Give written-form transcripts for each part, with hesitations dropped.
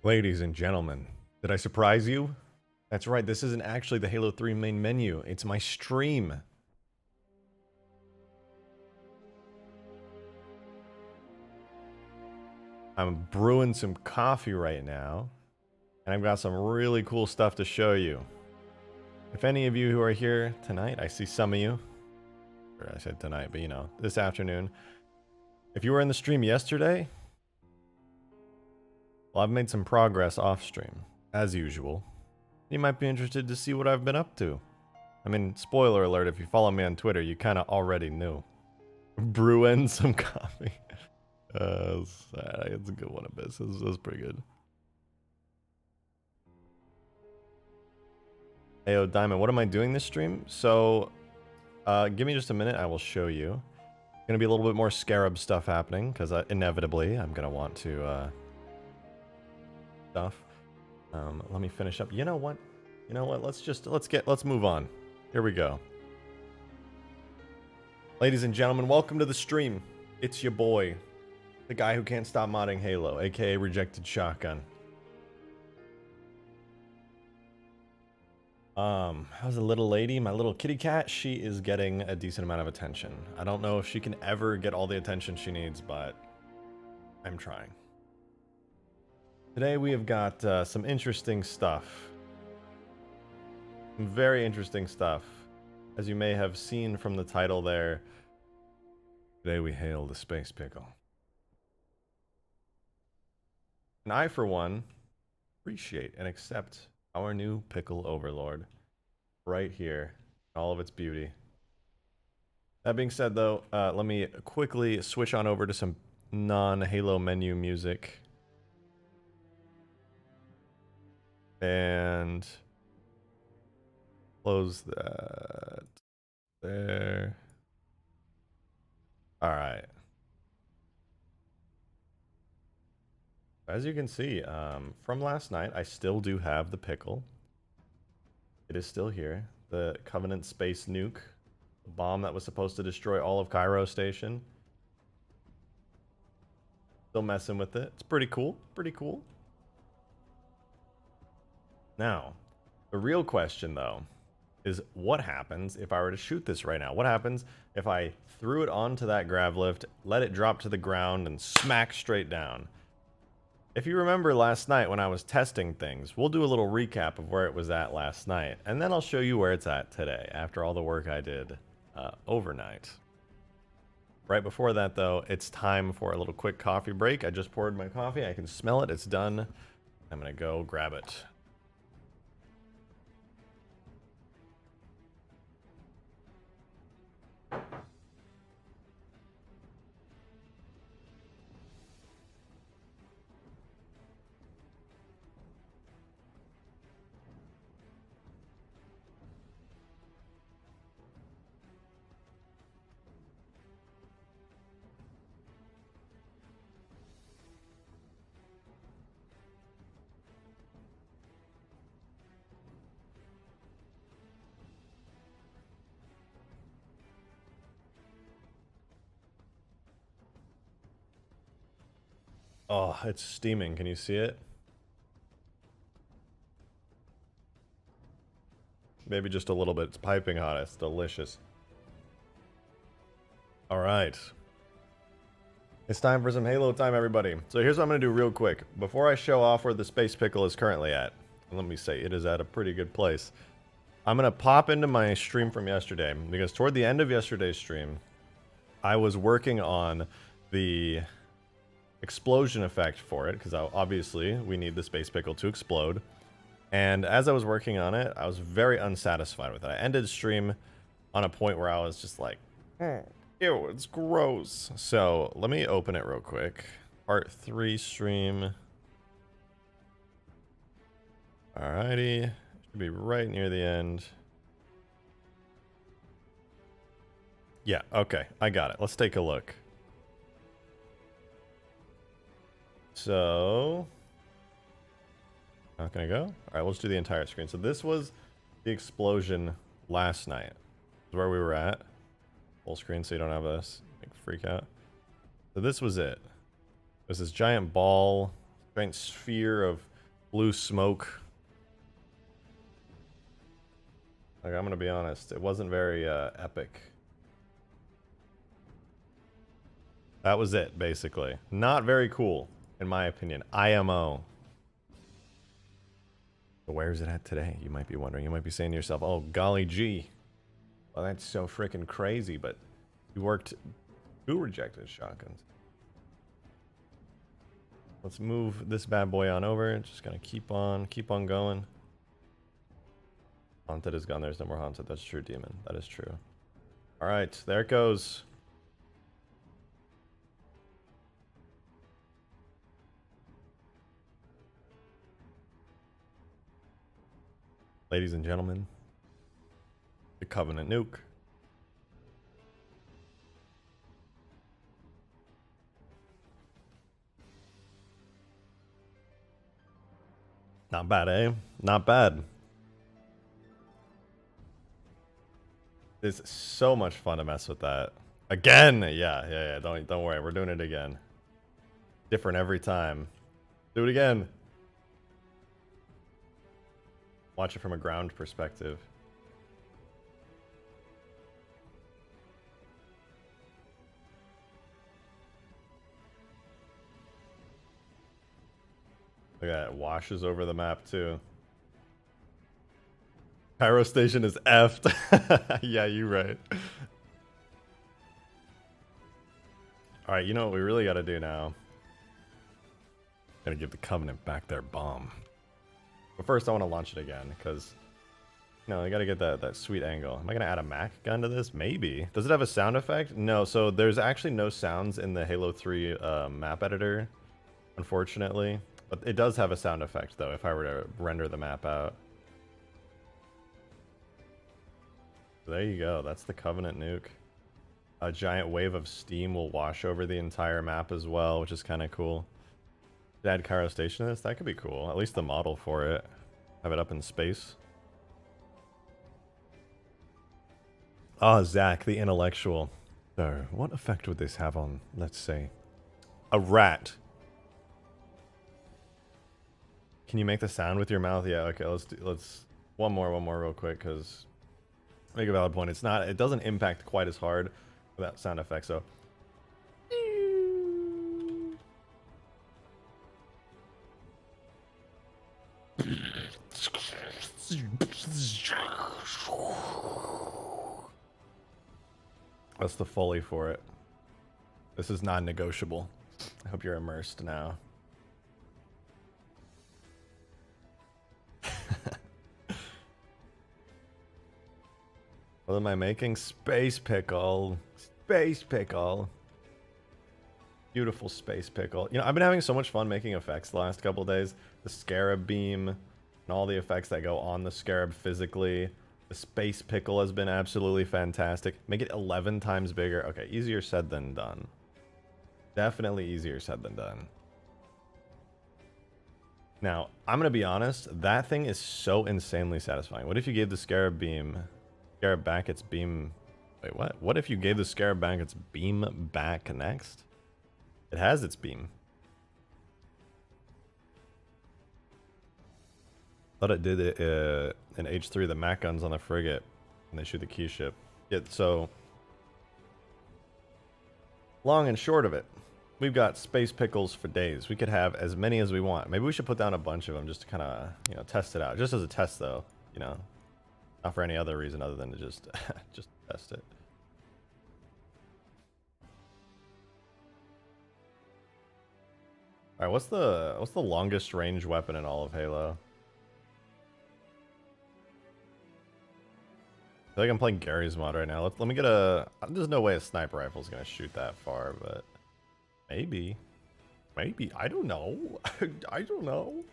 Ladies and gentlemen, did I surprise you? That's right, this isn't actually the Halo 3 main menu, it's my stream. I'm brewing some coffee right now, and I've got some really cool stuff to show you. If any of you who are here tonight, I see some of you, or I said tonight, but you know, this afternoon. If you were in the stream yesterday, well, I've made some progress off stream, as usual. You might be interested to see what I've been up to. I mean, spoiler alert, if you follow me on Twitter, you kind of already knew. Brewing some coffee. It's a good one, Abyss. It's pretty good. Heyo, Diamond, what am I doing this stream? So, give me just a minute, I will show you. Gonna be a little bit more Scarab stuff happening, because inevitably, I'm gonna want to, stuff. Let me finish up. You know what? Let's move on. Here we go. Ladies and gentlemen, welcome to the stream. It's your boy, the guy who can't stop modding Halo, aka RejectedShotgun. How's the little lady? My little kitty cat, she is getting a decent amount of attention. I don't know if she can ever get all the attention she needs, but I'm trying. Today we have got some interesting stuff. Some very interesting stuff. As you may have seen from the title there, today we hail the Space Pickle. And I, for one, appreciate and accept our new Pickle Overlord right here in all of its beauty. That being said, though, let me quickly switch on over to some non-Halo menu music. And close that there. All right. As you can see, from last night, I still do have the pickle. It is still here. The Covenant Space Nuke, the bomb that was supposed to destroy all of Cairo Station. Still messing with it. It's pretty cool. Pretty cool. Now, the real question, though, is what happens if I were to shoot this right now? What happens if I threw it onto that grav lift, let it drop to the ground, and smack straight down? If you remember last night when I was testing things, we'll do a little recap of where it was at last night, and then I'll show you where it's at today, after all the work I did overnight. Right before that, though, it's time for a little quick coffee break. I just poured my coffee. I can smell it. It's done. I'm going to go grab it. Oh, it's steaming. Can you see it? Maybe just a little bit. It's piping hot. It's delicious. All right. It's time for some Halo time, everybody. So here's what I'm going to do real quick. Before I show off where the Space Pickle is currently at, let me say it is at a pretty good place. I'm going to pop into my stream from yesterday, because toward the end of yesterday's stream, I was working on the explosion effect for it, because obviously we need the Space Pickle to explode. And as I was working on it, I was very unsatisfied with it. I ended the stream on a point where I was just like, ew, it's gross. So let me open it real quick. Part 3 stream. Alrighty. Should be right near the end. Yeah, okay. I got it. Let's take a look. So, not gonna go. All right, let's do the entire screen. So this was the explosion last night. This is where we were at. Full screen so you don't have us like, freak out. So this was it. There's this giant ball, giant sphere of blue smoke. Like, I'm gonna be honest, it wasn't very epic. That was it, basically. Not very cool, in my opinion. IMO. But where is it at today? You might be wondering. You might be saying to yourself, oh, golly gee. Well, that's so freaking crazy, but you worked 2 rejected shotguns. Let's move this bad boy on over. Just gonna keep on going. Haunted is gone. There's no more haunted. That's true, demon. That is true. All right, there it goes. Ladies and gentlemen, the Covenant nuke. Not bad, eh? Not bad. It's so much fun to mess with that. Again! Yeah. Don't worry. We're doing it again. Different every time. Do it again. Watch it from a ground perspective. Look at that. It washes over the map, too. Pyro station is effed. Yeah, you're right. Alright, you know what we really gotta do now? Gotta give the Covenant back their bomb. But first I want to launch it again, because... No, I gotta get that sweet angle. Am I gonna add a Mac gun to this? Maybe. Does it have a sound effect? No, so there's actually no sounds in the Halo 3 map editor, unfortunately. But it does have a sound effect, though, if I were to render the map out. There you go, that's the Covenant nuke. A giant wave of steam will wash over the entire map as well, which is kind of cool. Add Cairo Station to this? That could be cool. At least the model for it. Have it up in space. Ah, Zach, the intellectual. So, what effect would this have on, let's say, a rat? Can you make the sound with your mouth? Yeah, okay, let's one more real quick, because make a valid point. It doesn't impact quite as hard without sound effects, so. That's the Foley for it. This is non-negotiable. I hope you're immersed now. What am I making? Space Pickle. Space Pickle. Beautiful Space Pickle. You know, I've been having so much fun making effects the last couple days. The Scarab beam and all the effects that go on the Scarab physically. The Space Pickle has been absolutely fantastic. Make it 11 times bigger. Okay, easier said than done. Definitely easier said than done. Now, I'm going to be honest. That thing is so insanely satisfying. What if you gave the Scarab back its beam... Wait, what? What if you gave the Scarab back its beam back next? It has its beam. Thought it did it in H3, the Mac guns on the frigate, and they shoot the key ship. Yeah, so, long and short of it, we've got Space Pickles for days. We could have as many as we want. Maybe we should put down a bunch of them just to kind of, you know, test it out. Just as a test, though, you know. Not for any other reason other than to just test it. All right, what's the longest range weapon in all of Halo? I feel like I'm playing Gary's mod right now. Let me get a... There's no way a sniper rifle is gonna shoot that far, but maybe. Maybe. I don't know. I don't know.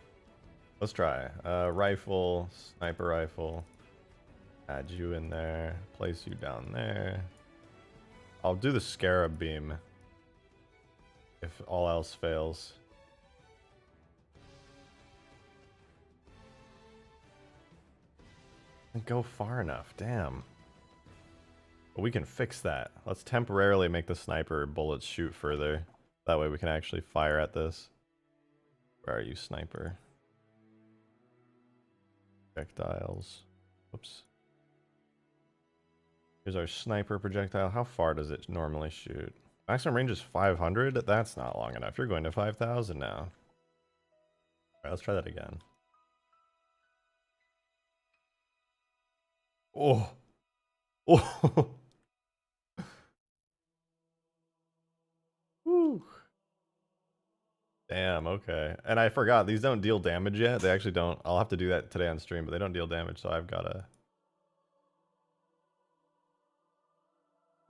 Let's try. Rifle, sniper rifle. Add you in there. Place you down there. I'll do the Scarab beam if all else fails. Go far enough, damn. But we can fix that. Let's temporarily make the sniper bullets shoot further. That way we can actually fire at this. Where are you, sniper? Projectiles. Whoops. Here's our sniper projectile. How far does it normally shoot? Maximum range is 500? That's not long enough. You're going to 5,000 now. Alright, let's try that again. Oh! Oh! Woo! Damn, okay. And I forgot, these don't deal damage yet. They actually don't. I'll have to do that today on stream, but they don't deal damage, so I've gotta...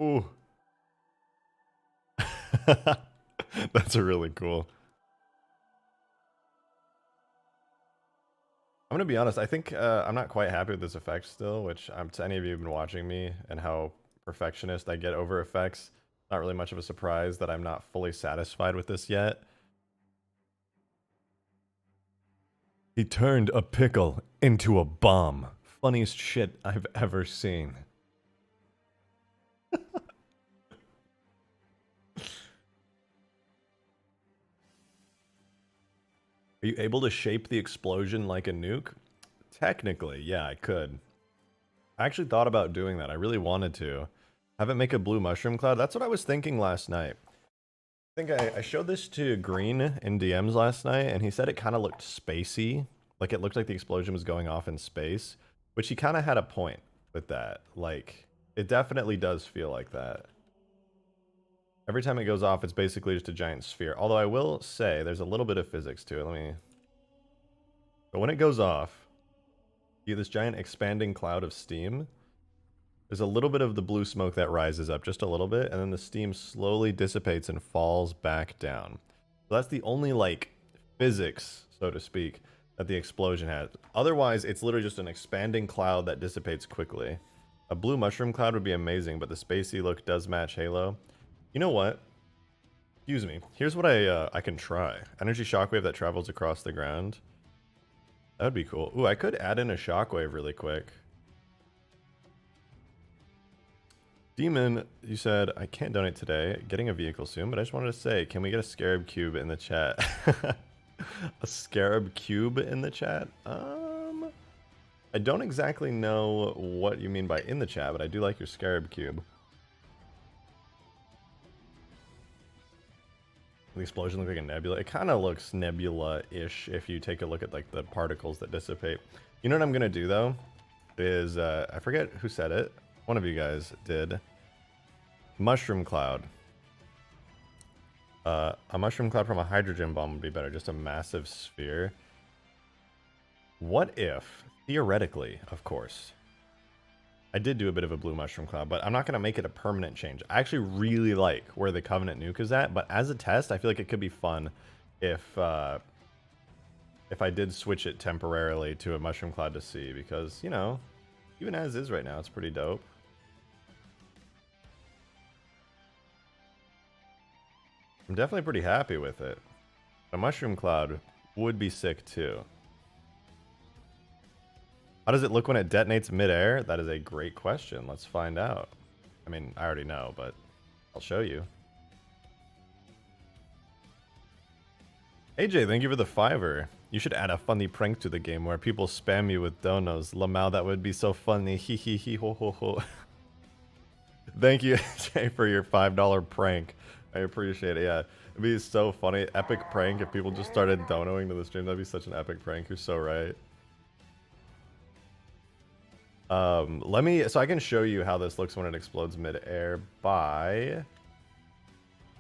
Ooh. That's a really cool. I'm gonna be honest, I think I'm not quite happy with this effect still, which to any of you who've been watching me and how perfectionist I get over effects, not really much of a surprise that I'm not fully satisfied with this yet. He turned a pickle into a bomb. Funniest shit I've ever seen. Are you able to shape the explosion like a nuke? Technically, yeah, I could. I actually thought about doing that. I really wanted to. Have it make a blue mushroom cloud? That's what I was thinking last night. I think I showed this to Green in DMs last night, and he said it kind of looked spacey. Like, it looked like the explosion was going off in space, which he kind of had a point with that. Like, it definitely does feel like that. Every time it goes off, it's basically just a giant sphere. Although I will say, there's a little bit of physics to it. But when it goes off, you get this giant expanding cloud of steam. There's a little bit of the blue smoke that rises up, just a little bit, and then the steam slowly dissipates and falls back down. So that's the only, like, physics, so to speak, that the explosion has. Otherwise, it's literally just an expanding cloud that dissipates quickly. A blue mushroom cloud would be amazing, but the spacey look does match Halo. You know what? Excuse me. Here's what I can try. Energy shockwave that travels across the ground. That would be cool. Ooh, I could add in a shockwave really quick. Demon, you said, I can't donate today. Getting a vehicle soon, but I just wanted to say, can we get a Scarab cube in the chat? A Scarab cube in the chat? I don't exactly know what you mean by in the chat, but I do like your Scarab cube. The explosion looks like a nebula. It kind of looks nebula-ish if you take a look at like the particles that dissipate. You know what I'm gonna do though? Is I forget who said it. One of you guys did. Mushroom cloud. A mushroom cloud from a hydrogen bomb would be better. Just a massive sphere. What if, theoretically, of course, I did do a bit of a blue mushroom cloud, but I'm not going to make it a permanent change. I actually really like where the Covenant nuke is at, but as a test, I feel like it could be fun if I did switch it temporarily to a mushroom cloud to see, because, you know, even as is right now, it's pretty dope. I'm definitely pretty happy with it. A mushroom cloud would be sick too. How does it look when it detonates midair? That is a great question. Let's find out. I mean, I already know, but I'll show you. AJ, thank you for the $5. You should add a funny prank to the game where people spam you with donos. Lamau, that would be so funny. Hee hee hee ho ho ho. Thank you, AJ, for your $5 prank. I appreciate it. Yeah, it'd be so funny. Epic prank if people just started donoing to the stream. That'd be such an epic prank. You're so right. So I can show you how this looks when it explodes mid-air by...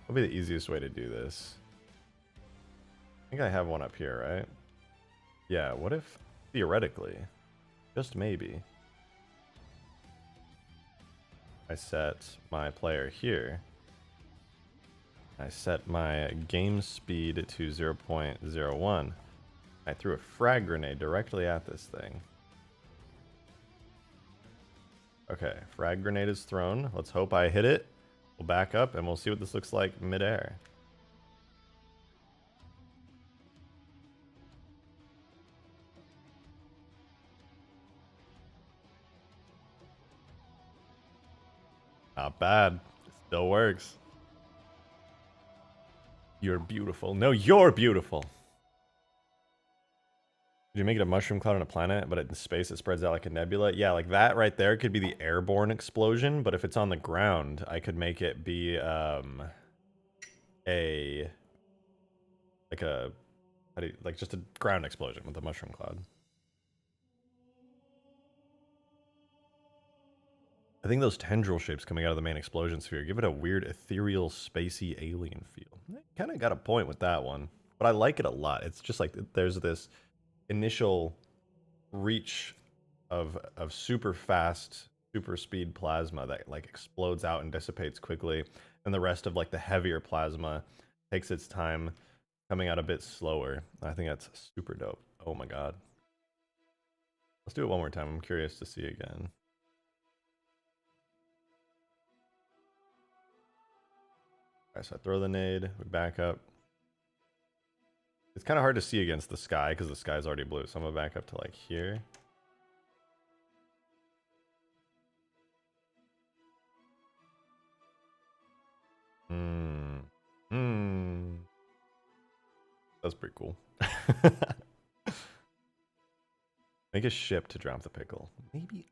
What'll be the easiest way to do this? I think I have one up here, right? Yeah, what if, theoretically, just maybe, I set my player here. I set my game speed to 0.01. I threw a frag grenade directly at this thing. Okay, frag grenade is thrown. Let's hope I hit it. We'll back up and we'll see what this looks like midair. Not bad. Still works. You're beautiful. No, you're beautiful. you make it a mushroom cloud on a planet, but in space it spreads out like a nebula? Yeah, like that right there could be the airborne explosion, but if it's on the ground, I could make it be like just a ground explosion with a mushroom cloud. I think those tendril shapes coming out of the main explosion sphere give it a weird ethereal, spacey alien feel. Kind of got a point with that one, but I like it a lot. It's just like there's this initial reach of super fast, super speed plasma that like explodes out and dissipates quickly, and the rest of like the heavier plasma takes its time, coming out a bit slower. I think that's super dope. Oh my god. Let's do it one more time. I'm curious to see again. Alright, so I throw the nade, we back up. It's kind of hard to see against the sky because the sky's already blue, so I'm gonna back up to like here. That's pretty cool. Make a ship to drop the pickle. Maybe.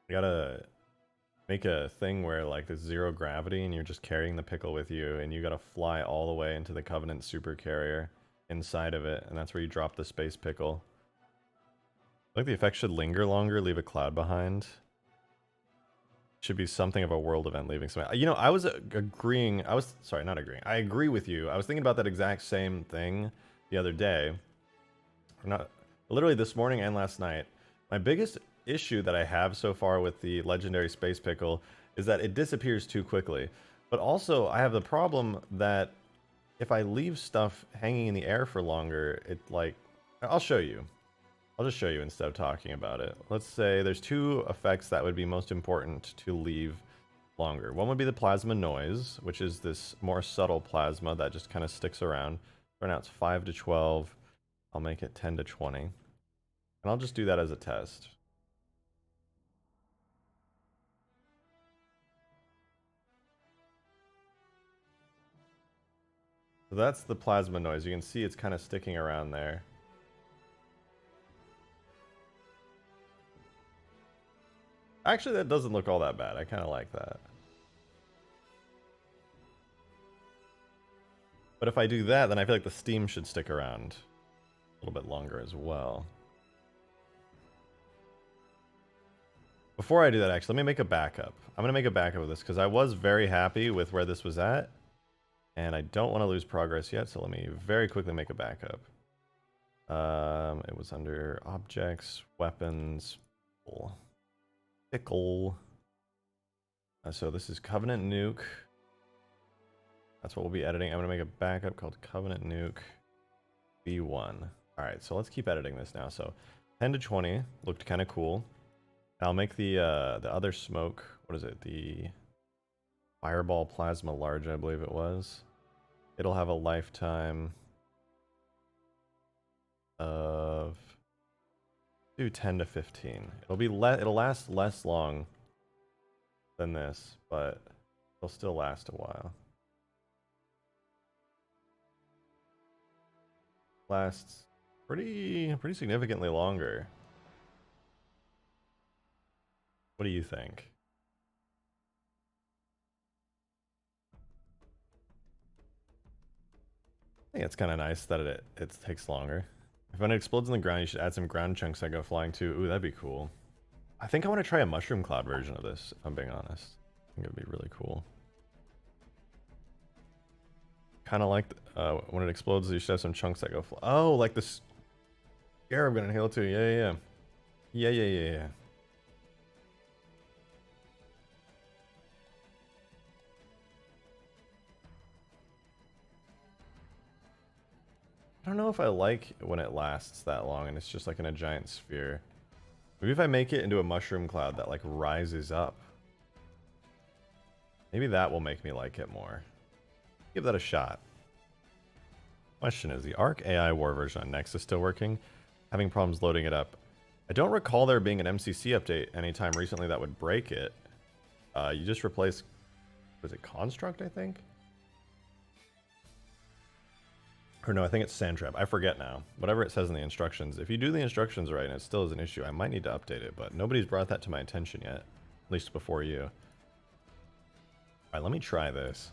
I gotta make a thing where like there's zero gravity and you're just carrying the pickle with you, and you gotta fly all the way into the Covenant super carrier inside of it, and that's where you drop the space pickle. I think the effect should linger longer, leave a cloud behind. Should be something of a world event leaving something. You know, I was agreeing. Sorry, not agreeing. I agree with you. I was thinking about that exact same thing the other day. Not literally this morning and last night. My biggest issue that I have so far with the legendary space pickle is that it disappears too quickly. But also, I have the problem that if I leave stuff hanging in the air for longer, it like... I'll show you. I'll just show you instead of talking about it. Let's say there's two effects that would be most important to leave longer. One would be the plasma noise, which is this more subtle plasma that just kind of sticks around. Right now it's 5 to 12. I'll make it 10 to 20. And I'll just do that as a test. So that's the plasma noise. You can see it's kind of sticking around there. Actually, that doesn't look all that bad. I kind of like that. But if I do that, then I feel like the steam should stick around a little bit longer as well. Before I do that, actually, let me make a backup. I'm going to make a backup of this because I was very happy with where this was at. And I don't want to lose progress yet, so let me very quickly make a backup. It was under objects, weapons, pickle. So this is Covenant Nuke. That's what we'll be editing. I'm going to make a backup called Covenant Nuke B1. Alright, so let's keep editing this now. So 10 to 20 looked kind of cool. I'll make the other smoke. What is it? The Fireball Plasma Large, I believe it was. It'll have a lifetime of... do 10 to 15. It'll last less long than this, but it'll still last a while. Lasts pretty significantly longer. What do you think? I think it's kind of nice that it takes longer. If when it explodes in the ground, you should add some ground chunks that go flying too. Ooh, that'd be cool. I think I want to try a mushroom cloud version of this, if I'm being honest. I think it'd be really cool. Kind of like when it explodes, you should have some chunks that go fly. Oh, like this Scarab gun in Halo 2. Yeah. I don't know if I like when it lasts that long and it's just like in a giant sphere. Maybe if I make it into a mushroom cloud that like rises up. Maybe that will make me like it more. Give that a shot. Question is, the Arc AI War version on Nexus still working? Having problems loading it up. I don't recall there being an MCC update anytime recently that would break it. You just replace, was it Construct, I think? Or no, I think it's sand trap. I forget now. Whatever it says in the instructions. If you do the instructions right and it still is an issue, I might need to update it, but nobody's brought that to my attention yet. At least before you. Alright, let me try this.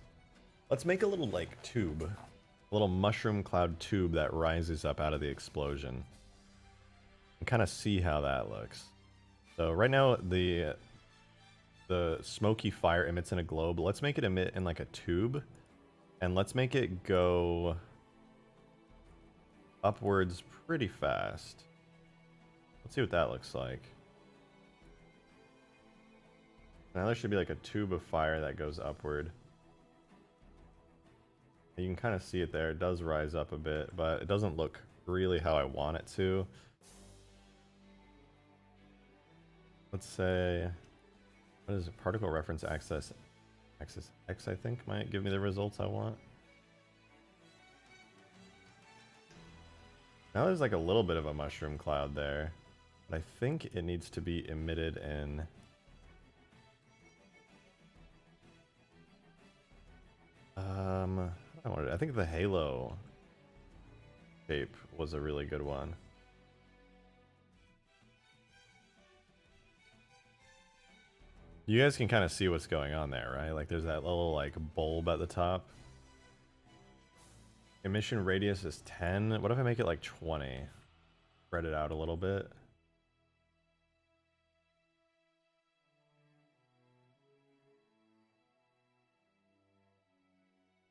Let's make a little, like, tube. A little mushroom cloud tube that rises up out of the explosion. And kind of see how that looks. So right now, the smoky fire emits in a globe. Let's make it emit in, like, a tube. And let's make it go upwards pretty fast. Let's see what that looks like. Now there should be like a tube of fire that goes upward. You can kind of see it there. It does rise up a bit, but it doesn't look really how I want it to. Let's say, what is it? Particle reference axis X, I think, might give me the results I want. Now there's like a little bit of a mushroom cloud there, but I think it needs to be emitted in I think the halo shape was a really good one. You guys can kind of see what's going on there, right? Like there's that little like bulb at the top. Emission radius is 10. What if I make it like 20? Spread it out a little bit.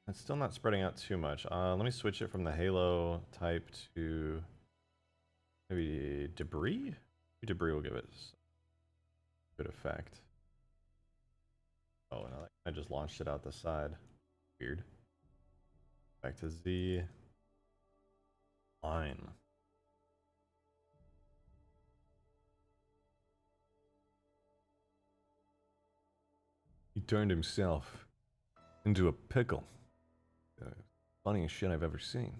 It's still not spreading out too much. Let me switch it from the halo type to maybe debris? Debris will give it a good effect. Oh, no, I just launched it out the side. Weird. Back to Z. Line. He turned himself into a pickle. Funniest shit I've ever seen.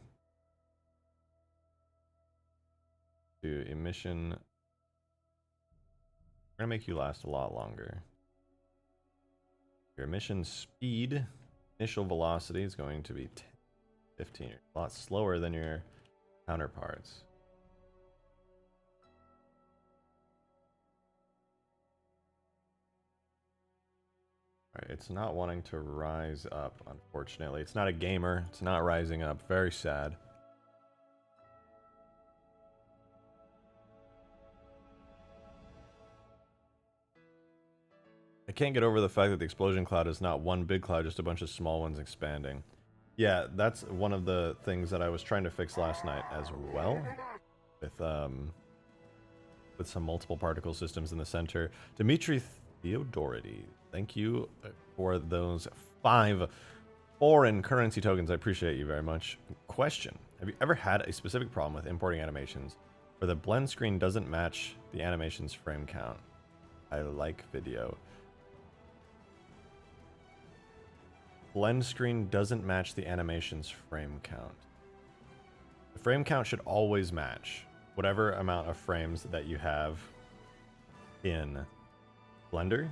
To emission. We're gonna make you last a lot longer. Your emission speed, initial velocity is going to be 15, a lot slower than your counterparts. Alright, it's not wanting to rise up, unfortunately. It's not a gamer, it's not rising up. Very sad. I can't get over the fact that the explosion cloud is not one big cloud, just a bunch of small ones expanding. Yeah, that's one of the things that I was trying to fix last night as well, with some multiple particle systems in the center. Dimitri Theodority, thank you for those 5 foreign currency tokens. I appreciate you very much. Question: have you ever had a specific problem with importing animations where the blend screen doesn't match the animation's frame count? I like video. Blend screen doesn't match the animation's frame count. The frame count should always match whatever amount of frames that you have in Blender.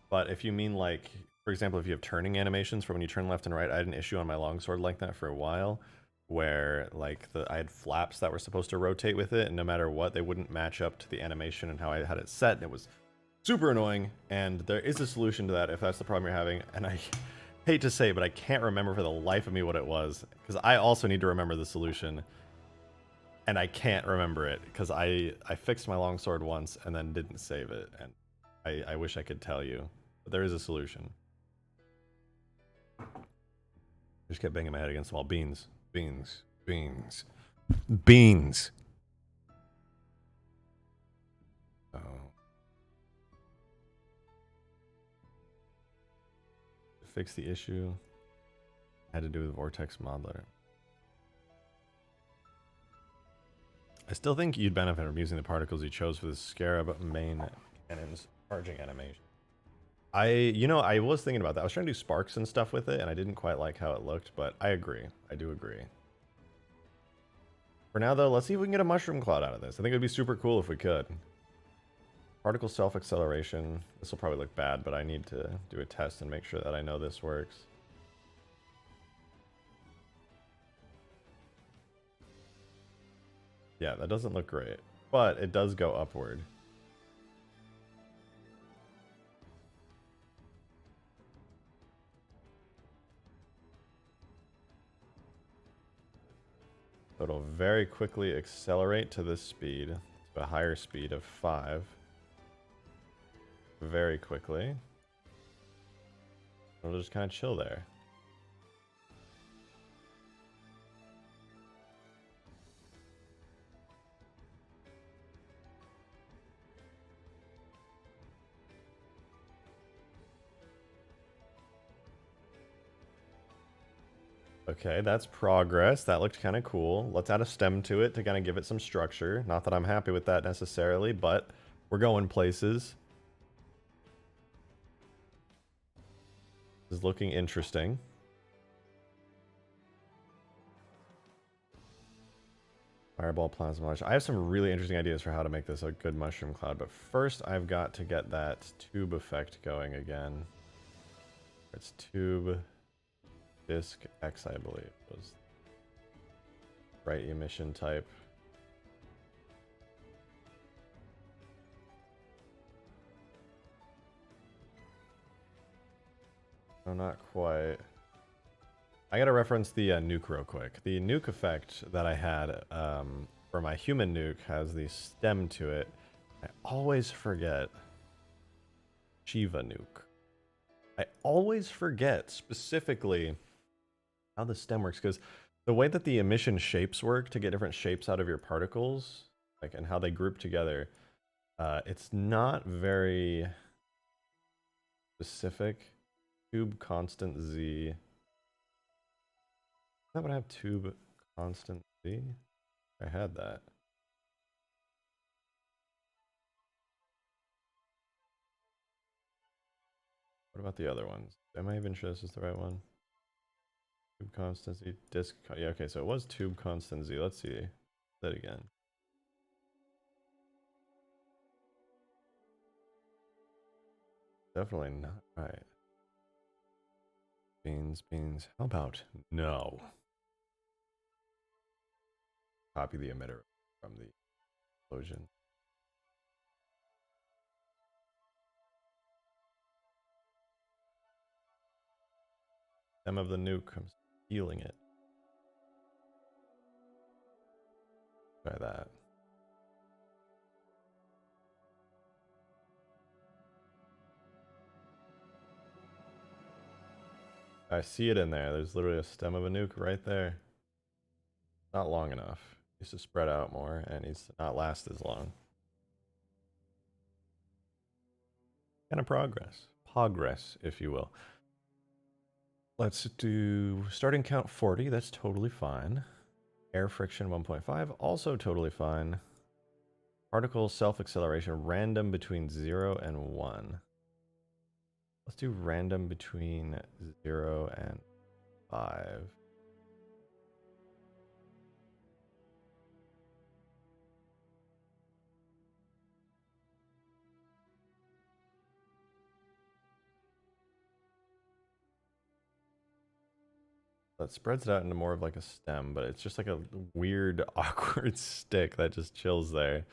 But if you mean like, for example, if you have turning animations for when you turn left and right, I had an issue on my longsword like that for a while, where like I had flaps that were supposed to rotate with it, and no matter what, they wouldn't match up to the animation and how I had it set, and it was super annoying. And there is a solution to that if that's the problem you're having, and I hate to say it, but I can't remember for the life of me what it was, because I also need to remember the solution, and I can't remember it because I fixed my longsword once and then didn't save it, and I wish I could tell you, but there is a solution. I just kept banging my head against the wall. Beans, beans, beans, beans. Oh. To fix the issue, had to do with Vortex Modeler. I still think you'd benefit from using the particles you chose for the Scarab main cannon's charging animation. I was thinking about that. I was trying to do sparks and stuff with it, and I didn't quite like how it looked, but I agree. I do agree. For now, though, let's see if we can get a mushroom cloud out of this. I think it would be super cool if we could. Particle self-acceleration. This will probably look bad, but I need to do a test and make sure that I know this works. Yeah, that doesn't look great, but it does go upward. So it'll very quickly accelerate to this speed, to a higher speed of 5. Very quickly. It'll just kind of chill there. Okay, that's progress. That looked kind of cool. Let's add a stem to it to kind of give it some structure. Not that I'm happy with that necessarily, but we're going places. This is looking interesting. Fireball, plasma mushroom. I have some really interesting ideas for how to make this a good mushroom cloud, but first I've got to get that tube effect going again. It's tube disk X, I believe, was right emission type. No, not quite. I gotta reference the nuke real quick. The nuke effect that I had for my human nuke has the stem to it. I always forget Shiva nuke. I always forget specifically how the stem works, because the way that the emission shapes work to get different shapes out of your particles, like, and how they group together, it's not very specific. Tube constant Z. That would have tube constant Z. I had that. What about the other ones? Am I even sure this is the right one? Tube constant Z, disk. Yeah, okay, so it was tube constant Z. Let's see that again. Definitely not right. Beans, beans. How about no? Copy the emitter from the explosion. Stem of the nuke. I'm stealing it. Try that. I see it in there. There's literally a stem of a nuke right there. Not long enough. Needs to spread out more and needs to not last as long. Kind of progress. Progress, if you will. Let's do starting count 40. That's totally fine. Air friction 1.5. Also totally fine. Particle self-acceleration random between 0 and 1. Let's do random between 0 and 5. That spreads it out into more of like a stem, but it's just like a weird, awkward stick that just chills there.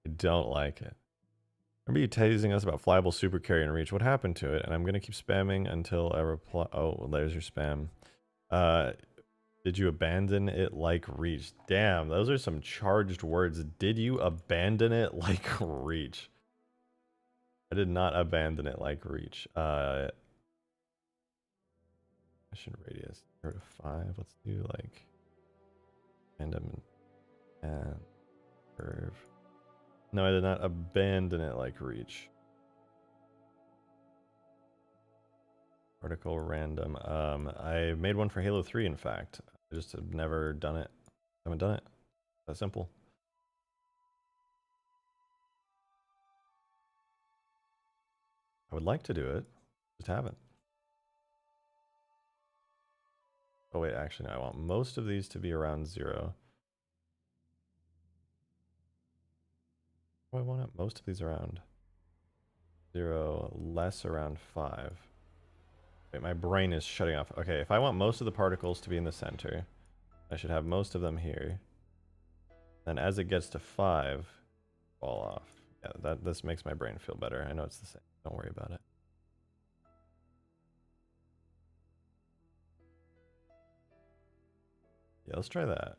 I don't like it. Remember you teasing us about flyable super carry and reach? What happened to it? And I'm going to keep spamming until I reply. Oh, well, there's your spam. Did you abandon it like reach? Damn, those are some charged words. Did you abandon it like reach? I did not abandon it like reach. Mission radius 0 to 5. Let's do like random and curve. No, I did not abandon it like reach. Particle random. I made one for Halo 3, in fact. I just have never done it. Haven't done it. That simple. I would like to do it, just haven't. Oh wait, actually no, I want most of these to be around 0. Oh, I want most of these around 0, less around 5. Wait, my brain is shutting off. Okay, if I want most of the particles to be in the center, I should have most of them here. And as it gets to 5, fall off. Yeah, this makes my brain feel better. I know it's the same. Don't worry about it. Yeah, let's try that.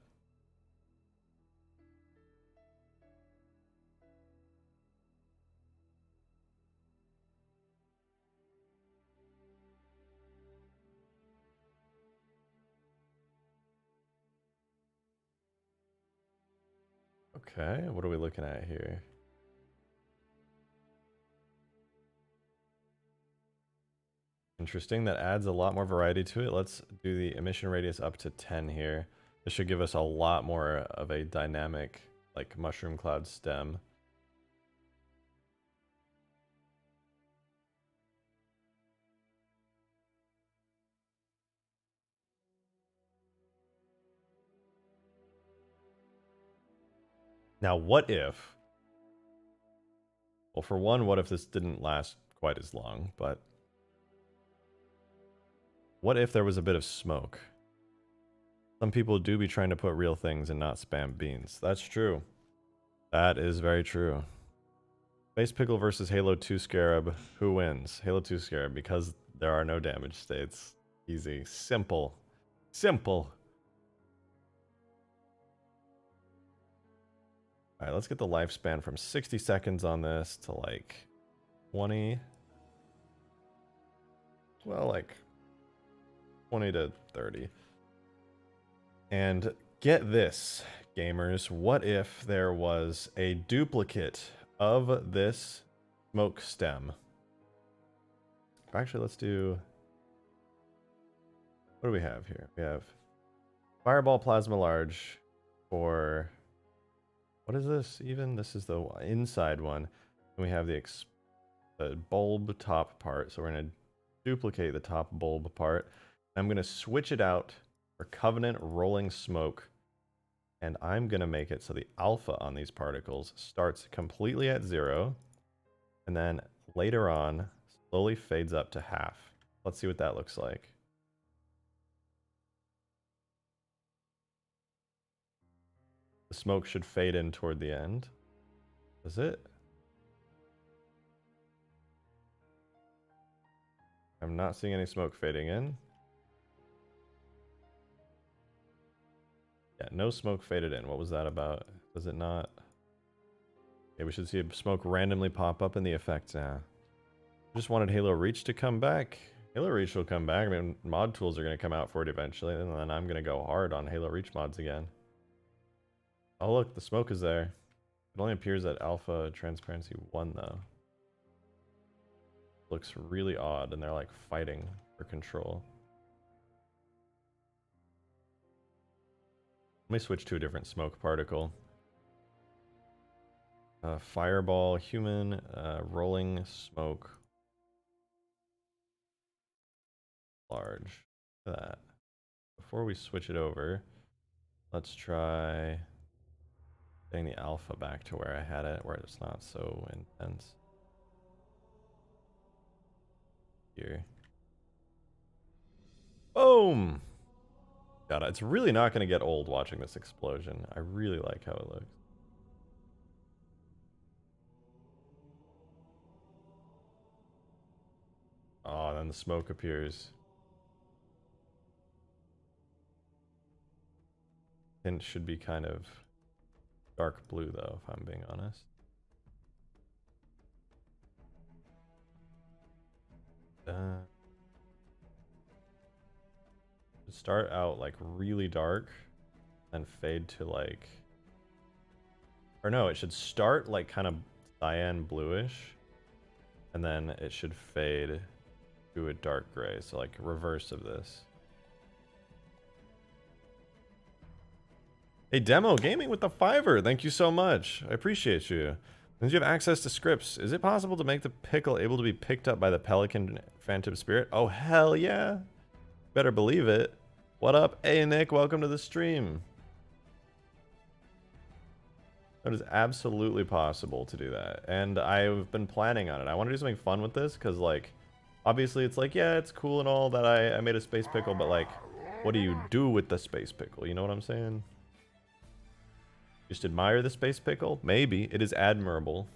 Okay, what are we looking at here? Interesting, that adds a lot more variety to it. Let's do the emission radius up to 10 here. This should give us a lot more of a dynamic, like, mushroom cloud stem. Now, what if... Well, for one, what if this didn't last quite as long, but... What if there was a bit of smoke? Some people do be trying to put real things and not spam beans. That's true. That is very true. Space Pickle versus Halo 2 Scarab. Who wins? Halo 2 Scarab, because there are no damage states. Easy. Simple. Simple. Alright, let's get the lifespan from 60 seconds on this to like 20. Well, like 20 to 30. And get this, gamers. What if there was a duplicate of this smoke stem? Actually, let's do... What do we have here? We have Fireball Plasma Large for... What is this even? This is the inside one. And we have the bulb top part. So we're going to duplicate the top bulb part. I'm going to switch it out for Covenant Rolling Smoke. And I'm going to make it so the alpha on these particles starts completely at 0. And then later on, slowly fades up to half. Let's see what that looks like. The smoke should fade in toward the end. Does it? I'm not seeing any smoke fading in. Yeah, no smoke faded in. What was that about? Does it not? Okay, we should see a smoke randomly pop up in the effects now. Just wanted Halo Reach to come back. Halo Reach will come back. I mean, mod tools are going to come out for it eventually, and then I'm going to go hard on Halo Reach mods again. Oh look, the smoke is there. It only appears at Alpha Transparency 1 though. Looks really odd, and they're like fighting for control. Let me switch to a different smoke particle. Fireball, human, rolling smoke. Large. Look at that. Before we switch it over, let's try getting the alpha back to where I had it, where it's not so intense. Here. Boom! God, it's really not going to get old watching this explosion. I really like how it looks. Oh, and then the smoke appears. It should be kind of dark blue though, if I'm being honest. Start out like really dark and fade to like, or no, it should start like kind of cyan bluish and then it should fade to a dark gray, so like reverse of this. Hey, Demo Gaming with the $5. Thank you so much. I appreciate you. Since you have access to scripts, is it possible to make the pickle able to be picked up by the Pelican Phantom Spirit? Oh, hell yeah. Better believe it. What up? Hey, Nick. Welcome to the stream. It is absolutely possible to do that. And I've been planning on it. I want to do something fun with this because, like, obviously it's like, yeah, it's cool and all that I made a space pickle, but, like, what do you do with the space pickle? You know what I'm saying? Just admire the space pickle? Maybe. It is admirable.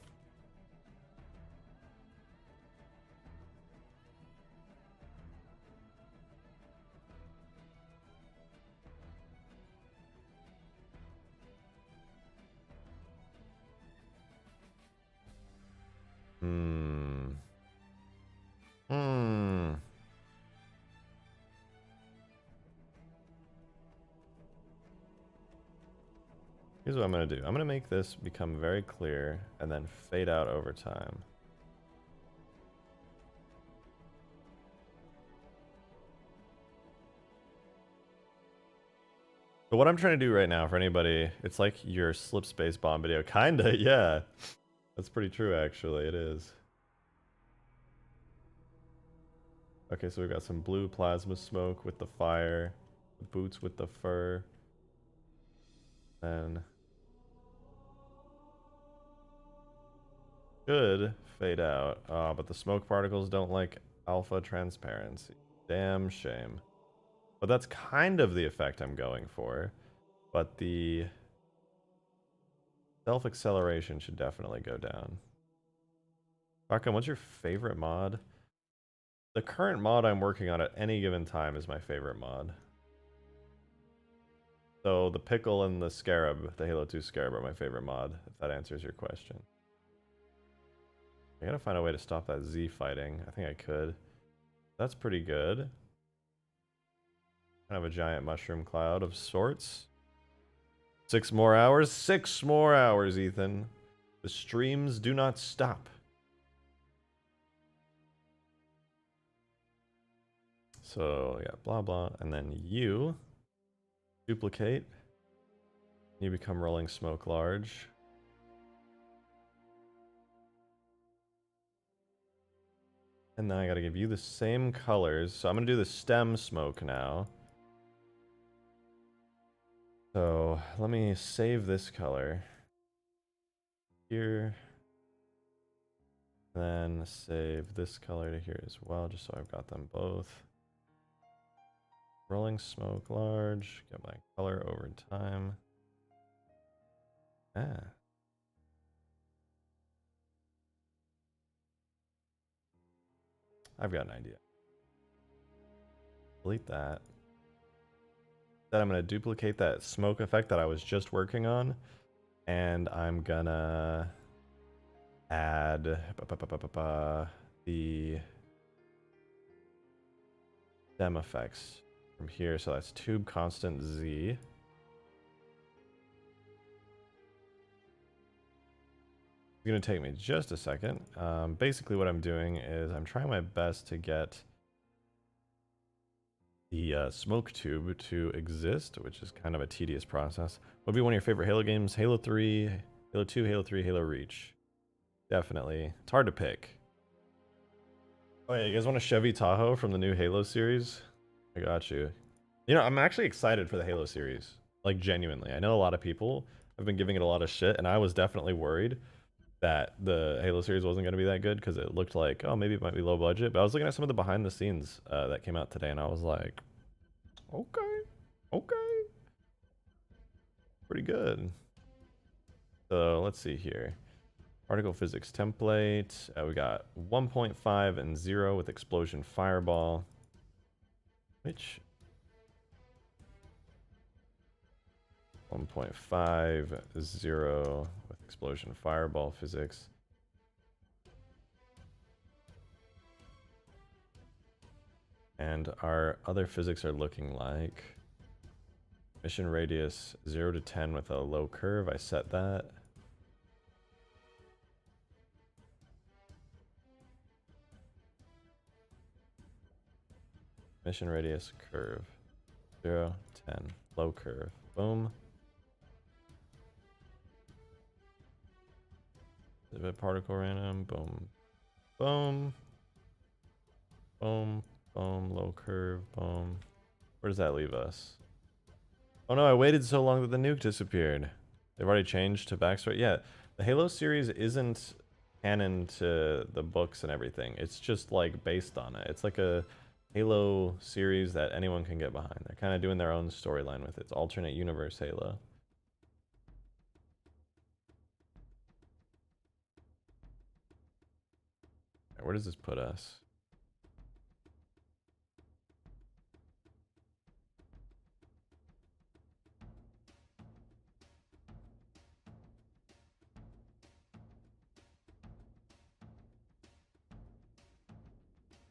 Here's what I'm going to do. I'm going to make this become very clear and then fade out over time. But what I'm trying to do right now for anybody, it's like your slip space bomb video. Kinda, yeah. That's pretty true, actually. It is. Okay, so we've got some blue plasma smoke with the fire, the boots with the fur, and should fade out. But the smoke particles don't like alpha transparency. Damn shame. But that's kind of the effect I'm going for. But the self-acceleration should definitely go down. Ragdoll, what's your favorite mod? The current mod I'm working on at any given time is my favorite mod. So the Pickle and the Scarab, the Halo 2 Scarab, are my favorite mod, if that answers your question. I gotta find a way to stop that Z fighting. I think I could. That's pretty good. Kind of a giant mushroom cloud of sorts. 6 more hours? 6 more hours, Ethan. The streams do not stop. So, yeah, blah, blah. And then you duplicate. You become rolling smoke large. And then I gotta give you the same colors. So I'm gonna do the stem smoke now. So let me save this color here. Then save this color to here as well, just so I've got them both. Rolling smoke large, get my color over time. I've got an idea. Delete that. Then I'm going to duplicate that smoke effect that I was just working on. And I'm going to add the stem effects from here. So that's tube constant Z. It's going to take me just a second. Basically what I'm doing is I'm trying my best to get the smoke tube to exist, which is kind of a tedious process. What would be one of your favorite Halo games? Halo 3, Halo 2, Halo 3, Halo Reach. Definitely. It's hard to pick. Oh yeah, you guys want a Chevy Tahoe from the new Halo series? I got you. You know, I'm actually excited for the Halo series. Like, genuinely. I know a lot of people have been giving it a lot of shit, and I was definitely worried that the Halo series wasn't going to be that good because it looked like, oh, maybe it might be low budget. But I was looking at some of the behind the scenes that came out today, and I was like, okay. Pretty good. So let's see here. Particle physics template. We got 1.5 and 0 with explosion fireball. Which 1.5, 0 with explosion fireball physics. And our other physics are looking like mission radius 0 to 10 with a low curve. I set that. Mission radius curve 0, 10, low curve. Boom. Bit particle random. Boom. Boom. Boom. Boom. Low curve. Boom. Where does that leave us? Oh no, I waited so long that the nuke disappeared. They've already changed to backstory. Yeah, the Halo series isn't canon to the books and everything. It's just like based on it. It's like a Halo series that anyone can get behind. They're kind of doing their own storyline with it. It's alternate universe Halo. Where does this put us?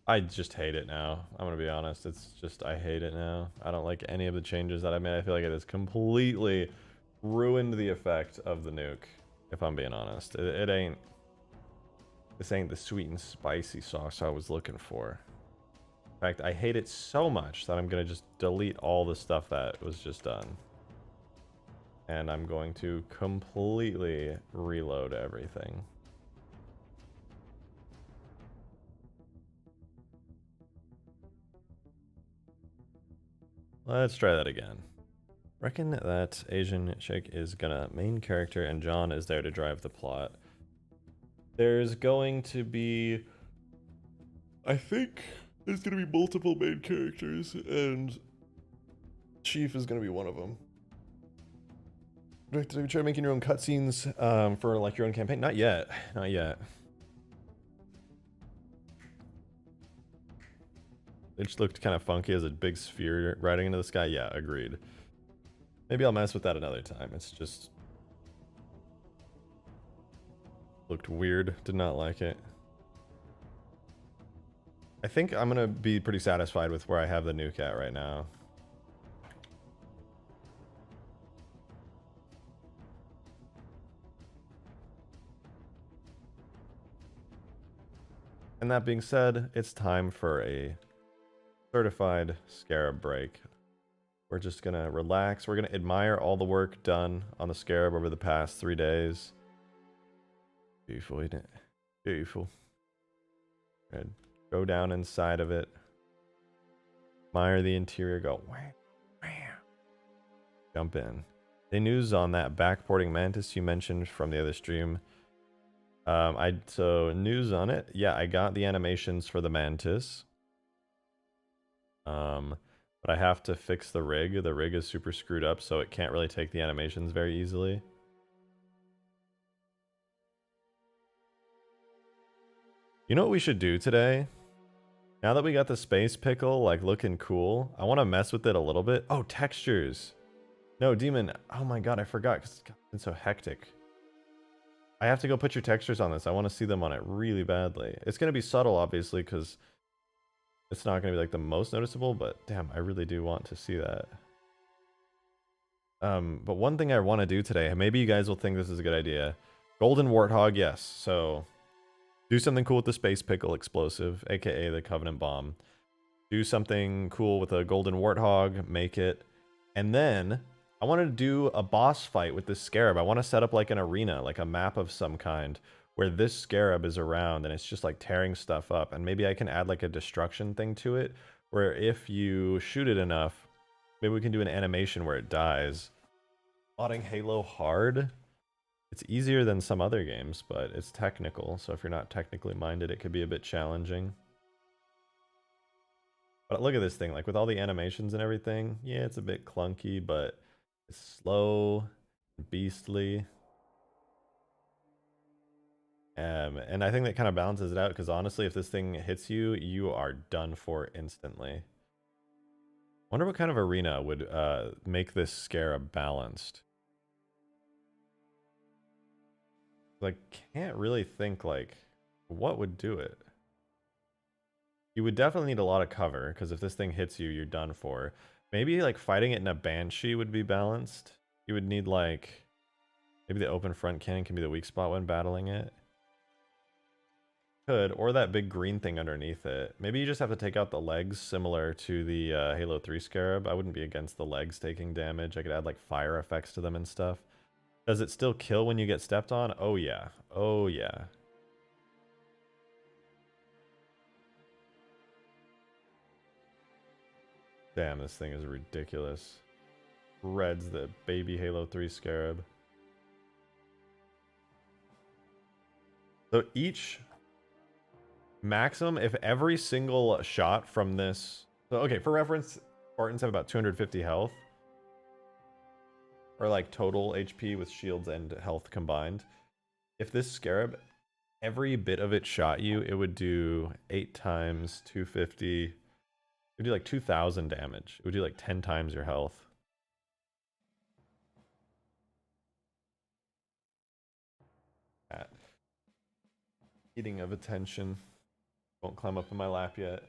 I just hate it now. I'm gonna be honest. It's just, I hate it now. I don't like any of the changes that I made. I feel like it has completely ruined the effect of the nuke, if I'm being honest. It ain't, this ain't the sweet and spicy sauce I was looking for. In fact, I hate it so much that I'm gonna just delete all the stuff that was just done. And I'm going to completely reload everything. Let's try that again. Reckon that Asian chick is gonna main character and John is there to drive the plot. There's going to be, I think there's gonna be multiple main characters and Chief is gonna be one of them. Did you try making your own cutscenes for like your own campaign? Not yet, not yet. It just looked kind of funky as a big sphere riding into the sky. Yeah, agreed. Maybe I'll mess with that another time. It's just looked weird. Did not like it. I think I'm gonna be pretty satisfied with where I have the nuke at right now. And that being said, it's time for a certified Scarab break. We're just gonna relax. We're gonna admire all the work done on the Scarab over the past 3 days. Beautiful, isn't it? Beautiful. Good. Go down inside of it. Admire the interior. Go. Wham. Jump in. Any news on that backporting Mantis you mentioned from the other stream? So news on it. Yeah, I got the animations for the Mantis. But I have to fix the rig. The rig is super screwed up, so it can't really take the animations very easily. You know what we should do today? Now that we got the space pickle like looking cool, I want to mess with it a little bit. Oh, textures. No, Demon. Oh my god, I forgot because it's been so hectic. I have to go put your textures on this. I want to see them on it really badly. It's going to be subtle, obviously, because it's not going to be like the most noticeable, but damn, I really do want to see that. But one thing I want to do today, maybe you guys will think this is a good idea. Golden Warthog, yes. So do something cool with the Space Pickle explosive, aka the Covenant Bomb. Do something cool with a Golden Warthog, make it. And then I want to do a boss fight with this Scarab. I want to set up like an arena, like a map of some kind, where this Scarab is around and it's just like tearing stuff up. And maybe I can add like a destruction thing to it, where if you shoot it enough, maybe we can do an animation where it dies. Modding Halo hard. It's easier than some other games, but it's technical. So if you're not technically minded, it could be a bit challenging. But look at this thing, like with all the animations and everything. Yeah, it's a bit clunky, but it's slow, beastly. And I think that kind of balances it out, because honestly, if this thing hits you, you are done for instantly. Wonder what kind of arena would make this Scarab balanced. Like, can't really think like what would do it. You would definitely need a lot of cover, because if this thing hits you, you're done for. Maybe like fighting it in a Banshee would be balanced. You would need like, maybe the open front cannon can be the weak spot when battling it. Could, or that big green thing underneath it. Maybe you just have to take out the legs, similar to the Halo 3 Scarab. I wouldn't be against the legs taking damage. I could add like fire effects to them and stuff. Does it still kill when you get stepped on? Oh yeah. Oh yeah. Damn, this thing is ridiculous. Reds the baby Halo 3 Scarab. So each maximum, if every single shot from this... So okay, for reference, Spartans have about 250 health. Or like total HP with shields and health combined. If this Scarab every bit of it shot you, it would do 8 times 250. It would do like 2,000 damage. It would do like 10 times your health. Cat. Eating of attention. Won't climb up in my lap yet.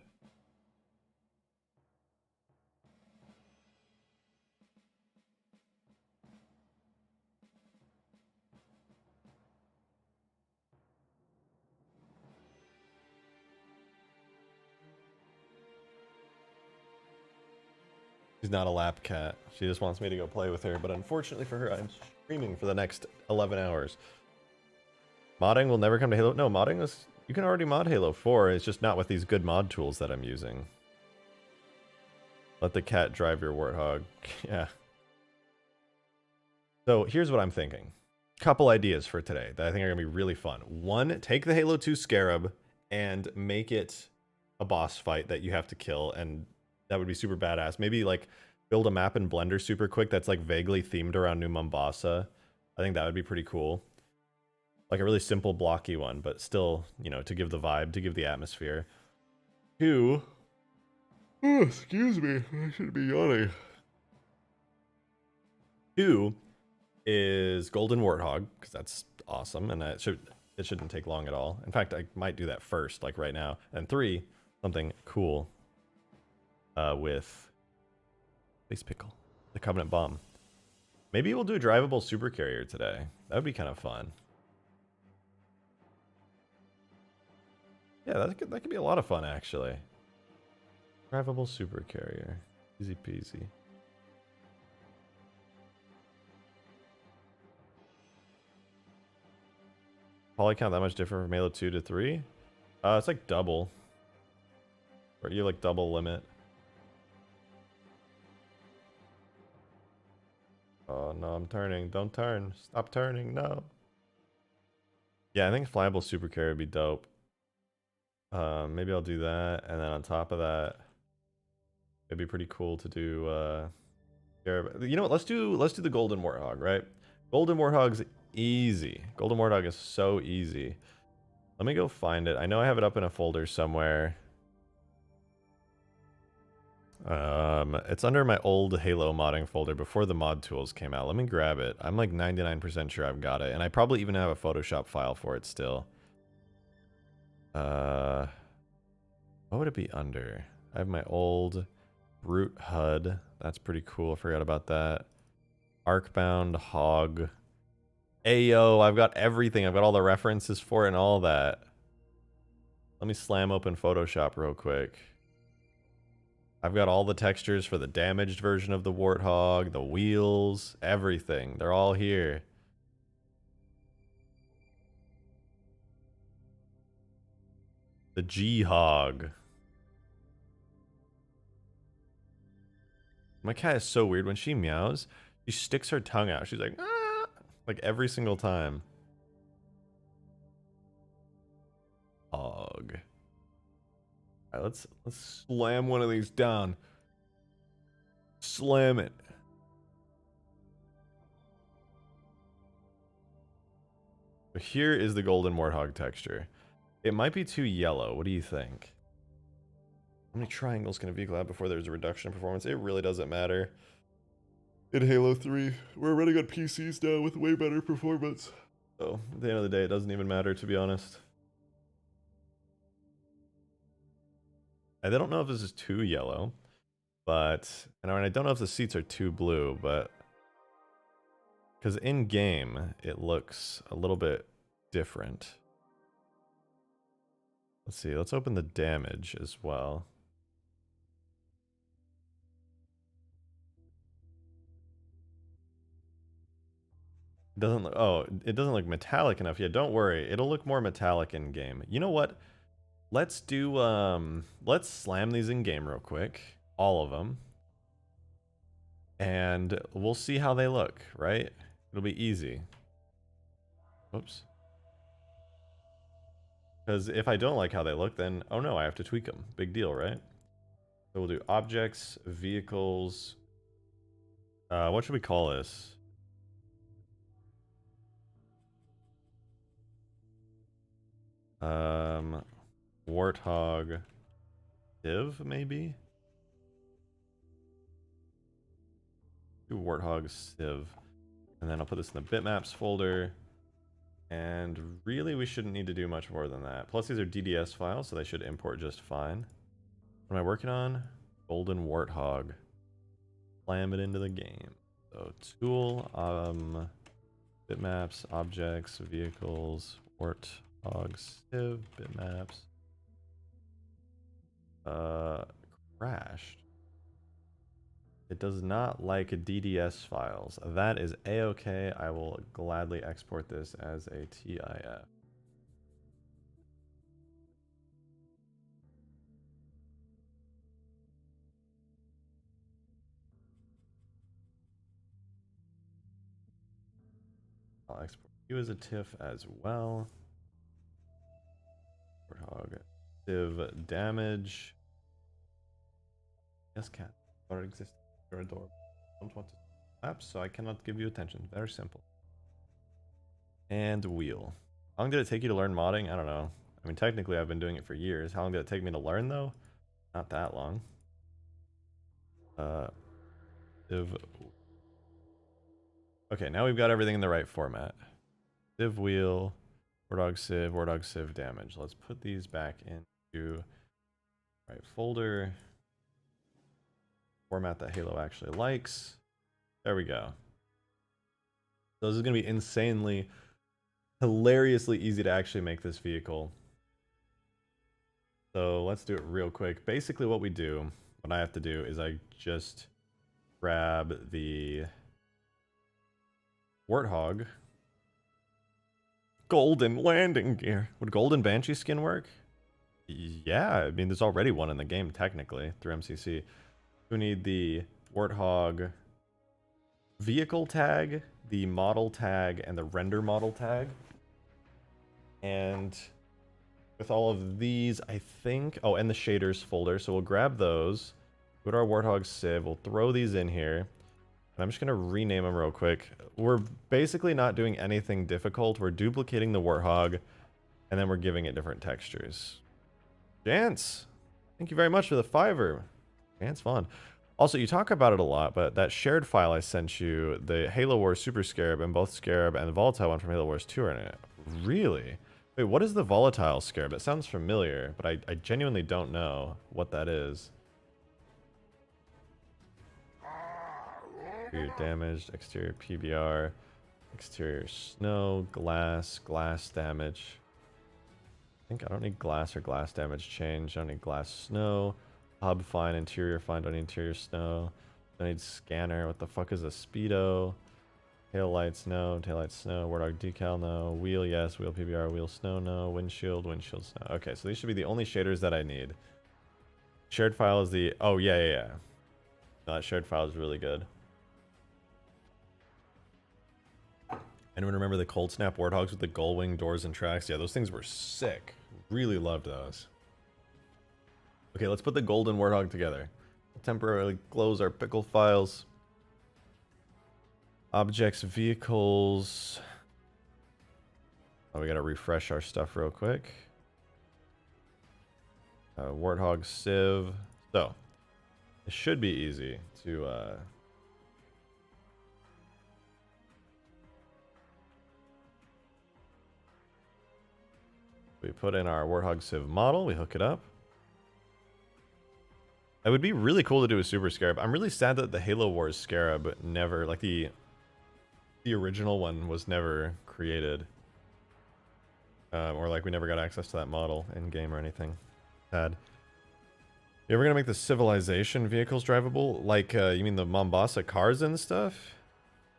She's not a lap cat. She just wants me to go play with her, but unfortunately for her, I'm streaming for the next 11 hours. Modding will never come to Halo. No, modding is... You can already mod Halo 4, it's just not with these good mod tools that I'm using. Let the cat drive your warthog. Yeah. So here's what I'm thinking. Couple ideas for today that I think are going to be really fun. One, take the Halo 2 Scarab and make it a boss fight that you have to kill, and that would be super badass. Maybe like build a map in Blender super quick that's like vaguely themed around New Mombasa. I think that would be pretty cool. Like a really simple blocky one, but still, you know, to give the vibe, to give the atmosphere. Two. Oh, excuse me, I should be yawning. Two is Golden Warthog, because that's awesome, and it shouldn't take long at all. In fact, I might do that first, like right now. And three, something cool with Space Pickle, the Covenant Bomb. Maybe we'll do a drivable super carrier today. That would be kind of fun. Yeah, that could be a lot of fun, actually. Drivable super carrier. Easy peasy. Poly count that much different from Halo 2 to 3? It's like double. Or you have like double limit. Oh no, I'm turning. Don't turn. Stop turning. No. Yeah, I think flyable super carrier would be dope. Maybe I'll do that, and then on top of that, it'd be pretty cool to do you know what, let's do the Golden Warthog, right? Golden Warthog's easy. Golden Warthog is so easy. Let me go find it. I know I have it up in a folder somewhere. It's under my old Halo modding folder before the mod tools came out. Let me grab it. I'm like 99% sure I've got it, and I probably even have a Photoshop file for it still. What would it be under? I have my old Brute HUD. That's pretty cool. I forgot about that. Arcbound Hog. Ayo, I've got everything. I've got all the references for it and all that. Let me slam open Photoshop real quick. I've got all the textures for the damaged version of the Warthog, the wheels, everything. They're all here. The G-Hog. My cat is so weird. When she meows, she sticks her tongue out. She's like, ah! Like every single time. Hog. All right, let's slam one of these down. Slam it. So here is the Golden Warthog texture. It might be too yellow. What do you think? How many triangles can a vehicle have before there's a reduction in performance? It really doesn't matter. In Halo 3, we're running on PCs now with way better performance. So, at the end of the day, it doesn't even matter, to be honest. I don't know if this is too yellow, but... And I don't know if the seats are too blue, but... Because in-game, it looks a little bit different. Let's see, let's open the damage as well. Doesn't look, oh, it doesn't look metallic enough yet. Don't worry, it'll look more metallic in game. You know what? Let's do let's slam these in game real quick, all of them, and we'll see how they look. Right? It'll be easy. Oops. Because if I don't like how they look, then oh no, I have to tweak them. Big deal, right? So we'll do objects, vehicles. What should we call this? Warthog Div, maybe? Do Warthog Civ. And then I'll put this in the bitmaps folder. And really, we shouldn't need to do much more than that. Plus, these are DDS files, so they should import just fine. What am I working on? Golden Warthog. Slam it into the game. So, tool, bitmaps, objects, vehicles, Warthog Civ, bitmaps. Crashed. It does not like DDS files. That is a-okay. I will gladly export this as a TIF. I'll export you as a TIFF as well. Warthog Civ damage. Yes, cat. What exists? You're adorable. Don't want to lapse, so I cannot give you attention. Very simple. And wheel. How long did it take you to learn modding? I don't know. I mean, technically, I've been doing it for years. How long did it take me to learn, though? Not that long. Div. Okay, now we've got everything in the right format. Div wheel, Warthog Civ damage. Let's put these back into right folder. Format that Halo actually likes. There we go. So this is going to be insanely, hilariously easy to actually make this vehicle. So let's do it real quick. Basically what we do, what I have to do is I just grab the Warthog golden landing gear. Would golden Banshee skin work? Yeah, I mean there's already one in the game technically through MCC. We need the Warthog vehicle tag, the model tag, and the render model tag. And with all of these, I think... Oh, and the shaders folder. So we'll grab those. Go to our Warthog Civ. We'll throw these in here. And I'm just going to rename them real quick. We're basically not doing anything difficult. We're duplicating the Warthog, and then we're giving it different textures. Jance, thank you very much for the $5. It's fun. Also, you talk about it a lot, but that shared file I sent you, the Halo Wars Super Scarab, and both Scarab and the Volatile one from Halo Wars 2 are in it. Really? Wait, what is the Volatile Scarab? It sounds familiar, but I genuinely don't know what that is. Exterior damaged, exterior PBR, exterior snow, glass damage. I think I don't need glass or glass damage change. I don't need glass snow. Hub fine, interior fine, don't need interior snow. Don't need scanner. What the fuck is a speedo? Tail lights, no. Tail lights, no. Warthog decal, no. Wheel, yes. Wheel PBR, wheel snow, no. Windshield, snow. Okay, so these should be the only shaders that I need. Shared file is the... Oh, yeah. No, that shared file is really good. Anyone remember the Cold Snap Warthogs with the gull wing doors and tracks? Yeah, those things were sick. Really loved those. Okay, let's put the golden Warthog together. We'll temporarily close our pickle files. Objects, vehicles. Oh, we gotta refresh our stuff real quick. Warthog Civ. So, it should be easy to... We put in our Warthog Civ model, we hook it up. It would be really cool to do a Super Scarab. I'm really sad that the Halo Wars Scarab never, like the original one was never created. Or like we never got access to that model in game or anything. Sad. You ever gonna make the Civilization vehicles drivable? Like, you mean the Mombasa cars and stuff?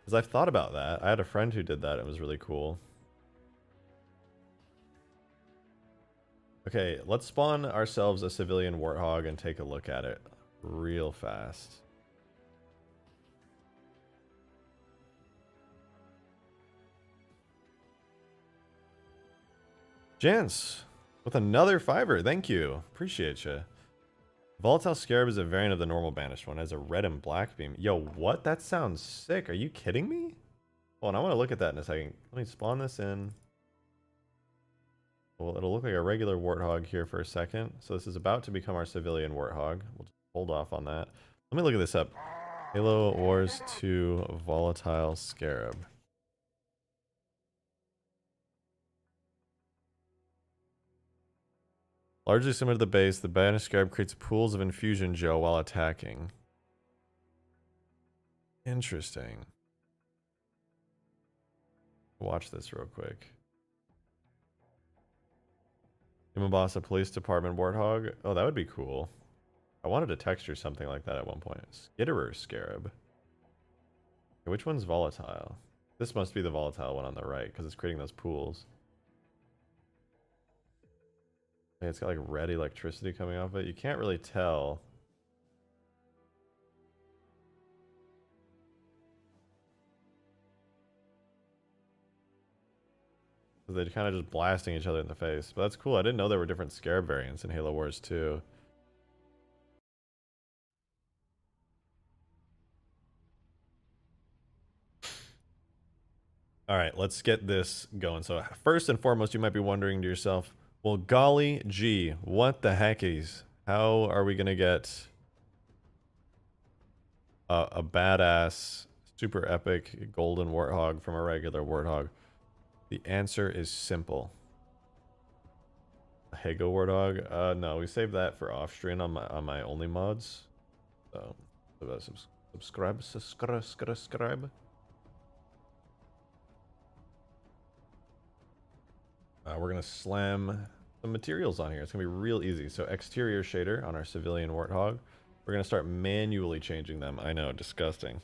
Because I've thought about that. I had a friend who did that. It was really cool. Okay, let's spawn ourselves a civilian Warthog and take a look at it real fast. Jance, with another $5. Thank you. Appreciate you. Volatile Scarab is a variant of the normal banished one. It has a red and black beam. Yo, what? That sounds sick. Are you kidding me? Hold on, I want to look at that in a second. Let me spawn this in. Well, it'll look like a regular warthog here for a second. So this is about to become our civilian warthog. We'll just hold off on that. Let me look at this up. Halo Wars 2 Volatile Scarab. Largely similar to the base, the banished Scarab creates pools of infusion gel while attacking. Interesting. Watch this real quick. Imabasa Police Department Warthog. Oh, that would be cool. I wanted to texture something like that at one point. Skitterer Scarab. Okay, which one's volatile? This must be the volatile one on the right because it's creating those pools. Okay, it's got like red electricity coming off it. You can't really tell. They're kind of just blasting each other in the face. But that's cool. I didn't know there were different Scarab variants in Halo Wars 2. Alright, let's get this going. So first and foremost, you might be wondering to yourself, well, golly gee, what the heckies? How are we going to get a badass, super epic golden warthog from a regular warthog? The answer is simple. A Hago warthog? No, we saved that for off stream on my only mods. So subscribe. We're gonna slam some materials on here. It's gonna be real easy. So exterior shader on our civilian warthog. We're gonna start manually changing them. I know, disgusting.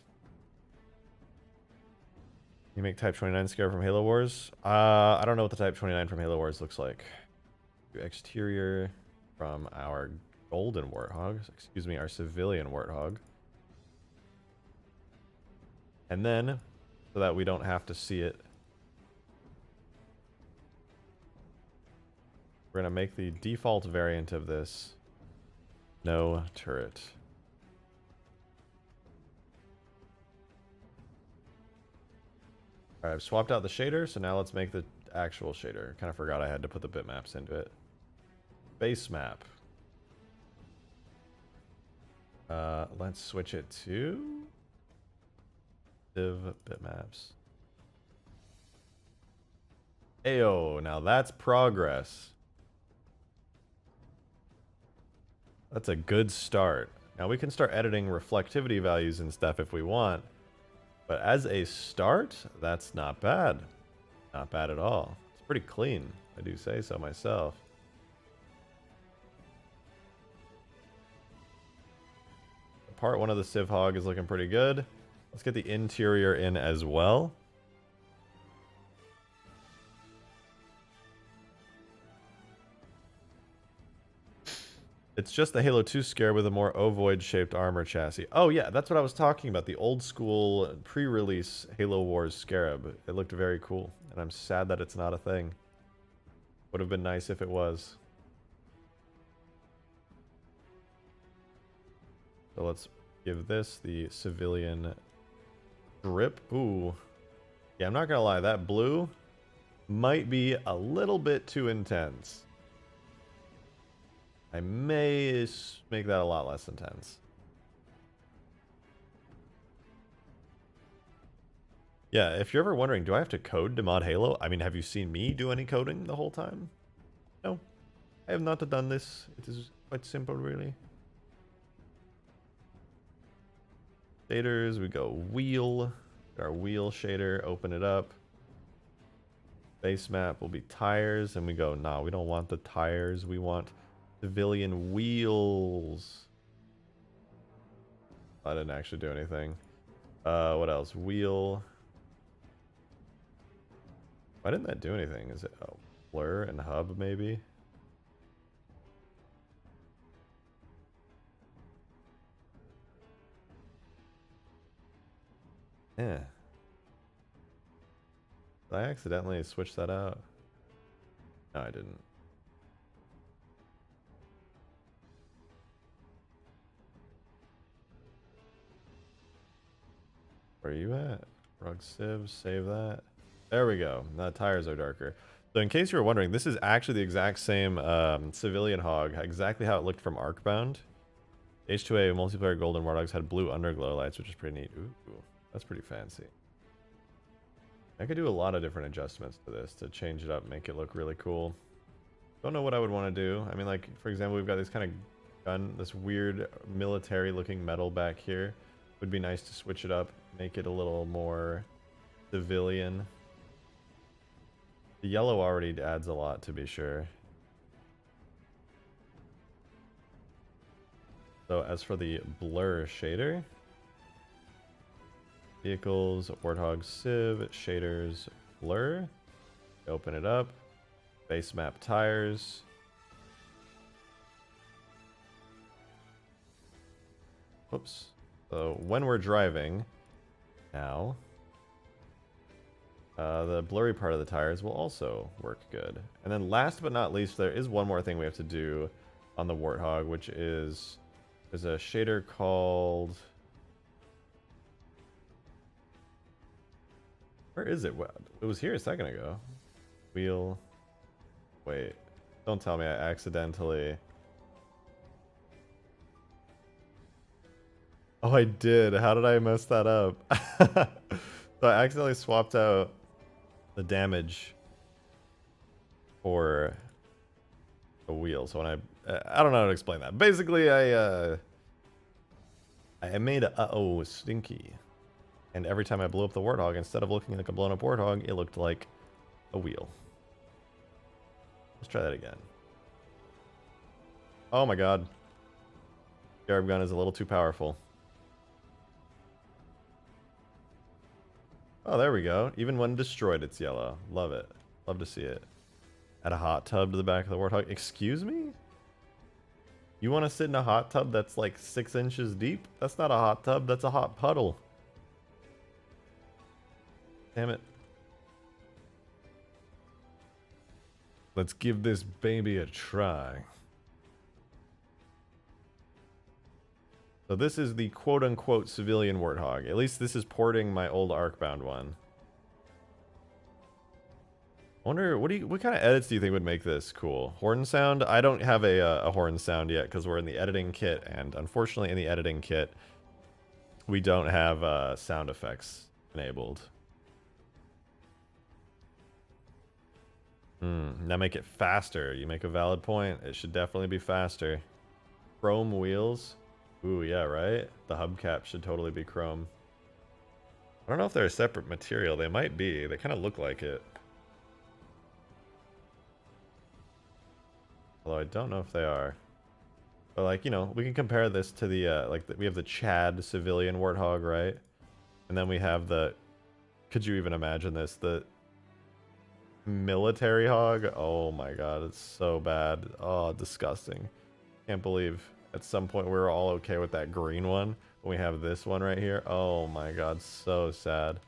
You make Type 29 Scarab from Halo Wars? I don't know what the Type 29 from Halo Wars looks like. Exterior from our golden warthog. Excuse me, our civilian warthog. And then, so that we don't have to see it, we're gonna make the default variant of this no turret. Alright, I've swapped out the shader, so now let's make the actual shader. Kind of forgot I had to put the bitmaps into it. Base map. Let's switch it to div bitmaps. Ayo, now that's progress. That's a good start. Now we can start editing reflectivity values and stuff if we want. But as a start, that's not bad. Not bad at all. It's pretty clean. I do say so myself. Part one of the Civ Hog is looking pretty good. Let's get the interior in as well. It's just the Halo 2 Scarab with a more ovoid-shaped armor chassis. Oh yeah, that's what I was talking about. The old school pre-release Halo Wars Scarab. It looked very cool, and I'm sad that it's not a thing. Would have been nice if it was. So let's give this the civilian drip. Ooh. Yeah, I'm not gonna lie, that blue might be a little bit too intense. I may make that a lot less intense. Yeah, if you're ever wondering, do I have to code to mod Halo? I mean, have you seen me do any coding the whole time? No, I have not done this. It is quite simple, really. Shaders, we go wheel. Our wheel shader, open it up. Base map will be tires, and we go, nah, we don't want the tires. We want civilian wheels. I didn't actually do anything. What else? Wheel. Why didn't that do anything? Is it blur and hub maybe? Yeah. Did I accidentally switch that out? No, I didn't. Where are you at? Rug Civ, save that. There we go. Now tires are darker. So in case you were wondering, this is actually the exact same civilian hog, exactly how it looked from Arcbound. H2A multiplayer golden warthogs had blue underglow lights, which is pretty neat. Ooh, that's pretty fancy. I could do a lot of different adjustments to this to change it up, make it look really cool. Don't know what I would want to do. I mean, like, for example, we've got this kind of gun, this weird military-looking metal back here. Would be nice to switch it up, make it a little more civilian. The yellow already adds a lot, to be sure. So as for the blur shader, vehicles, warthog civ, shaders, blur. Open it up. Base map tires. Whoops. So when we're driving now, the blurry part of the tires will also work good. And then last but not least, there is one more thing we have to do on the Warthog, which is there's a shader called... Where is it? It was here a second ago. Wheel. Wait. Don't tell me I accidentally... Oh, I did. How did I mess that up? So I accidentally swapped out the damage for a wheel. So when I don't know how to explain that. Basically, I made a uh-oh stinky. And every time I blew up the Warthog, instead of looking like a blown up Warthog, it looked like a wheel. Let's try that again. Oh my god. Scarab gun is a little too powerful. Oh, there we go. Even when destroyed, it's yellow. Love it. Love to see it. Add a hot tub to the back of the Warthog. Excuse me? You want to sit in a hot tub that's like 6 inches deep? That's not a hot tub. That's a hot puddle. Damn it. Let's give this baby a try. So this is the quote-unquote civilian Warthog. At least this is porting my old Arcbound one. I wonder, what kind of edits do you think would make this cool? Horn sound? I don't have a horn sound yet because we're in the editing kit, and unfortunately in the editing kit, we don't have sound effects enabled. Now make it faster. You make a valid point. It should definitely be faster. Chrome wheels. Ooh, yeah, right? The hubcap should totally be chrome. I don't know if they're a separate material. They might be. They kind of look like it. Although I don't know if they are. But, like, you know, we can compare this to the, we have the Chad civilian Warthog, right? And then we have the... Could you even imagine this? The military hog? Oh my god, it's so bad. Oh, disgusting. Can't believe... At some point, we were all okay with that green one. When we have this one right here. Oh my god, so sad.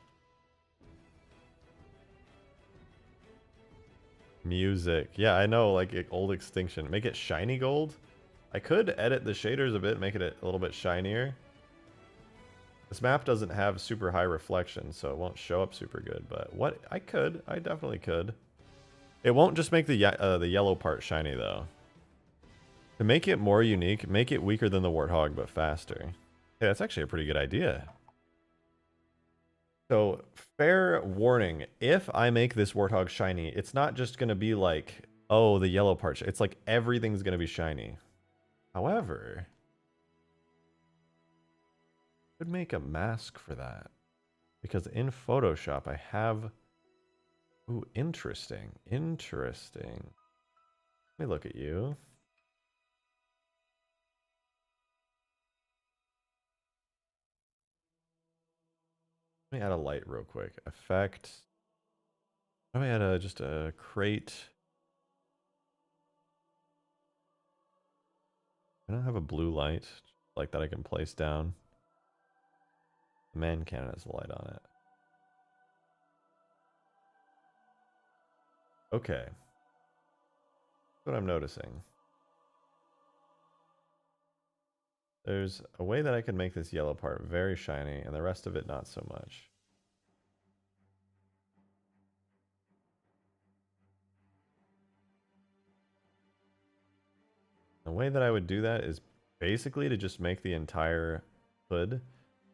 Music. Yeah, I know, like old Extinction. Make it shiny gold? I could edit the shaders a bit, make it a little bit shinier. This map doesn't have super high reflection, so it won't show up super good. But what? I definitely could. It won't just make the yellow part shiny, though. To make it more unique, make it weaker than the Warthog, but faster. Hey, that's actually a pretty good idea. So, fair warning, if I make this Warthog shiny, it's not just going to be like, oh, the yellow part. It's like everything's going to be shiny. However, I could make a mask for that. Because in Photoshop, I have... Ooh, interesting. Interesting. Let me look at you. Let me add a light real quick. Effect. Let me add just a crate. I don't have a blue light like that I can place down. The man cannon has a light on it. Okay. That's what I'm noticing. There's a way that I can make this yellow part very shiny and the rest of it not so much. The way that I would do that is basically to just make the entire hood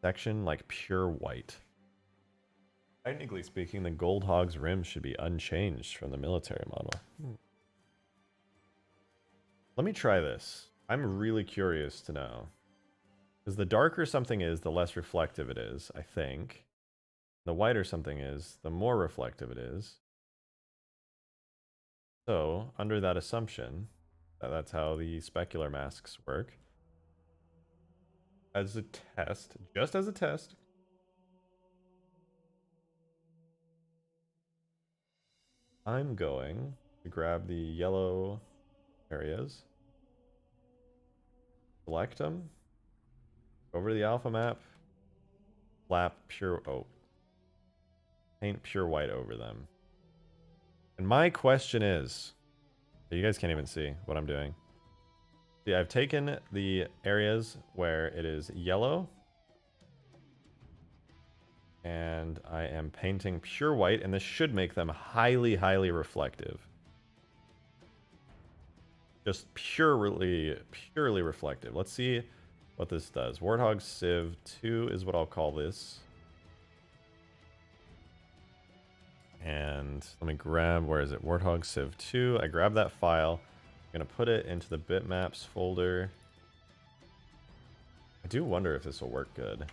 section like pure white. Technically speaking, the Gold Hog's rim should be unchanged from the military model. Let me try this. I'm really curious to know. Because the darker something is, the less reflective it is, I think. The whiter something is, the more reflective it is. So, under that assumption, that's how the specular masks work. As a test, just as a test, I'm going to grab the yellow areas, select them, over to the alpha map, paint pure white over them. And my question is, you guys can't even see what I'm doing. See, I've taken the areas where it is yellow, and I am painting pure white, and this should make them highly, highly reflective. Just purely reflective. Let's see what this does. Warthog Civ 2 is what I'll call this. And let me grab, where is it? Warthog Civ 2. I grab that file. I'm going to put it into the bitmaps folder. I do wonder if this will work good.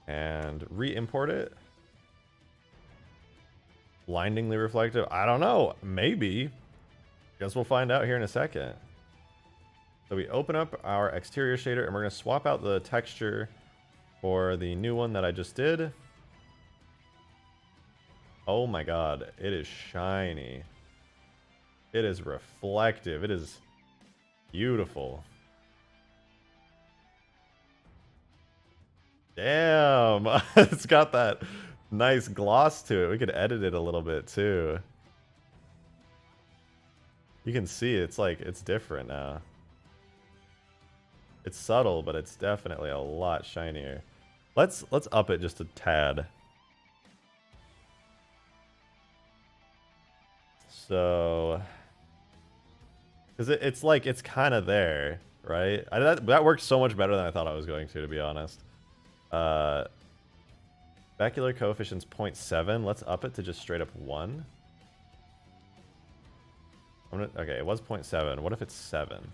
And re-import it. Blindingly reflective. I don't know. Maybe. Guess we'll find out here in a second. So we open up our exterior shader and we're going to swap out the texture for the new one that I just did. Oh my god, it is shiny. It is reflective. It is beautiful. Damn, it's got that nice gloss to it. We could edit it a little bit too. You can see it's like, it's different now. It's subtle, but it's definitely a lot shinier. Let's up it just a tad. So, because it's like, it's kind of there, right? That worked so much better than I thought I was going to be honest. Specular coefficient's 0.7. Let's up it to just straight up 1. Okay, it was 0.7. What if it's 7?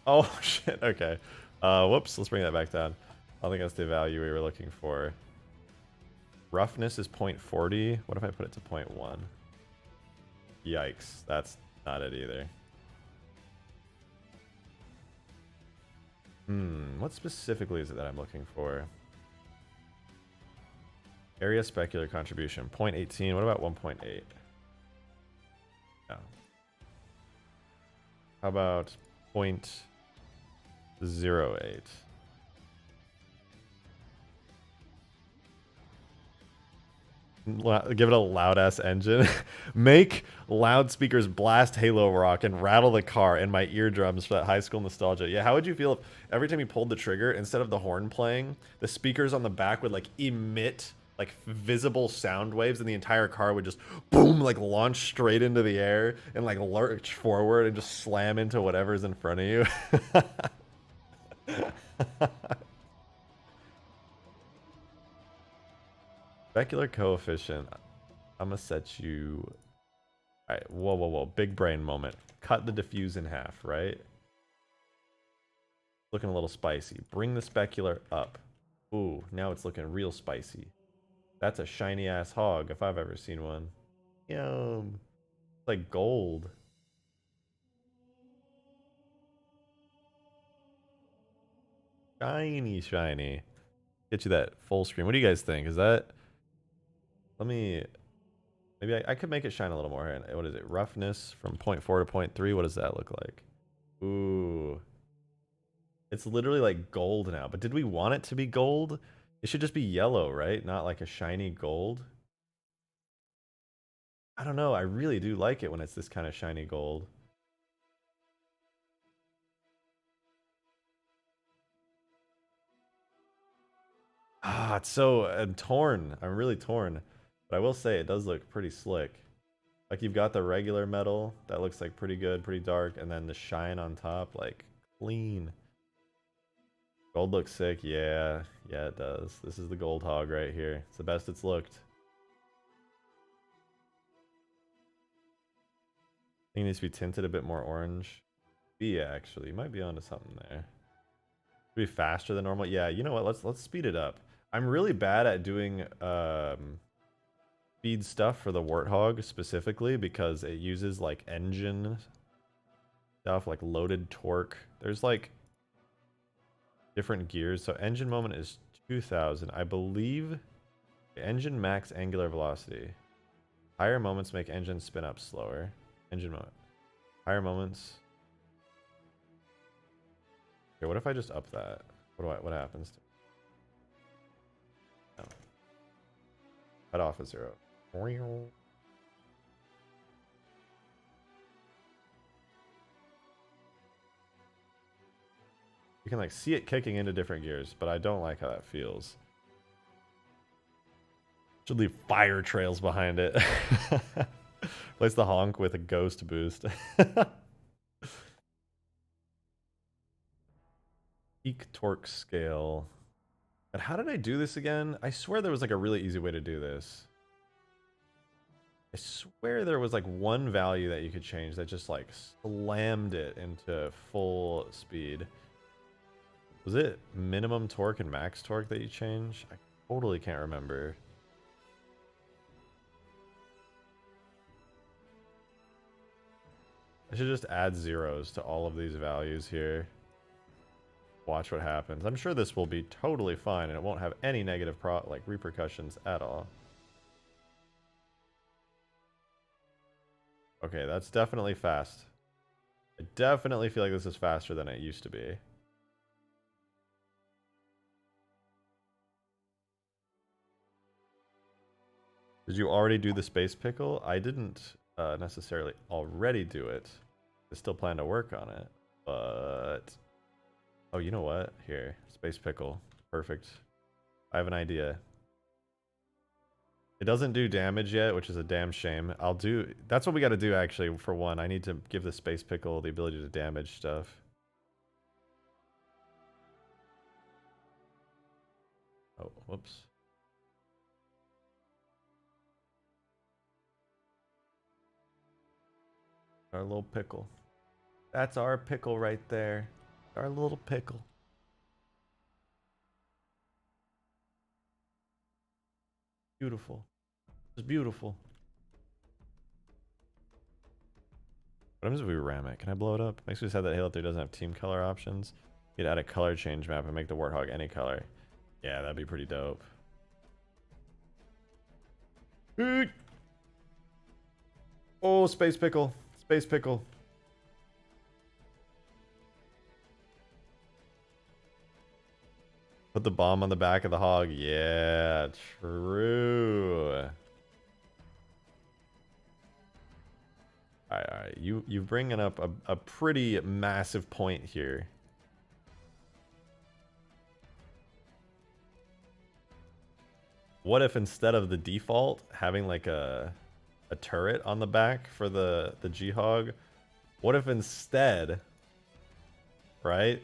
Oh, shit. Okay. Whoops. Let's bring that back down. I don't think that's the value we were looking for. Roughness is 0.40. What if I put it to 0.1? Yikes. That's not it either. What specifically is it that I'm looking for? Area specular contribution, 0.18. What about 1.8? No. How about 0.08? Give it a loud ass engine. Make loudspeakers blast Halo Rock and rattle the car in my eardrums for that high school nostalgia. Yeah, how would you feel if every time you pulled the trigger, instead of the horn playing, the speakers on the back would like emit like visible sound waves, and the entire car would just boom, like launch straight into the air and like lurch forward and just slam into whatever's in front of you. Specular coefficient. I'm gonna set you. All right, whoa, big brain moment. Cut the diffuse in half, right? Looking a little spicy. Bring the specular up. Ooh, now it's looking real spicy. That's a shiny ass hog if I've ever seen one. Yum. It's like gold. Shiny, shiny. Get you that full screen. What do you guys think? Is that... Let me... Maybe I could make it shine a little more. What is it? Roughness from 0.4 to 0.3. What does that look like? Ooh. It's literally like gold now. But did we want it to be gold? It should just be yellow, right? Not like a shiny gold. I don't know. I really do like it when it's this kind of shiny gold. Ah, it's so... I'm torn. I'm really torn. But I will say it does look pretty slick. Like you've got the regular metal that looks like pretty good, pretty dark, and then the shine on top, like clean. Gold looks sick, yeah, yeah it does. This is the gold hog right here. It's the best it's looked. I think it needs to be tinted a bit more orange. Yeah, actually, you might be onto something there. Be faster than normal. Yeah, you know what? Let's speed it up. I'm really bad at doing speed stuff for the warthog specifically because it uses like engine stuff, like loaded torque. There's like different gears. So engine moment is 2000. I believe the engine max angular velocity. Higher moments make engine spin up slower. Engine moment. Higher moments. Okay, what if I just up that? What happens to no. Cut off at 0. You can like see it kicking into different gears, but I don't like how that feels. Should leave fire trails behind it. Place the honk with a ghost boost. Peak torque scale. And how did I do this again? I swear there was like a really easy way to do this. I swear there was like one value that you could change that just like slammed it into full speed. Was it minimum torque and max torque that you change? I totally can't remember. I should just add zeros to all of these values here. Watch what happens. I'm sure this will be totally fine and it won't have any negative repercussions at all. Okay, that's definitely fast. I definitely feel like this is faster than it used to be. Did you already do the space pickle? I didn't necessarily already do it. I still plan to work on it, but... Oh, you know what? Here, space pickle. Perfect. I have an idea. It doesn't do damage yet, which is a damn shame. I'll do... That's what we got to do, actually, for one. I need to give the space pickle the ability to damage stuff. Oh, whoops. Our little pickle. That's our pickle right there. Our little pickle. Beautiful. It's beautiful. What happens if we ram it? Can I blow it up? Makes me sad that Halo 3 doesn't have team color options. You'd add a color change map and make the warthog any color. Yeah, that'd be pretty dope. Oh, space pickle. Space pickle. Put the bomb on the back of the hog. Yeah, true. Alright. You bringing up a pretty massive point here. What if instead of the default having like a turret on the back for the G-Hog, what if instead, right?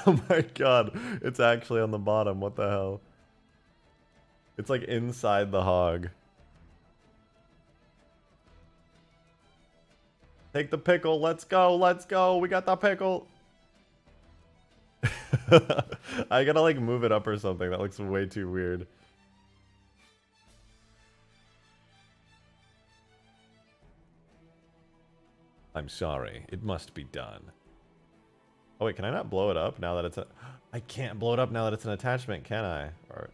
Oh my god, it's actually on the bottom. What the hell? It's like inside the hog. Take the pickle. Let's go. Let's go. We got the pickle. I gotta like move it up or something. That looks way too weird. I'm sorry. It must be done. Oh wait, can I not blow it up now that it's a... I can't blow it up now that it's an attachment, can I? Or...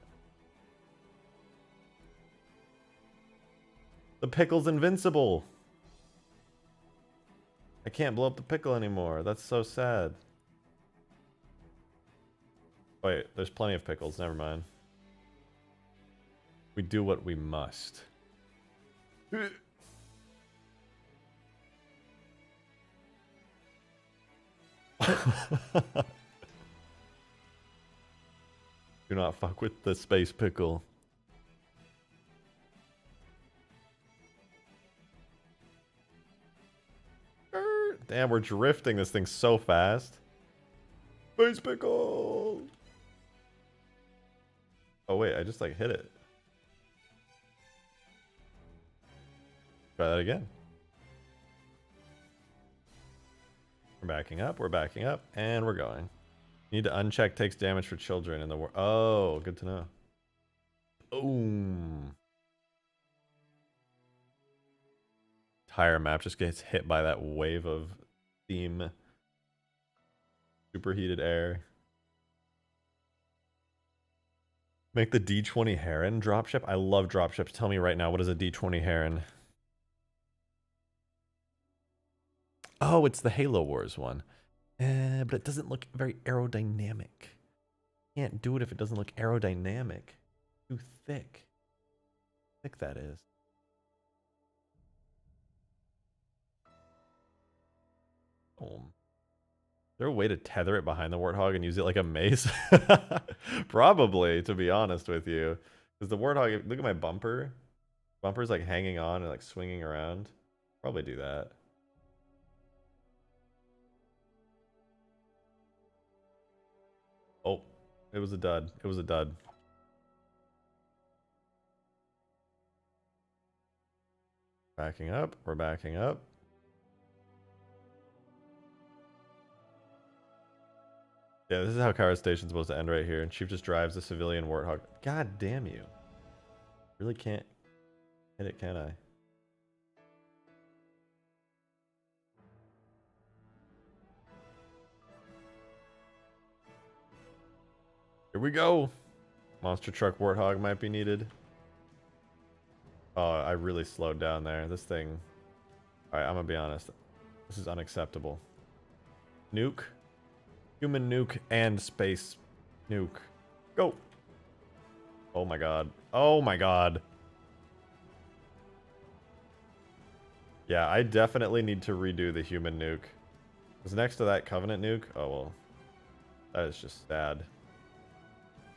The pickle's invincible. I can't blow up the pickle anymore. That's so sad. Wait, there's plenty of pickles. Never mind. We do what we must. Do not fuck with the space pickle. Damn, we're drifting this thing so fast. Space pickle! Oh wait, I just like hit it. Try that again. We're backing up, and we're going. Need to uncheck takes damage for children in the war. Oh, good to know. Boom. Entire map just gets hit by that wave of steam. Superheated air. Make the D20 Heron dropship. I love dropships. Tell me right now, what is a D20 Heron? Oh, it's the Halo Wars one. But it doesn't look very aerodynamic. Can't do it if it doesn't look aerodynamic. Too thick. Thick that is. Is there a way to tether it behind the warthog and use it like a mace? Probably, to be honest with you. Because the warthog, look at my bumper. Bumper's like hanging on and like swinging around. Probably do that. Oh, it was a dud. It was a dud. Backing up. We're backing up. Yeah, this is how Kara Station's supposed to end right here. And Chief just drives the civilian warthog. God damn you. Really can't hit it, can I? Here we go. Monster truck warthog might be needed. Oh, I really slowed down there. This thing... Alright, I'm gonna be honest. This is unacceptable. Nuke. Human nuke and space nuke. Go! Oh my god. Oh my god. Yeah, I definitely need to redo the human nuke. Because next to that Covenant nuke... Oh well. That is just sad.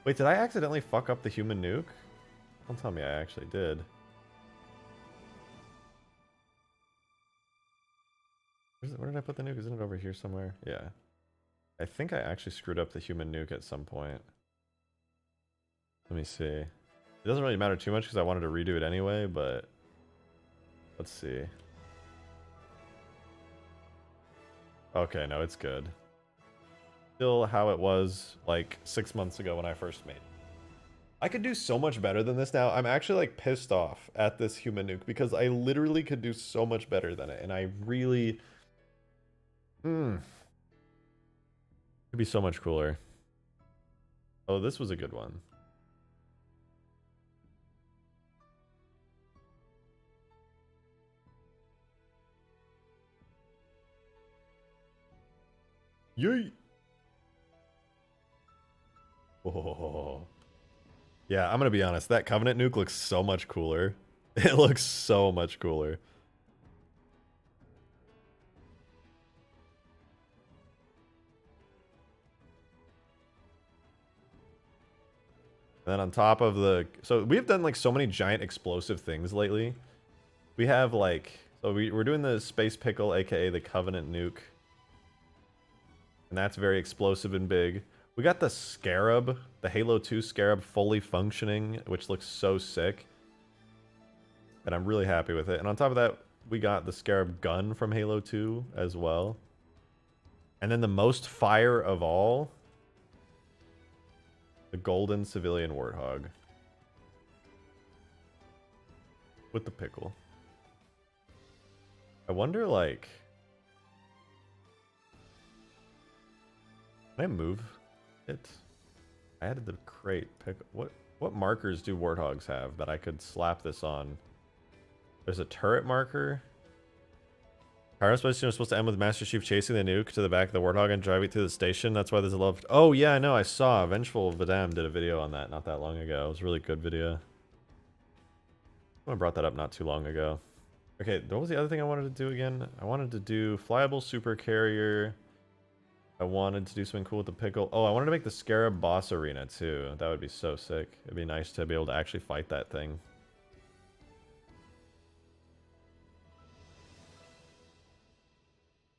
Wait, did I accidentally fuck up the human nuke? Don't tell me I actually did. Where did I put the nuke? Isn't it over here somewhere? Yeah. I think I actually screwed up the human nuke at some point. Let me see. It doesn't really matter too much because I wanted to redo it anyway, but... Let's see. Okay, no, it's good. Still how it was like 6 months ago when I first made it. I could do so much better than this now. I'm actually like pissed off at this human nuke because I literally could do so much better than it, and I really... Could be so much cooler. Oh, this was a good one. Yay! Oh. Yeah, I'm gonna be honest. That Covenant nuke looks so much cooler. It looks so much cooler. And then on top of the... So we've done like so many giant explosive things lately. We have like... So we're doing the Space Pickle, aka the Covenant nuke. And that's very explosive and big. We got the Scarab, the Halo 2 Scarab fully functioning, which looks so sick. And I'm really happy with it. And on top of that, we got the Scarab gun from Halo 2 as well. And then the most fire of all, the golden civilian warthog. With the pickle. I wonder, like... Can I move it? I added the crate. What markers do warthogs have that I could slap this on? There's a turret marker. Power Station was supposed to end with Master Chief chasing the nuke to the back of the warthog and driving through the station. That's why there's a love. Oh yeah, I know. I saw Vengeful Vidam did a video on that not that long ago. It was a really good video. I brought that up not too long ago. Okay, what was the other thing I wanted to do again? I wanted to do flyable super carrier. I wanted to do something cool with the pickle. Oh, I wanted to make the Scarab boss arena too. That would be so sick. It'd be nice to be able to actually fight that thing.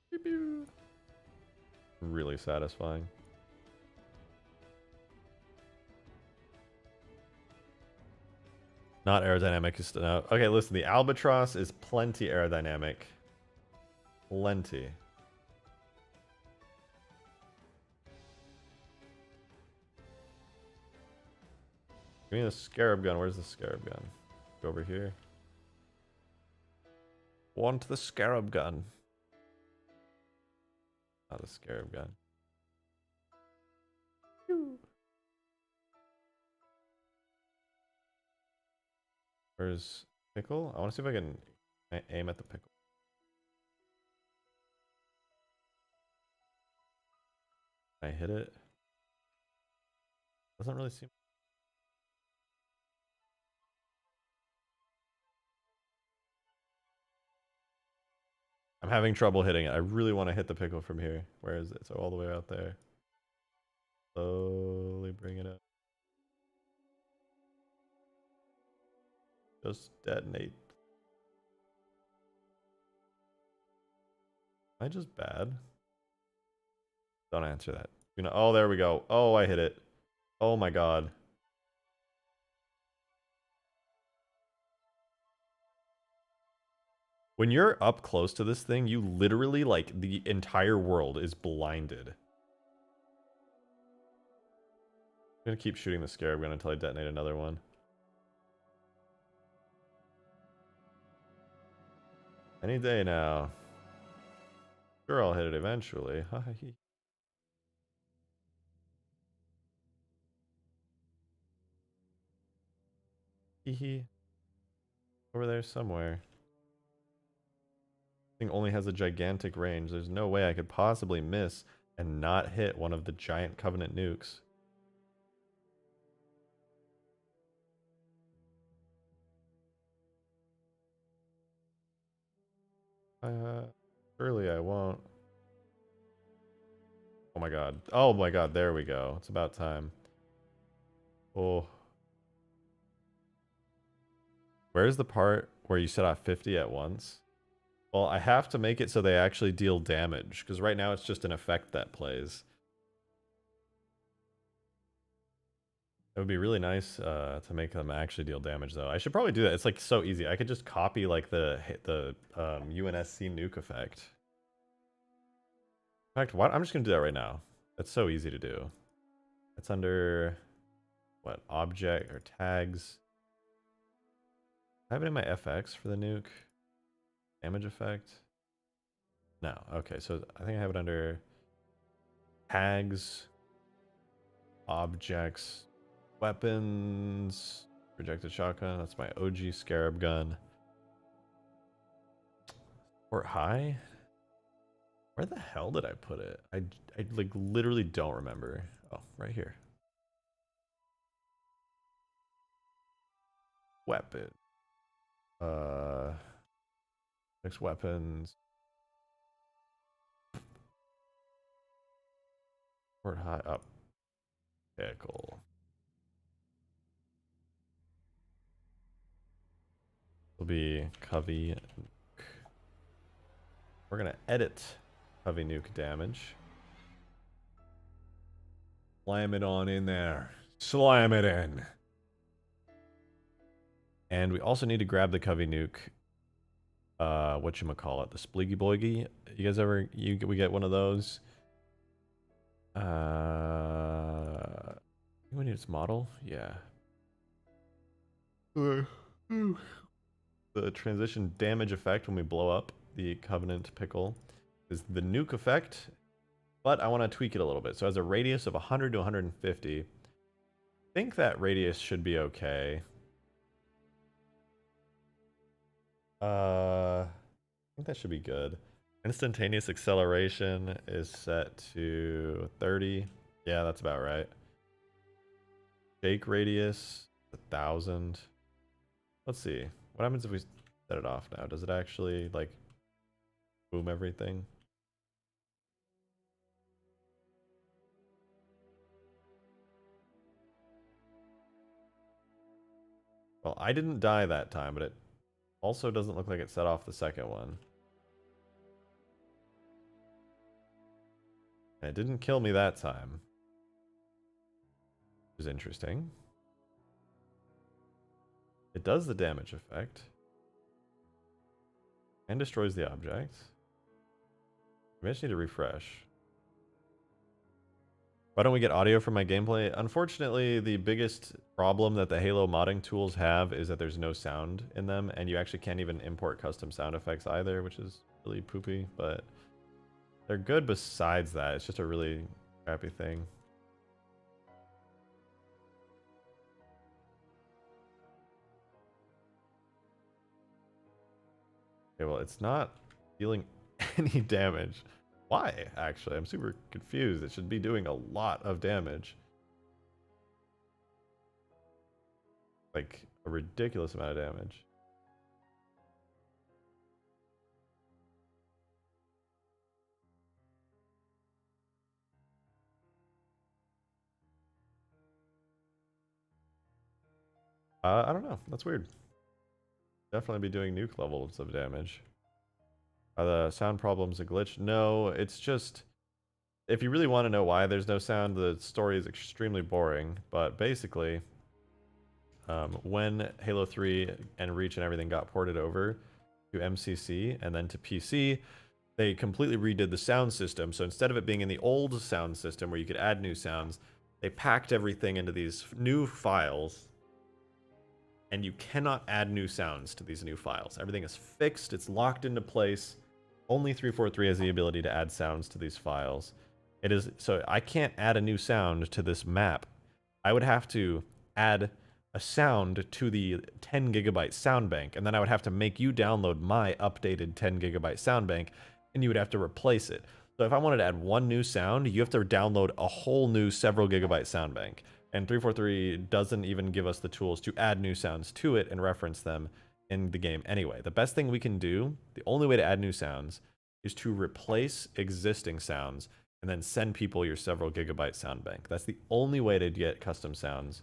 Pew pew. Really satisfying. Not aerodynamic. No. Okay, listen. The Albatross is plenty aerodynamic. Plenty. Give me the Scarab gun. Where's the Scarab gun? Go over here. Want the Scarab gun. Not a Scarab gun. Where's Pickle? I want to see if I can aim at the Pickle. Can I hit it? Doesn't really seem. I'm having trouble hitting it. I really want to hit the Pickle from here. Where is it? So all the way out there. Slowly bring it up. Just detonate. Am I just bad? Don't answer that. You know. Oh, there we go. Oh, I hit it. Oh my god. When you're up close to this thing, you literally, like, the entire world is blinded. I'm gonna keep shooting the Scarab gun until I detonate another one. Any day now. Sure, I'll hit it eventually. Hee. Over there somewhere. Thing only has a gigantic range. There's no way I could possibly miss and not hit one of the giant Covenant nukes. Surely I won't. Oh my god. Oh my god, there we go. It's about time. Oh. Where's the part where you set off 50 at once? Well, I have to make it so they actually deal damage, because right now it's just an effect that plays. It would be really nice to make them actually deal damage, though. I should probably do that. It's like so easy. I could just copy like the UNSC nuke effect. In fact, what? I'm just gonna do that right now. That's so easy to do. It's under what, object or tags. I have it in my FX for the nuke. Damage effect? No. Okay, so I think I have it under tags, objects, weapons, rejected shotgun. That's my OG Scarab gun. Or high? Where the hell did I put it? I like literally don't remember. Oh, right here. Weapon. Next weapons. Or high up. Pickle. Will be Covey nuke. We're gonna edit Covey nuke damage. Slam it on in there. Slam it in. And we also need to grab the Covey nuke. Whatchamacallit, the Spleegy Boigy. You guys ever we get one of those? We need its model? Yeah. The transition damage effect when we blow up the Covenant Pickle is the nuke effect, but I want to tweak it a little bit. So it has a radius of 100 to 150. I think that radius should be okay. I think that should be good. Instantaneous acceleration is set to 30. Yeah, that's about right. Shake radius, 1,000. Let's see. What happens if we set it off now? Does it actually, like, boom everything? Well, I didn't die that time, but it also doesn't look like it set off the second one. And it didn't kill me that time. Which is interesting. It does the damage effect. And destroys the object. We just need to refresh. Why don't we get audio from my gameplay? Unfortunately, the biggest problem that the Halo modding tools have is that there's no sound in them, and you actually can't even import custom sound effects either, which is really poopy, but they're good besides that. It's just a really crappy thing. Okay, well, it's not dealing any damage. Why, actually? I'm super confused. It should be doing a lot of damage. Like, a ridiculous amount of damage. I don't know. That's weird. Definitely be doing nuke levels of damage. Are the sound problems a glitch? No, it's just... If you really want to know why there's no sound, the story is extremely boring. But basically, when Halo 3 and Reach and everything got ported over to MCC and then to PC, they completely redid the sound system. So instead of it being in the old sound system where you could add new sounds, they packed everything into these new files. And you cannot add new sounds to these new files. Everything is fixed, it's locked into place. Only 343 has the ability to add sounds to these files. It is so I can't add a new sound to this map. I would have to add a sound to the 10 gigabyte sound bank, and then I would have to make you download my updated 10 gigabyte sound bank, and you would have to replace it. So if I wanted to add one new sound, you have to download a whole new several gigabyte sound bank. And 343 doesn't even give us the tools to add new sounds to it and reference them in the game anyway. The best thing we can do, the only way to add new sounds, is to replace existing sounds and then send people your several gigabyte sound bank. That's the only way to get custom sounds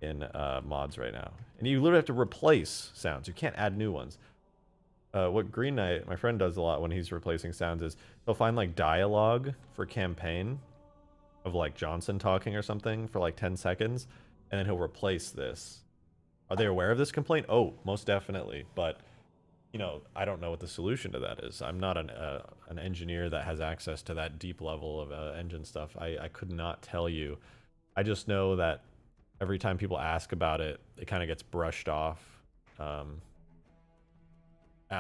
in mods right now. And you literally have to replace sounds. You can't add new ones. What Green Knight, my friend, does a lot when he's replacing sounds is he'll find like dialogue for campaign of like Johnson talking or something for like 10 seconds, and then he'll replace this. Are they aware of this complaint? Oh, most definitely. But, you know, I don't know what the solution to that is. I'm not an engineer that has access to that deep level of engine stuff. I could not tell you. I just know that every time people ask about it, it kind of gets brushed off. I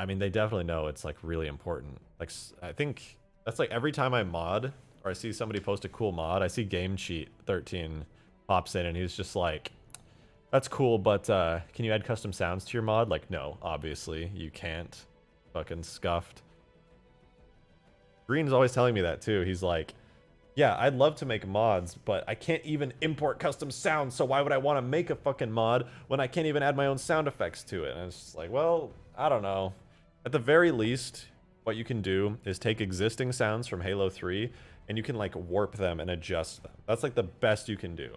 mean, they definitely know it's like really important. Like, I think that's like every time I mod or I see somebody post a cool mod, I see Game Cheat 13 pops in and he's just like, that's cool, but can you add custom sounds to your mod? Like, no, obviously you can't. Fucking scuffed. Green's always telling me that too. He's like, yeah, I'd love to make mods, but I can't even import custom sounds, so why would I want to make a fucking mod when I can't even add my own sound effects to it? And it's just like, well, I don't know. At the very least, what you can do is take existing sounds from Halo 3 and you can like warp them and adjust them. That's like the best you can do.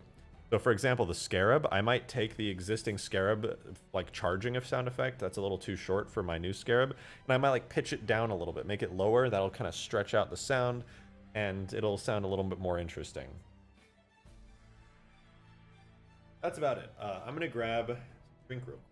So for example, the Scarab, I might take the existing Scarab like charging of sound effect. That's a little too short for my new Scarab. And I might like pitch it down a little bit, make it lower. That'll kind of stretch out the sound and it'll sound a little bit more interesting. That's about it. I'm gonna grab drink real quick.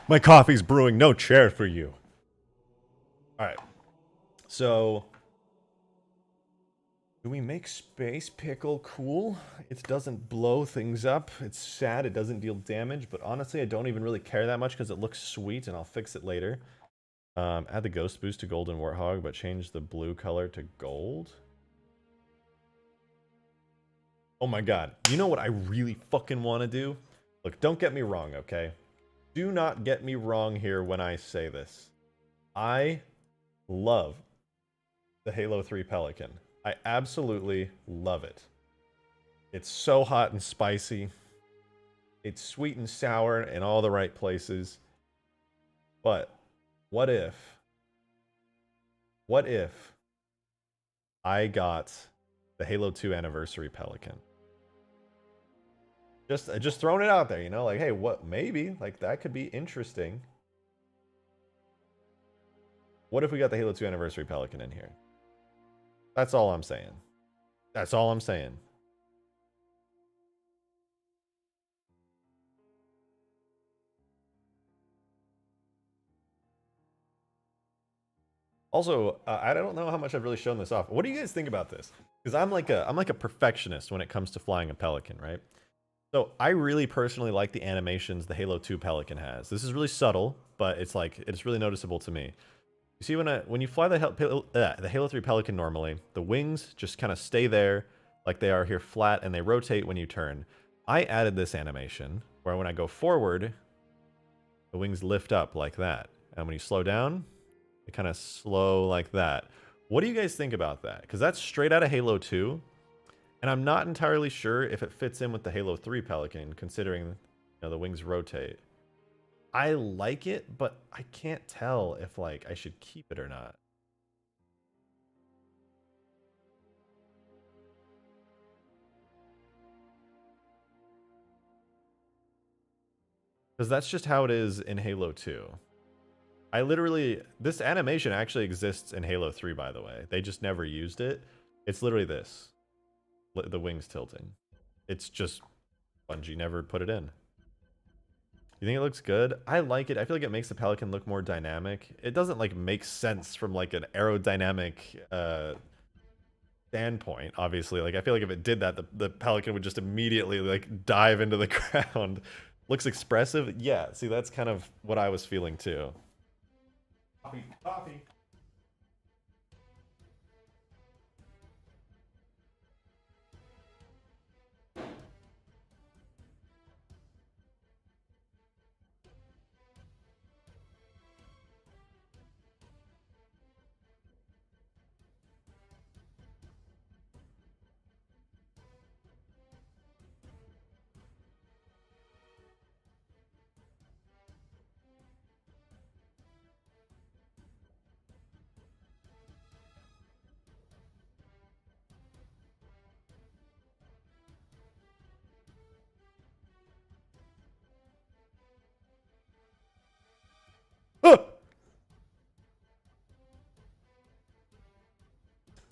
My coffee's brewing. No chair for you. All right. So, do we make Space Pickle cool? It doesn't blow things up. It's sad. It doesn't deal damage. But honestly, I don't even really care that much because it looks sweet, and I'll fix it later. Add the ghost boost to Golden Warthog, but change the blue color to gold. Oh my god. You know what I really fucking want to do? Look, don't get me wrong, okay? Do not get me wrong here when I say this. I love the Halo 3 Pelican. I absolutely love it. It's so hot and spicy. It's sweet and sour in all the right places. But what if I got the Halo 2 Anniversary Pelican? Just throwing it out there, you know, like, hey, what, maybe, like, that could be interesting. What if we got the Halo 2 Anniversary Pelican in here? That's all I'm saying. That's all I'm saying. Also, I don't know how much I've really shown this off. What do you guys think about this? Because I'm like a perfectionist when it comes to flying a Pelican, right? So I really personally like the animations the Halo 2 Pelican has. This is really subtle, but it's like it's really noticeable to me. You see, when you fly the Halo 3 Pelican normally, the wings just kind of stay there like they are here flat, and they rotate when you turn. I added this animation where when I go forward, the wings lift up like that. And when you slow down, they kind of slow like that. What do you guys think about that? Because that's straight out of Halo 2. And I'm not entirely sure if it fits in with the Halo 3 Pelican, considering, you know, the wings rotate. I like it, but I can't tell if, like, I should keep it or not. Because that's just how it is in Halo 2. I literally... This animation actually exists in Halo 3, by the way. They just never used it. It's literally this. The wings tilting. It's just Bungie never put it in. You think it looks good? I like it. I feel like it makes the Pelican look more dynamic. It doesn't like make sense from like an aerodynamic standpoint, obviously. Like I feel like if it did that, the Pelican would just immediately like dive into the ground. Looks expressive? Yeah, see that's kind of what I was feeling too. Coffee, coffee.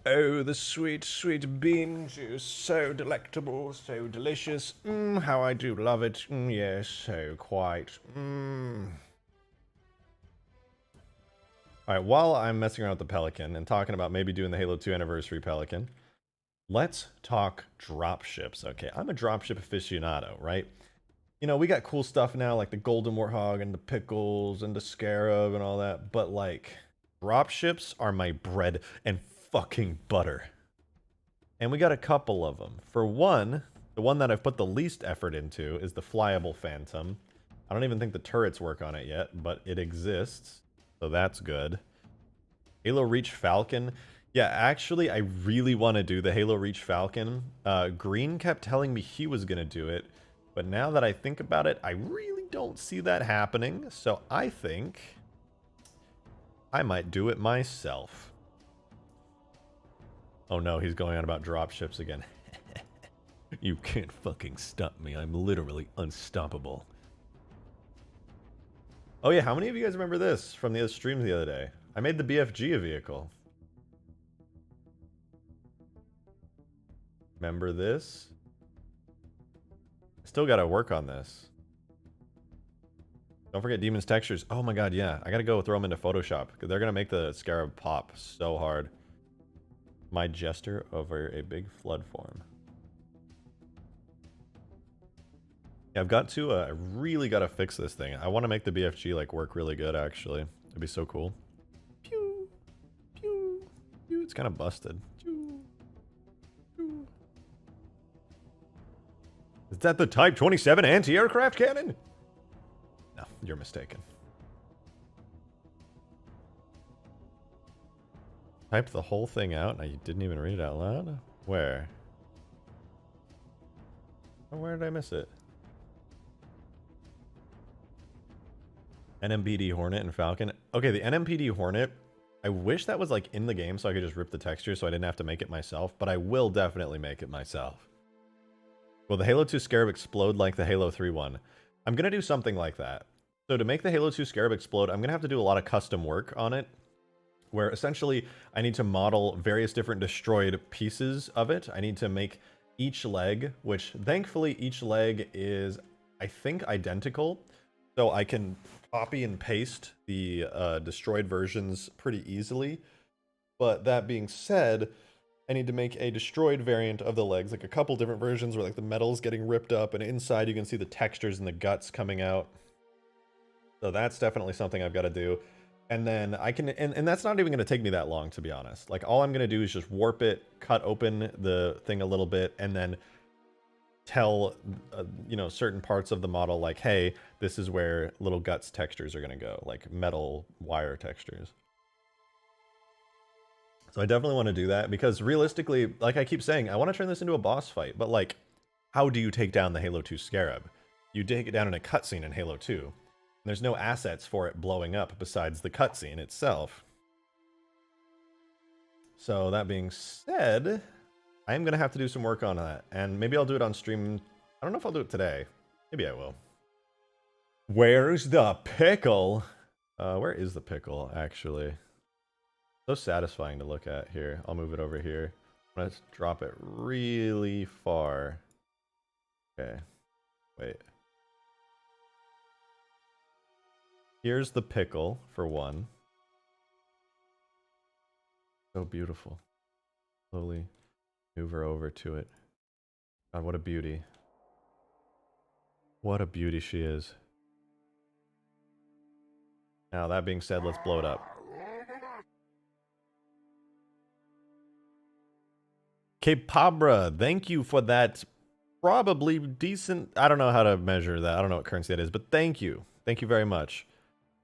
Oh, the sweet, sweet bean juice. So delectable, so delicious. How I do love it. Yes, so quite. Alright, while I'm messing around with the Pelican and talking about maybe doing the Halo 2 Anniversary Pelican, let's talk dropships, okay? I'm a dropship aficionado, right? You know, we got cool stuff now, like the Golden Warthog and the Pickles and the Scarab and all that, but like, dropships are my bread and fucking butter. And we got a couple of them. For one, the one that I've put the least effort into is the flyable Phantom. I don't even think the turrets work on it yet, but it exists, so that's good. Halo Reach Falcon. Yeah, actually, I really want to do the Halo Reach Falcon. Green kept telling me he was going to do it, but now that I think about it, I really don't see that happening, so I think I might do it myself. Oh no, he's going on about dropships again. You can't fucking stop me. I'm literally unstoppable. Oh yeah, how many of you guys remember this from the other streams the other day? I made the BFG a vehicle. Remember this? Still gotta work on this. Don't forget Demon's textures. Oh my god, yeah. I gotta go throw them into Photoshop, because they're gonna make the Scarab pop so hard. My jester over a big flood form. Yeah, I've got to, I really gotta fix this thing. I want to make the BFG, like, work really good, actually. It'd be so cool. Pew! Pew! Pew! It's kind of busted. Pew! Pew! Is that the Type 27 anti-aircraft cannon? No, you're mistaken. Typed the whole thing out? Now you didn't even read it out loud? Where? Oh, where did I miss it? NMPD Hornet and Falcon. Okay, the NMPD Hornet, I wish that was like in the game so I could just rip the texture so I didn't have to make it myself, but I will definitely make it myself. Will the Halo 2 Scarab explode like the Halo 3 one? I'm going to do something like that. So to make the Halo 2 Scarab explode, I'm going to have to do a lot of custom work on it, where essentially I need to model various different destroyed pieces of it. I need to make each leg, which thankfully each leg is, I think, identical. So I can copy and paste the destroyed versions pretty easily. But that being said, I need to make a destroyed variant of the legs, like a couple different versions where like the metal's getting ripped up and inside you can see the textures and the guts coming out. So that's definitely something I've got to do. And then I can, and that's not even going to take me that long, to be honest. Like, all I'm going to do is just warp it, cut open the thing a little bit, and then tell, you know, certain parts of the model, like, hey, this is where little guts textures are going to go, like metal wire textures. So I definitely want to do that, because realistically, like I keep saying, I want to turn this into a boss fight, but like, how do you take down the Halo 2 Scarab? You take it down in a cutscene in Halo 2. There's no assets for it blowing up besides the cutscene itself. So that being said, I am going to have to do some work on that. And maybe I'll do it on stream. I don't know if I'll do it today. Maybe I will. Where's the pickle? Where is the pickle, actually? So satisfying to look at here. I'll move it over here. Let's drop it really far. Okay. Wait. Here's the pickle, for one. So beautiful. Slowly maneuver over to it. God, what a beauty. What a beauty she is. Now, that being said, let's blow it up. Capabra, thank you for that probably decent... I don't know how to measure that. I don't know what currency that is, but thank you. Thank you very much.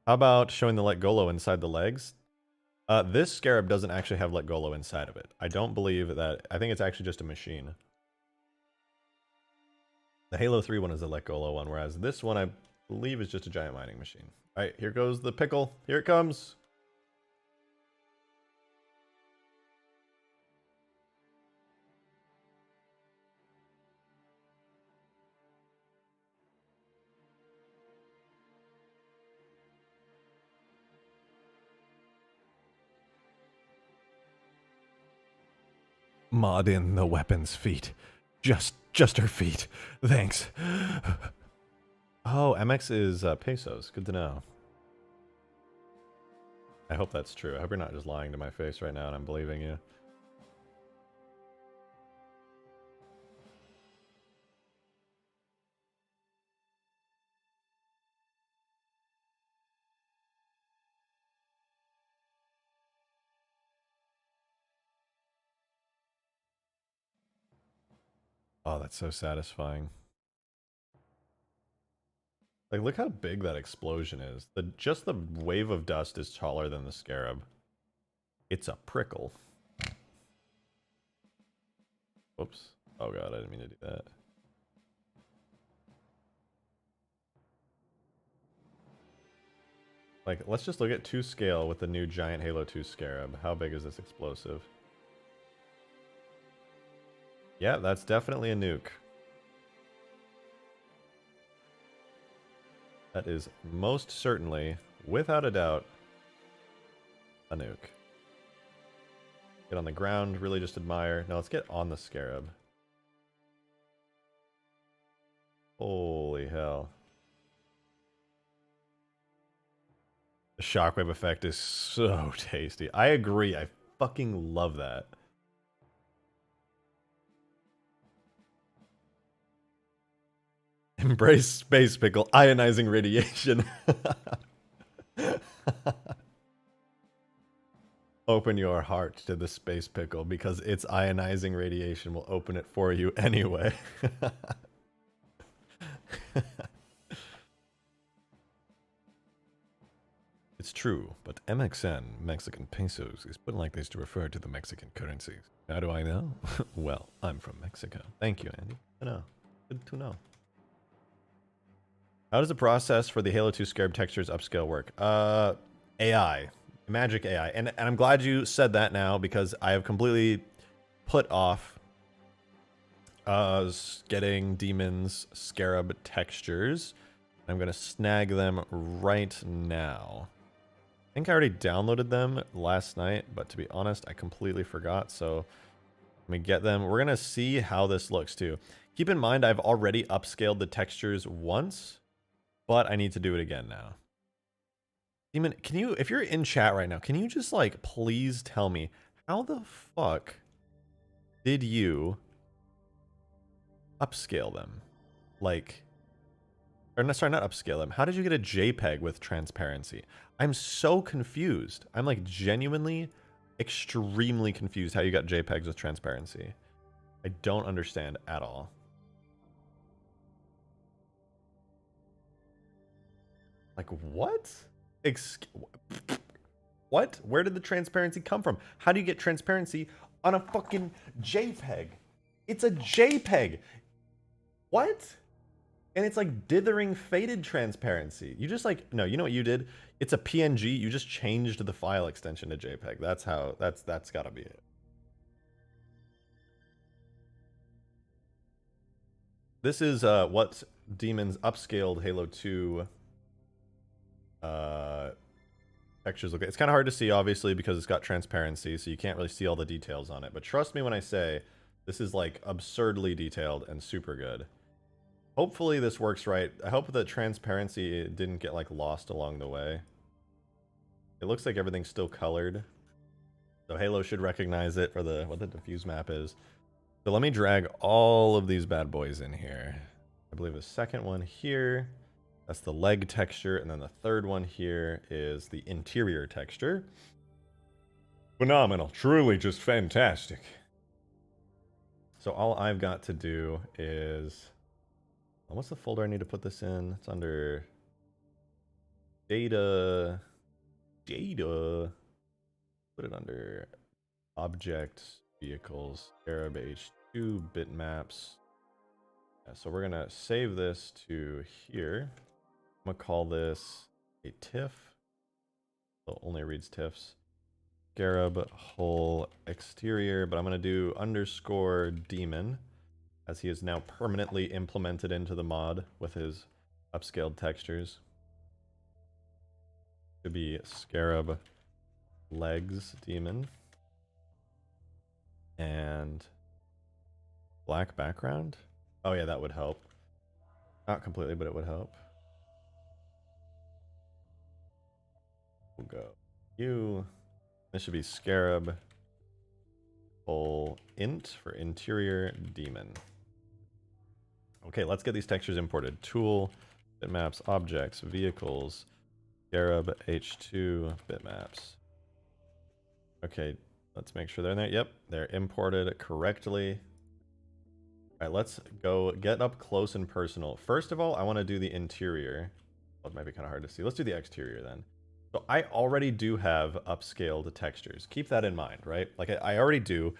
How about showing the Let Golo inside the legs? This Scarab doesn't actually have Let Golo inside of it. I don't believe that. I think it's actually just a machine. The Halo 3 one is the Let Golo one, whereas this one I believe is just a giant mining machine. Alright, here goes the pickle. Here it comes. Mod in the weapon's feet. Just her feet. Thanks. Oh, MX is pesos. Good to know. I hope that's true. I hope you're not just lying to my face right now and I'm believing you. Oh, that's so satisfying. Like, look how big that explosion is. Just the wave of dust is taller than the Scarab. It's a prickle. Whoops. Oh god, I didn't mean to do that. Like, let's just look at 2 scale with the new giant Halo 2 Scarab. How big is this explosive? Yeah, that's definitely a nuke. That is most certainly, without a doubt, a nuke. Get on the ground, really just admire. Now let's get on the Scarab. Holy hell. shockwave effect is so tasty. I agree. I fucking love that. Embrace space pickle, ionizing radiation. Open your heart to the space pickle because its ionizing radiation will open it for you anyway. It's true, but MXN, Mexican pesos, is put like this to refer to the Mexican currency. How do I know? Well, I'm from Mexico. Thank you, Andy. I know. Good to know. How does the process for the Halo 2 Scarab textures upscale work? AI. Magic AI. And I'm glad you said that now because I have completely put off getting Demon's Scarab textures. I'm going to snag them right now. I think I already downloaded them last night, but to be honest, I completely forgot. So let me get them. We're going to see how this looks too. Keep in mind, I've already upscaled the textures once, but I need to do it again now. Demon, can you, if you're in chat right now, can you just like, please tell me how the fuck did you upscale them? Like, or no, sorry, not upscale them. How did you get a JPEG with transparency? I'm so confused. I'm like genuinely extremely confused how you got JPEGs with transparency. I don't understand at all. Like what? What? Where did the transparency come from? How do you get transparency on a fucking JPEG? It's a JPEG. What? And it's like dithering faded transparency. You just like, no, you know what you did? It's a PNG. You just changed the file extension to JPEG. That's how, that's gotta be it. This is what Demon's upscaled Halo 2 textures look like. It's kind of hard to see, obviously, because it's got transparency, so you can't really see all the details on it. But trust me when I say this is like absurdly detailed and super good. Hopefully this works right. I hope the transparency didn't get like lost along the way. It looks like everything's still colored. So Halo should recognize it for the what the diffuse map is. So let me drag all of these bad boys in here. I believe the second one here, that's the leg texture, and then the third one here is the interior texture. Phenomenal. Truly just fantastic. So all I've got to do is... what's the folder I need to put this in? It's under data. Put it under objects, vehicles, Scarab H2, bitmaps. Yeah, so we're gonna save this to here. I'm gonna call this a TIFF. So it only reads TIFFs. Scarab whole exterior, but I'm gonna do underscore demon, as he is now permanently implemented into the mod with his upscaled textures. To be Scarab legs demon. And black background. Oh yeah, that would help. Not completely, but it would help. We'll go you. This should be Scarab whole int for interior demon. Okay, let's get these textures imported. Tool, bitmaps, objects, vehicles, Scarab H2 bitmaps. Okay, let's make sure they're in there. Yep, they're imported correctly. All right, let's go get up close and personal. First of all, I want to do the interior. Well, it might be kind of hard to see. Let's do the exterior then. So I already do have upscaled textures. Keep that in mind, right? Like I already do.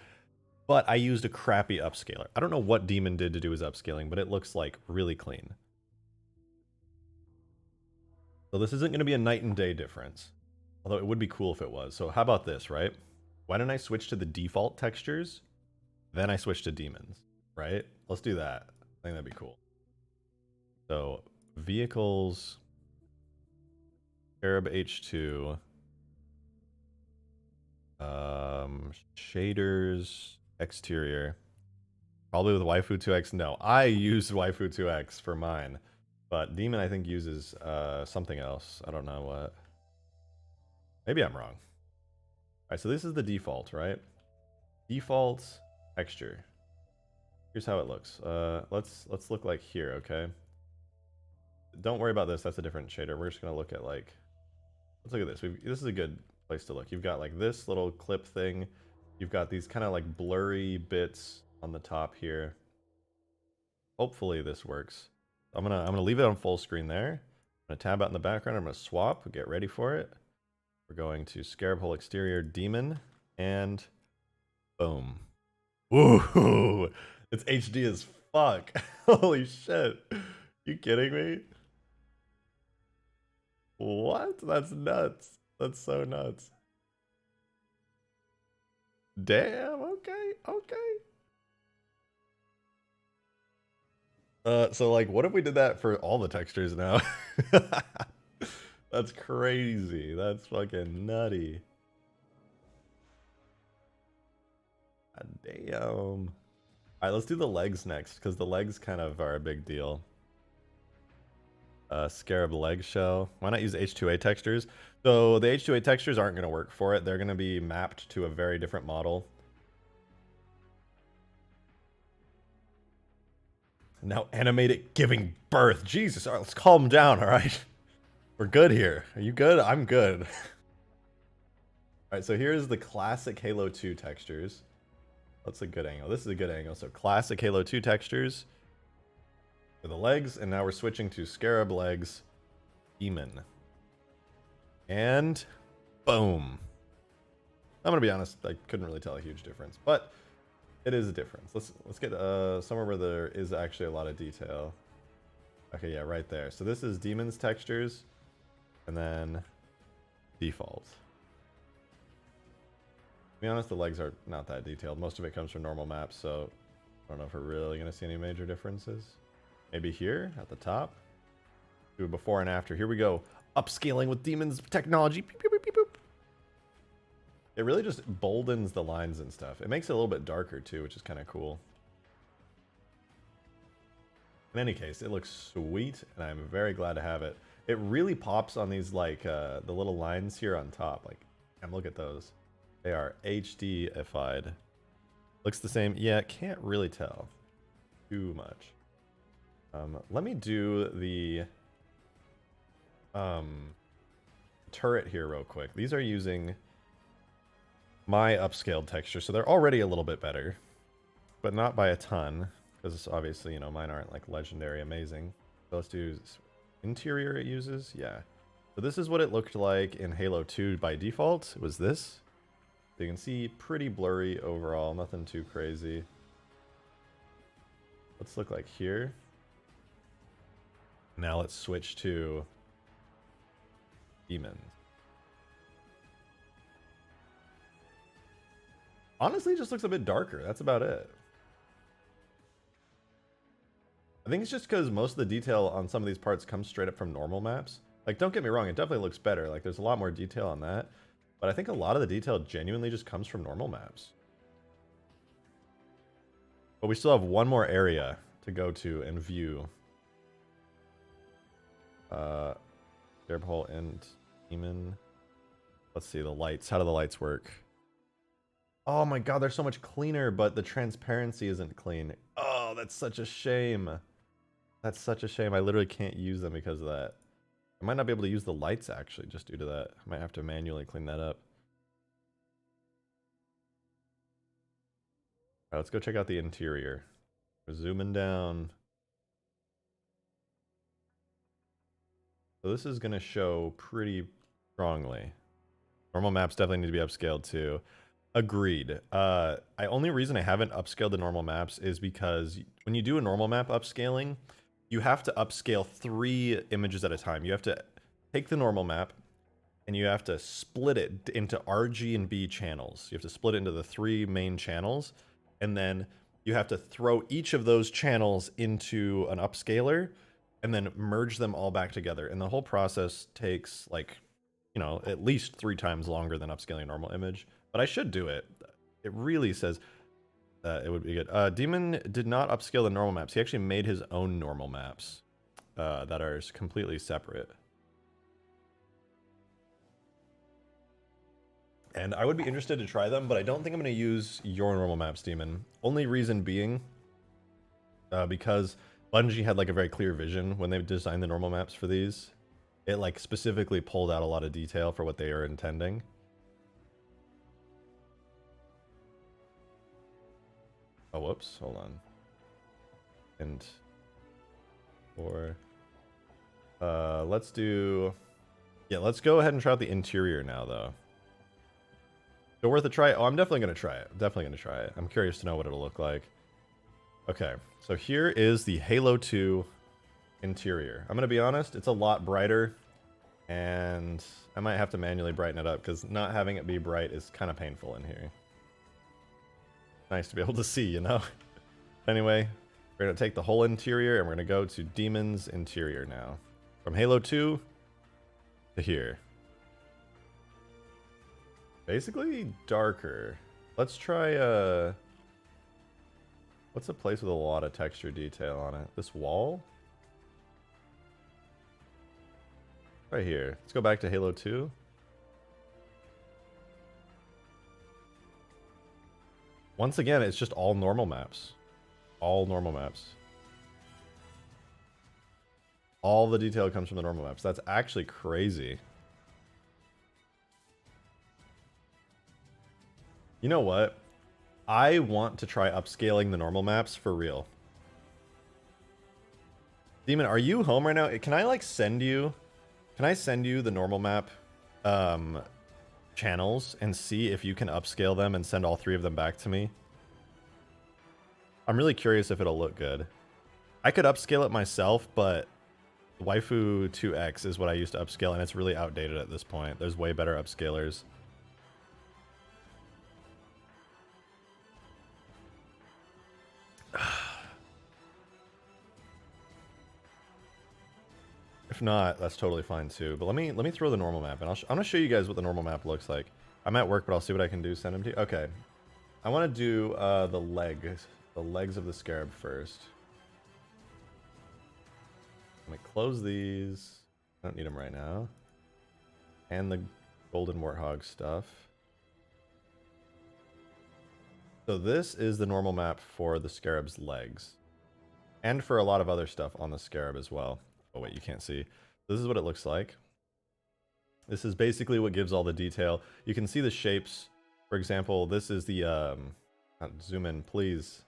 But I used a crappy upscaler. I don't know what Demon did to do his upscaling, but it looks like really clean. So this isn't going to be a night and day difference. Although it would be cool if it was. So how about this, right? Why don't I switch to the default textures? Then I switch to Demons, right? Let's do that. I think that'd be cool. So vehicles, Scarab H2, shaders, exterior, probably with waifu 2x. No, I used waifu 2x for mine, but Demon I think uses something else. I don't know what. Maybe I'm wrong. All right, so this is the default, right? Default texture. Here's how it looks. Let's look like here, okay? Don't worry about this. That's a different shader. We're just gonna look at like, let's look at this. This is a good place to look. You've got like this little clip thing. You've got these kind of like blurry bits on the top here. Hopefully this works. I'm gonna leave it on full screen there. I'm gonna tab out in the background. I'm gonna swap. Get ready for it. We're going to Scarab hole exterior demon and boom. Ooh, it's HD as fuck. Holy shit. You kidding me? What? That's nuts. That's so nuts. Damn, okay, okay. So like, what if we did that for all the textures now? That's crazy. That's fucking nutty. God damn. All right, let's do the legs next, because the legs kind of are a big deal. Scarab leg shell. Why not use H2A textures? So the H2A textures aren't going to work for it. They're going to be mapped to a very different model. Now animate it giving birth. Jesus, all right, let's calm down, all right? We're good here. Are you good? I'm good. All right, so here's the classic Halo 2 textures. That's a good angle. This is a good angle. So classic Halo 2 textures for the legs, and now we're switching to Scarab legs, Demon. And boom. I'm gonna be honest, I couldn't really tell a huge difference, but it is a difference. Let's get somewhere where there is actually a lot of detail. Okay, yeah, right there. So this is Demon's textures, and then default. To be honest, the legs are not that detailed. Most of it comes from normal maps, so I don't know if we're really gonna see any major differences. Maybe here at the top. Do a before and after. Here we go. Upscaling with Demon's technology. Beep, beep, beep, beep, beep. It really just boldens the lines and stuff. It makes it a little bit darker too, which is kind of cool. In any case, it looks sweet, and I'm very glad to have it. It really pops on these, like, the little lines here on top. Like, and look at those. They are HD-ified. Looks the same. Yeah, can't really tell too much. Let me do the turret here real quick. These are using my upscaled texture, so they're already a little bit better, but not by a ton, because obviously, you know, mine aren't like legendary amazing. So let's do interior it uses. Yeah. So this is what it looked like in Halo 2 by default. It was this. So you can see pretty blurry overall, nothing too crazy. Let's look like here. Now let's switch to Demons. Honestly, it just looks a bit darker. That's about it. I think it's just because most of the detail on some of these parts comes straight up from normal maps. Like, don't get me wrong, it definitely looks better. Like, there's a lot more detail on that. But I think a lot of the detail genuinely just comes from normal maps. But we still have one more area to go to and view. Scarab hole and Demon. Let's see, the lights. How do the lights work? Oh my god, they're so much cleaner, but the transparency isn't clean. Oh, that's such a shame. That's such a shame. I literally can't use them because of that. I might not be able to use the lights, actually, just due to that. I might have to manually clean that up. Alright, let's go check out the interior. We're zooming down. So this is going to show pretty strongly. Normal maps definitely need to be upscaled too. Agreed. Only reason I haven't upscaled the normal maps is because when you do a normal map upscaling, you have to upscale 3 images at a time. You have to take the normal map and you have to split it into RG and B channels. You have to split it into the 3 main channels, and then you have to throw each of those channels into an upscaler and then merge them all back together. And the whole process takes, like, you know, at least 3 times longer than upscaling a normal image. But I should do it. It really says it would be good. Demon did not upscale the normal maps. He actually made his own normal maps that are completely separate. And I would be interested to try them, but I don't think I'm going to use your normal maps, Demon. Only reason being, because Bungie had like a very clear vision when they designed the normal maps for these. It like specifically pulled out a lot of detail for what they are intending. Oh, whoops, hold on. And or let's do, yeah, let's go ahead and try out the interior now though. So worth a try? Oh, I'm definitely gonna try it. Definitely gonna try it. I'm curious to know what it'll look like. Okay, so here is the Halo 2 interior. I'm gonna be honest, it's a lot brighter, and I might have to manually brighten it up because not having it be bright is kind of painful in here. Nice to be able to see, you know? Anyway, we're gonna take the whole interior and we're gonna go to Demon's interior now. From Halo 2 to here. Basically darker. Let's try what's a place with a lot of texture detail on it? This wall? Right here. Let's go back to Halo 2. Once again, it's just all normal maps. All normal maps. All the detail comes from the normal maps. That's actually crazy. You know what? I want to try upscaling the normal maps for real. Demon, are you home right now? Can I like send you... Can I send you the normal map channels and see if you can upscale them and send all 3 of them back to me? I'm really curious if it'll look good. I could upscale it myself, but Waifu 2X is what I used to upscale, and it's really outdated at this point. There's way better upscalers. If not, that's totally fine too. But let me throw the normal map, and I'm gonna show you guys what the normal map looks like. I'm at work, but I'll see what I can do. Send them to you. Okay. I want to do the legs of the Scarab first. Let me close these. I don't need them right now. And the golden warthog stuff. So this is the normal map for the Scarab's legs. And for a lot of other stuff on the Scarab as well. Oh wait, you can't see. This is what it looks like. This is basically what gives all the detail. You can see the shapes. For example, this is the, zoom in please.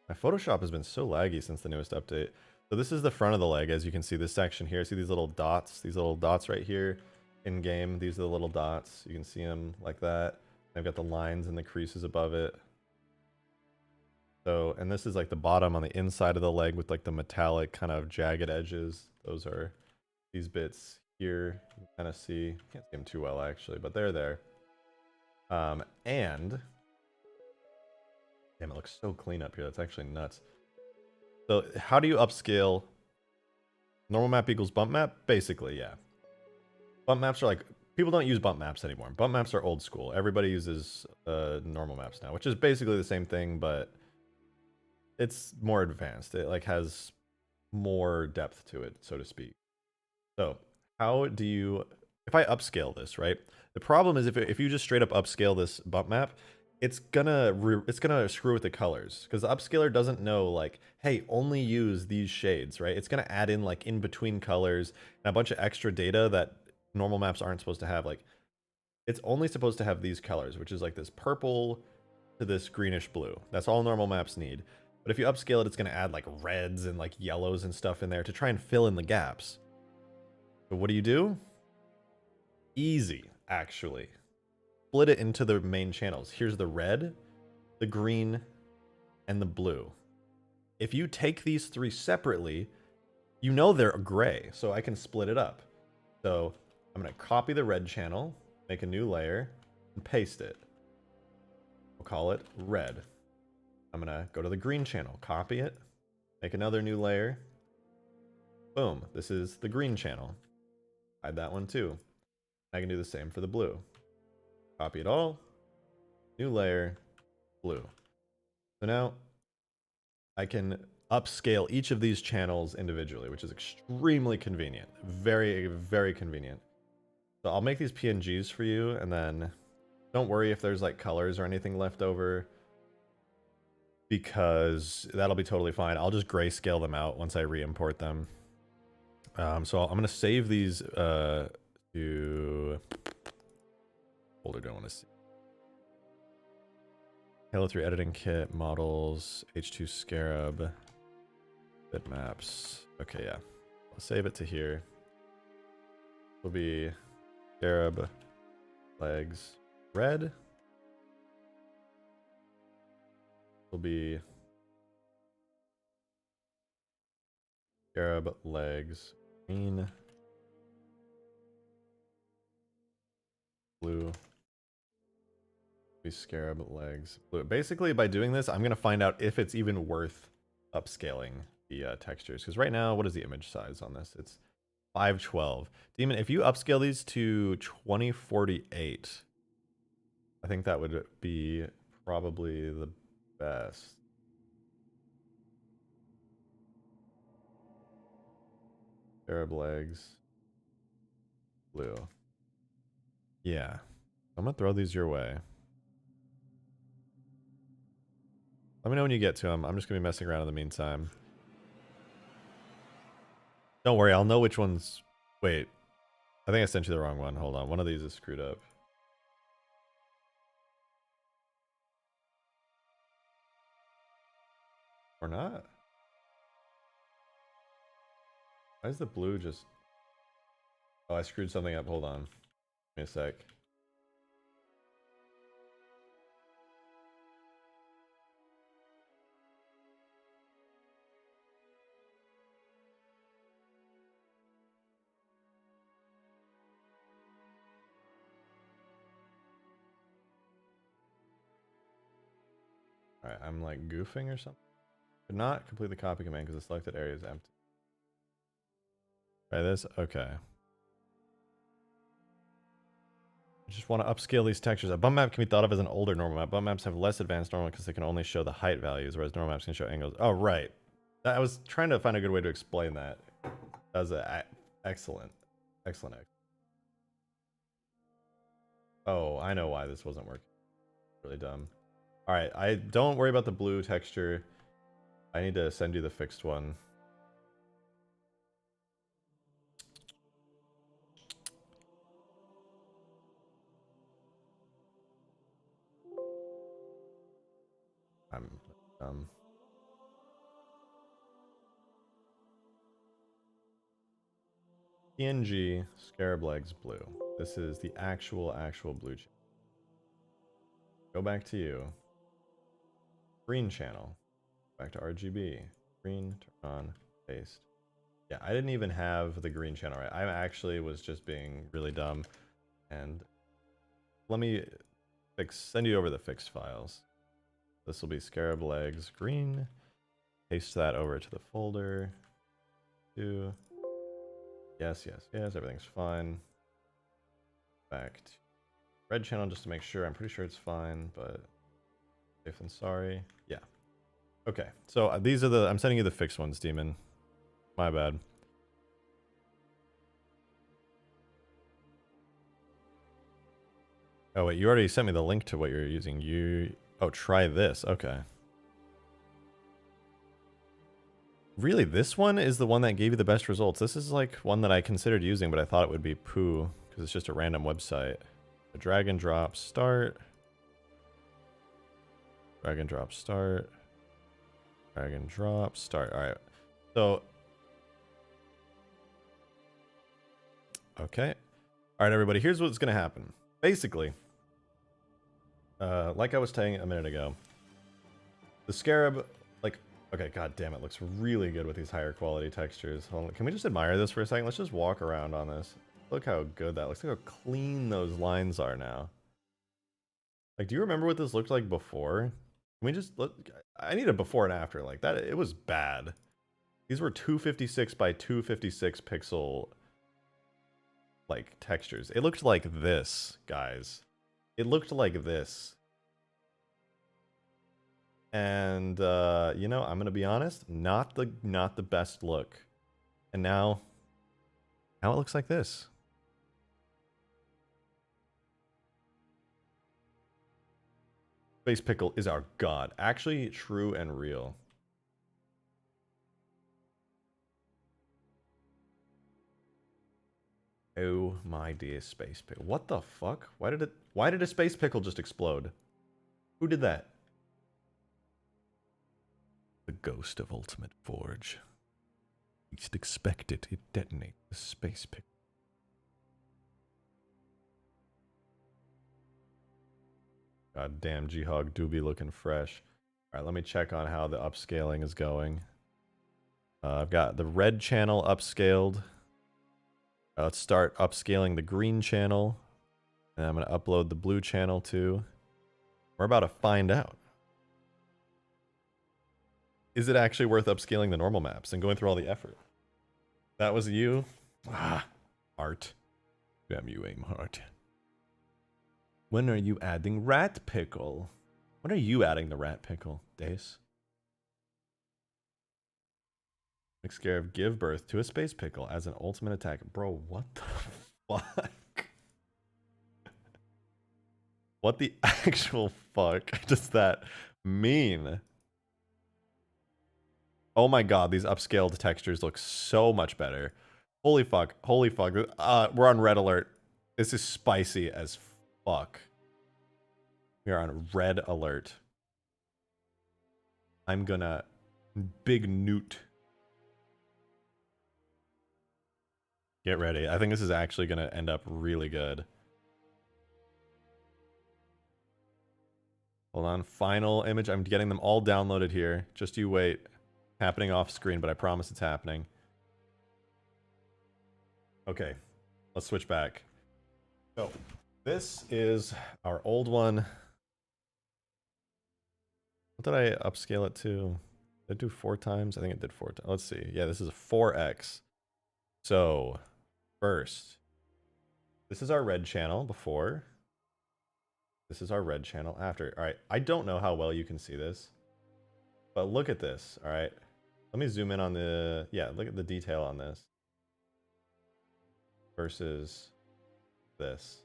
My Photoshop has been so laggy since the newest update. So this is the front of the leg, as you can see this section here. See these little dots right here in game. These are the little dots. You can see them like that. I've got the lines and the creases above it. So, and this is like the bottom on the inside of the leg with like the metallic kind of jagged edges. Those are these bits here. You can kind of see, can't see them too well actually, but they're there. And damn, it looks so clean up here. That's actually nuts. So how do you upscale? Normal map equals bump map? Basically, yeah. Bump maps are like, people don't use bump maps anymore. Bump maps are old school. Everybody uses normal maps now, which is basically the same thing, but it's more advanced. It like has more depth to it, so to speak. So how do you, if I upscale this, right? The problem is if you just straight up upscale this bump map, it's gonna screw with the colors, because the upscaler doesn't know like, hey, only use these shades, right? It's gonna add in like in between colors and a bunch of extra data that normal maps aren't supposed to have. Like, it's only supposed to have these colors, which is like this purple to this greenish blue. That's all normal maps need. But if you upscale it, it's gonna add like reds and like yellows and stuff in there to try and fill in the gaps. But what do? Easy, actually. Split it into the main channels. Here's the red, the green, and the blue. If you take these 3 separately, you know they're gray, so I can split it up. So I'm going to copy the red channel, make a new layer, and paste it. We'll call it red. I'm going to go to the green channel, copy it, make another new layer. Boom, this is the green channel. Hide that one too. I can do the same for the blue. Copy it all, new layer, blue. So now I can upscale each of these channels individually, which is extremely convenient. Very, very convenient. So I'll make these PNGs for you, and then Don't worry if there's like colors or anything left over, because that'll be totally fine. I'll just grayscale them out once I re-import them. So I'm gonna save these to folder. Don't want to see. Halo 3 editing kit, models, H2 Scarab, bitmaps. Okay, yeah. I'll save it to here. Will be Scarab legs red. Will be Scarab legs green, blue. Be Scarab legs blue. Basically, by doing this, I'm gonna find out if it's even worth upscaling the textures. Because right now, what is the image size on this? It's 512. Demon, if you upscale these to 2048, I think that would be probably the best. Scarab legs blue. Yeah. I'm gonna throw these your way. Let me know when you get to them. I'm just gonna be messing around in the meantime. Don't worry, I'll know which ones. Wait, I think I sent you the wrong one. Hold on, one of these is screwed up. Or not? Why is the blue just... Oh, I screwed something up. Hold on. Give me a sec. Alright, I'm like goofing or something. Could not complete the copy command because the selected area is empty. Try this? Okay. I just want to upscale these textures. A bump map can be thought of as an older normal map. Bump maps have less advanced normal because they can only show the height values, whereas normal maps can show angles. Oh, right. I was trying to find a good way to explain that. That was excellent. Excellent. Oh, I know why this wasn't working. Really dumb. Alright, I don't worry about the blue texture. I need to send you the fixed one. I'm dumb. PNG Scarab legs blue. This is the actual blue channel. Go back to you. Green channel. Back to RGB. Green, turn on, paste. Yeah, I didn't even have the green channel right. I actually was just being really dumb. And let me send you over the fixed files. This will be Scarab legs green. Paste that over to the folder. Yes, everything's fine. Back to red channel just to make sure. I'm pretty sure it's fine, but safe than sorry. Yeah. Okay, so these are the... I'm sending you the fixed ones, Demon. My bad. Oh, wait, you already sent me the link to what you're using. Oh, try this. Okay. Really, this one is the one that gave you the best results. This is like one that I considered using, but I thought it would be poo because it's just a random website. A drag and drop start. Drag and drop start. Drag and drop start. All right. So, okay. All right, everybody. Here's what's going to happen. Basically, like I was saying a minute ago, the Scarab, like, okay, god damn it, looks really good with these higher quality textures. Hold on, can we just admire this for a second? Let's just walk around on this. Look how good that looks. Look how clean those lines are now. Like, do you remember what this looked like before? Can we just look? I need a before and after. Like that, it was bad. These were 256 by 256 pixel like textures. It looked like this, guys. It looked like this. And you know, I'm gonna be honest, not the best look. And now it looks like this. Space Pickle is our god. Actually, true and real. Oh my dear Space Pickle. What the fuck? Why did a Space Pickle just explode? Who did that? The ghost of Ultimate Forge. Least expect it, it detonates the Space Pickle. God damn, G-Hog do be looking fresh. Alright, let me check on how the upscaling is going. I've got the red channel upscaled. Let's start upscaling the green channel. And I'm going to upload the blue channel too. We're about to find out. Is it actually worth upscaling the normal maps and going through all the effort? That was you? Ah, Art. Damn you, aim hard. When are you adding rat pickle? When are you adding the rat pickle, Dace? Make Scarab give birth to a space pickle as an ultimate attack. Bro, what the fuck? What the actual fuck does that mean? Oh my god, these upscaled textures look so much better. Holy fuck, holy fuck. We're on red alert. This is spicy as fuck. We are on red alert. I'm gonna big newt. Get ready. I think this is actually gonna end up really good. Hold on, final image. I'm getting them all downloaded here. Just you wait. Happening off screen, but I promise it's happening. Okay, let's switch back. So, this is our old one. What did I upscale it to? Did it do 4 times? I think it did 4 times. Let's see. Yeah, this is a 4x. So, first, this is our red channel before. This is our red channel after. All right, I don't know how well you can see this, but look at this. All right, let me zoom in on the, yeah, look at the detail on this versus this.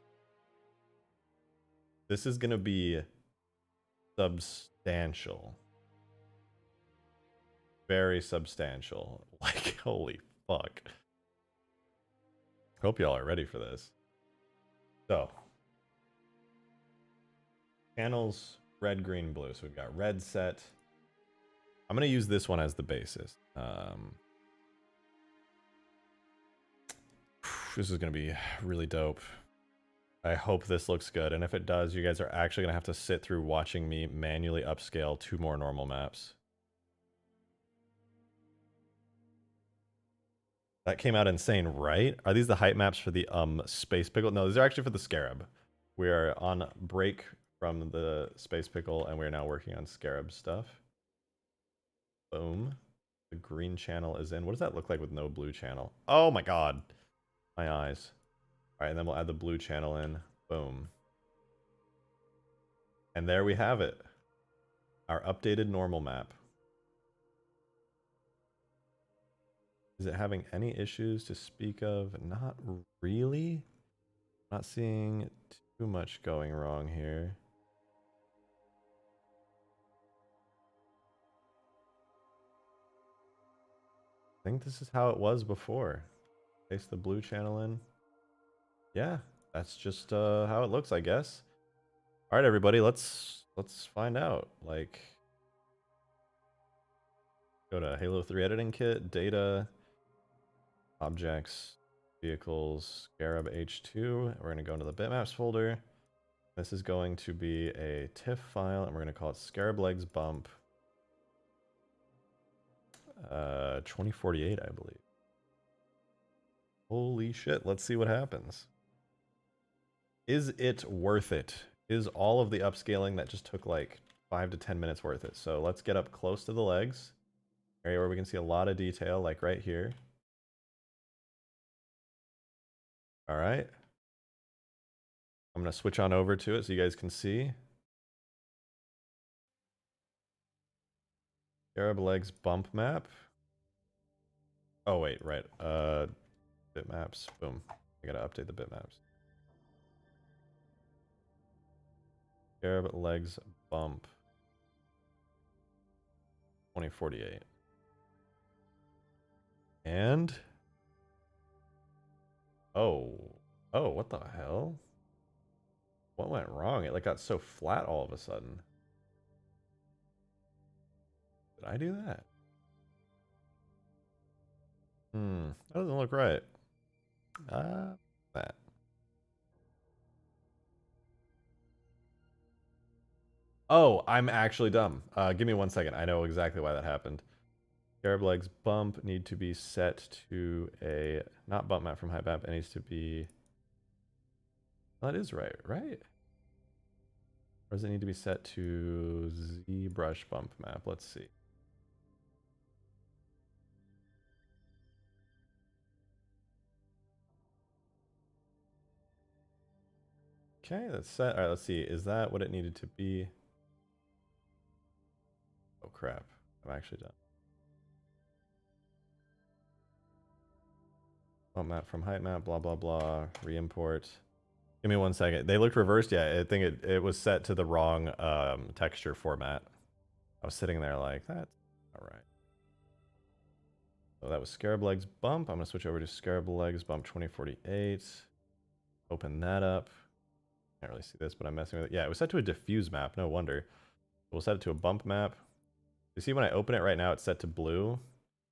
This is going to be substantial. Very substantial. Like, holy fuck. Hope y'all are ready for this. So, channels red, green, blue. So we've got red set. I'm going to use this one as the basis. This is going to be really dope. I hope this looks good. And if it does, you guys are actually going to have to sit through watching me manually upscale 2 more normal maps. That came out insane, right? Are these the height maps for the Space Pickle? No, these are actually for the Scarab. We are on break from the Space Pickle, and we're now working on Scarab stuff. Boom. The green channel is in. What does that look like with no blue channel? Oh my god. My eyes. Alright, and then we'll add the blue channel in. Boom. And there we have it. Our updated normal map. Is it having any issues to speak of? Not really. Not seeing too much going wrong here. I think this is how it was before. Paste the blue channel in. Yeah, that's just how it looks, I guess. All right, everybody, let's find out. Like, go to Halo 3 editing kit, data, objects, vehicles, Scarab H2. We're going to go into the bitmaps folder. This is going to be a TIFF file, and we're going to call it Scarab Legs Bump 2048, I believe. Holy shit, let's see what happens. Is it worth it? Is all of the upscaling that just took like 5 to 10 minutes worth it? So let's get up close to the legs. Area where we can see a lot of detail, like right here. All right. I'm going to switch on over to it so you guys can see. Scarab legs bump map. Oh, wait, right. Bitmaps. Boom. I got to update the bitmaps. Scarab legs bump 2048. And oh, what the hell? What went wrong? It like got so flat all of a sudden. Did I do that? That doesn't look right. That. Oh, I'm actually dumb. Give me 1 second. I know exactly why that happened. Scarab legs bump need to be set to a, not bump map from height map. It needs to be, that is right, right? Or does it need to be set to ZBrush bump map? Let's see. Okay, that's set. All right, let's see. Is that what it needed to be? Oh crap, I'm actually done. Bump map from height map, blah, blah, blah, re-import. Give me 1 second. They looked reversed. Yeah, I think it was set to the wrong texture format. I was sitting there like, that's all right. So that was Scarab legs bump. I'm gonna switch over to Scarab legs bump 2048. Open that up. Can't really see this, but I'm messing with it. Yeah, it was set to a diffuse map. No wonder. We'll set it to a bump map. You see when I open it right now, it's set to blue.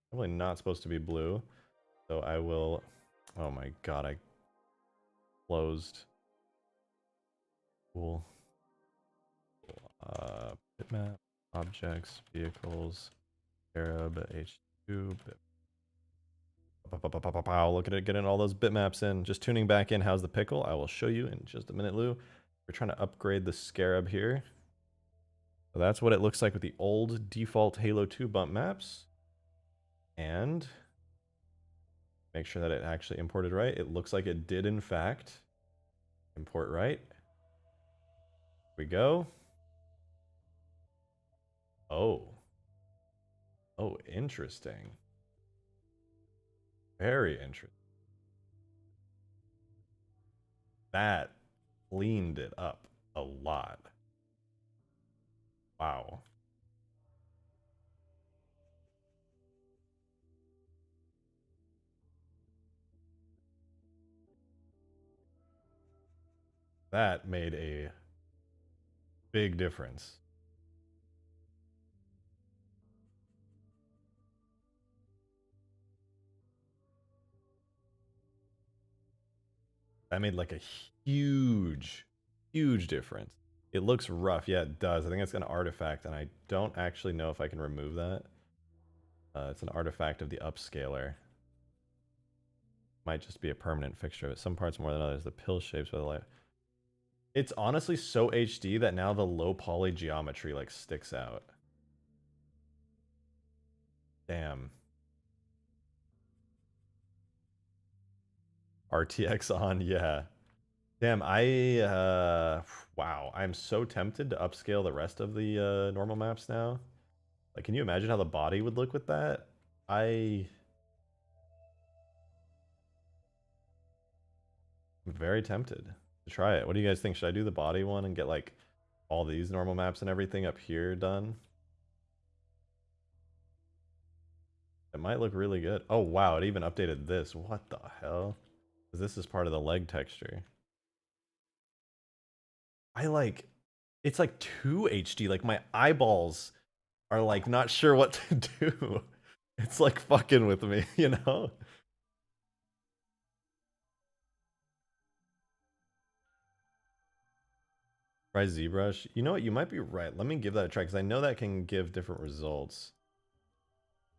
Probably not supposed to be blue. So I will, oh my god, I closed. Cool. Bitmap, objects, vehicles, Scarab, H2, look at it getting all those bitmaps in. Just tuning back in. How's the pickle? I will show you in just a minute, Lou. We're trying to upgrade the Scarab here. So that's what it looks like with the old default Halo 2 bump maps. And make sure that it actually imported right. It looks like it did, in fact, import right. Here we go. Oh. Oh, interesting. Very interesting. That cleaned it up a lot. Wow. That made a big difference. That made like a huge difference. It looks rough. Yeah, it does. I think it's an artifact, and I don't actually know if I can remove that. It's an artifact of the upscaler. Might just be a permanent fixture of it. Some parts more than others. The pill shapes by the light. It's honestly so HD that now the low poly geometry like sticks out. Damn. RTX on, yeah. Damn, wow, I'm so tempted to upscale the rest of the normal maps now. Like, can you imagine how the body would look with that? I'm very tempted to try it. What do you guys think? Should I do the body one and get like all these normal maps and everything up here done? It might look really good. Oh wow, it even updated this. What the hell? 'Cause this is part of the leg texture. It's like too HD. Like my eyeballs are like not sure what to do. It's like fucking with me, you know? Try ZBrush. You know what? You might be right. Let me give that a try because I know that can give different results.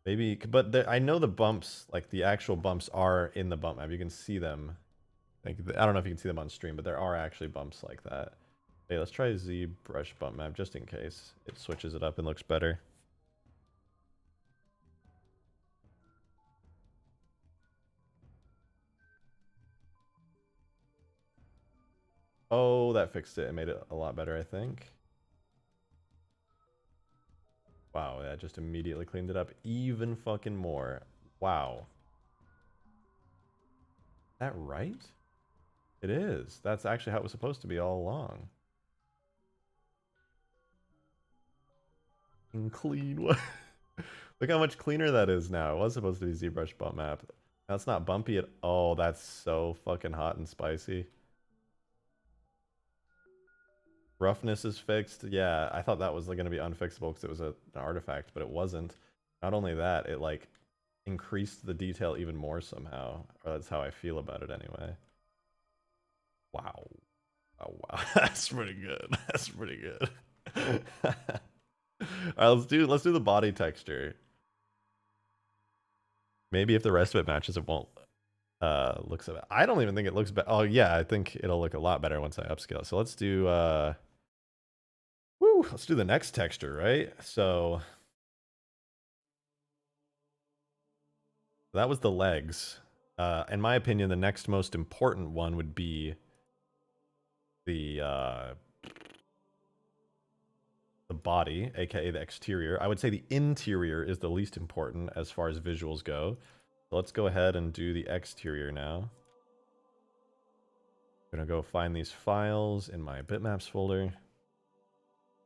Maybe, but I know the bumps, like the actual bumps, are in the bump map. You can see them. Like, I don't know if you can see them on stream, but there are actually bumps like that. Hey, let's try ZBrush bump map just in case it switches it up and looks better. Oh, that fixed it. It made it a lot better, I think. Wow, that just immediately cleaned it up even fucking more. Wow. Is that right? It is. That's actually how it was supposed to be all along. And clean. What? Look how much cleaner that is now. It was supposed to be ZBrush bump map. Now it's not bumpy at all. That's so fucking hot and spicy. Roughness is fixed. Yeah, I thought that was going to be unfixable because it was an artifact, but it wasn't. Not only that, it like increased the detail even more somehow. Or that's how I feel about it anyway. Wow. Oh wow, that's pretty good. That's pretty good. All right, let's do the body texture. Maybe if the rest of it matches, it won't look so bad. I don't even think it looks bad. Oh yeah, I think it'll look a lot better once I upscale. So let's do let's do the next texture, right? So that was the legs. In my opinion, the next most important one would be the body, aka the exterior. I would say the interior is the least important as far as visuals go. So let's go ahead and do the exterior now. I'm gonna go find these files in my bitmaps folder.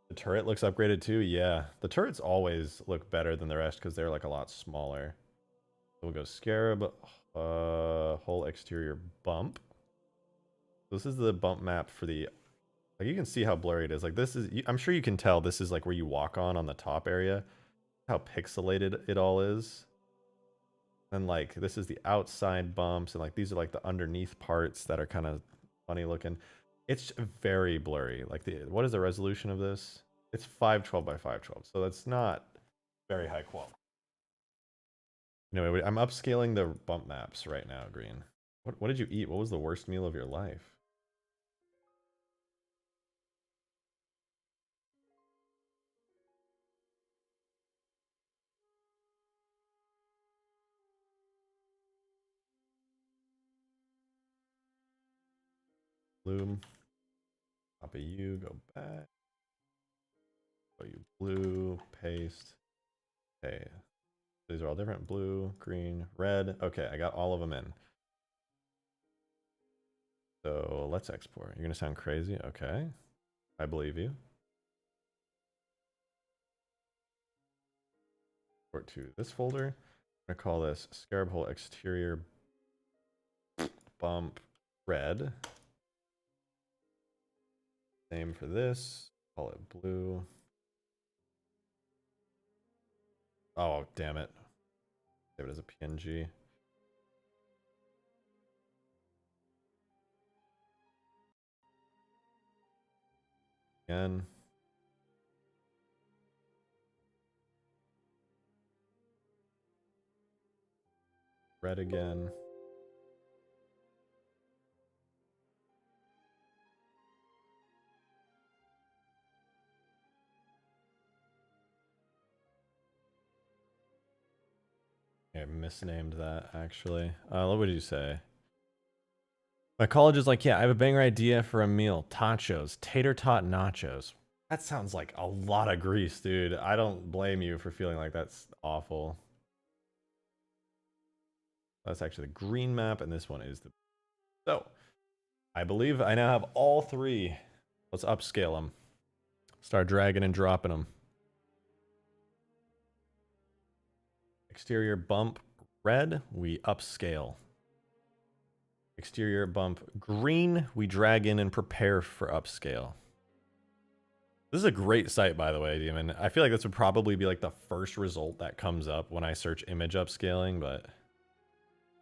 The turret looks upgraded too. Yeah, the turrets always look better than the rest because they're like a lot smaller. So we'll go Scarab, whole exterior bump. This is the bump map for the. Like you can see how blurry it is. Like this is, I'm sure you can tell this is like where you walk on the top area. How pixelated it all is. And like this is the outside bumps, and like these are like the underneath parts that are kind of funny looking. It's very blurry. Like what is the resolution of this? It's 512 by 512, so that's not very high quality. Anyway, I'm upscaling the bump maps right now, Green. What did you eat? What was the worst meal of your life? Bloom. Copy you, go back. Oh, you blue, paste. Okay. These are all different. Blue, green, red. Okay, I got all of them in. So let's export. You're gonna sound crazy. Okay. I believe you. Export to this folder. I'm gonna call this Scarab hole exterior bump red. Same for this. Call it blue. Oh, damn it. Save it as a PNG. Again. Red again. I misnamed that actually. What did you say? My college is like, yeah, I have a banger idea for a meal. Tachos. Tater tot nachos. That sounds like a lot of grease, dude. I don't blame you for feeling like that's awful. That's actually the green map, and this one is the... So, I believe I now have all three. Let's upscale them. Start dragging and dropping them. Exterior bump red, we upscale. Exterior bump green, we drag in and prepare for upscale. This is a great site, by the way, Demon. I feel like this would probably be like the first result that comes up when I search image upscaling, but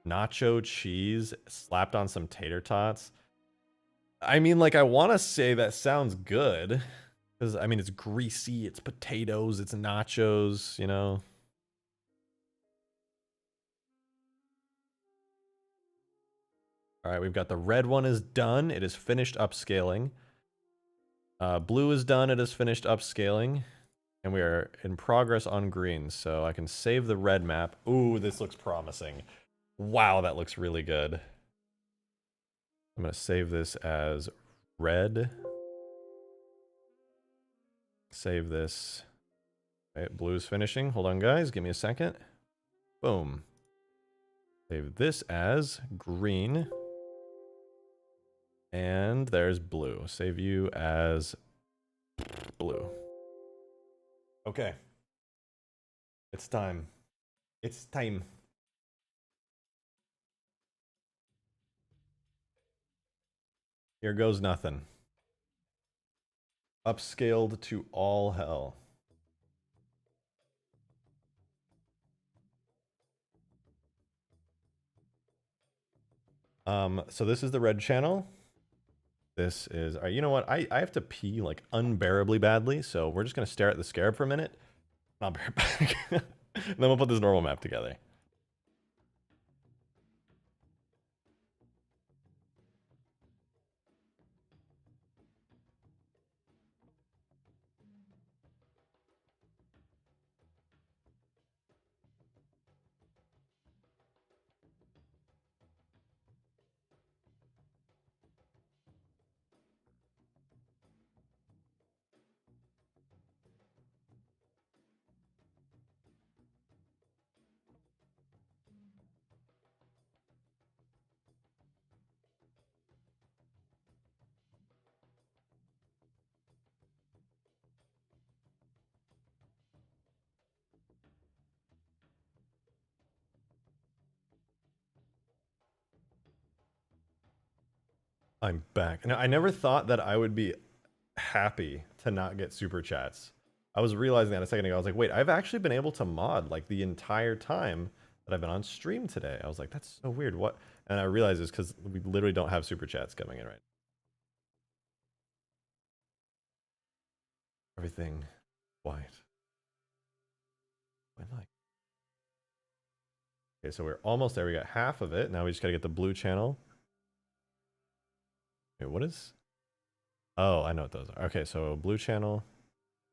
nacho cheese slapped on some tater tots. I mean, like, I want to say that sounds good because I mean, it's greasy, it's potatoes, it's nachos, you know. All right, we've got the red one is done. It is finished upscaling. Blue is done. It is finished upscaling. And we are in progress on green. So I can save the red map. Ooh, this looks promising. Wow, that looks really good. I'm going to save this as red. Save this. Okay, blue's finishing. Hold on, guys. Give me a second. Boom. Save this as green. And there's blue. Save you as blue. Okay. It's time. It's time. Here goes nothing. Upscaled to all hell. So this is the red channel. This is, all right, you know what? I have to pee like unbearably badly, so we're just gonna stare at the Scarab for a minute. I'll be right back. And then we'll put this normal map together. I'm back. Now, I never thought that I would be happy to not get super chats. I was realizing that a second ago. I was like, wait, I've actually been able to mod like the entire time that I've been on stream today. I was like, that's so weird. What? And I realized it's because we literally don't have super chats coming in right now. Everything white. Okay, so we're almost there. We got half of it. Now we just gotta get the blue channel. Wait, what is? Oh, I know what those are. Okay, so blue channel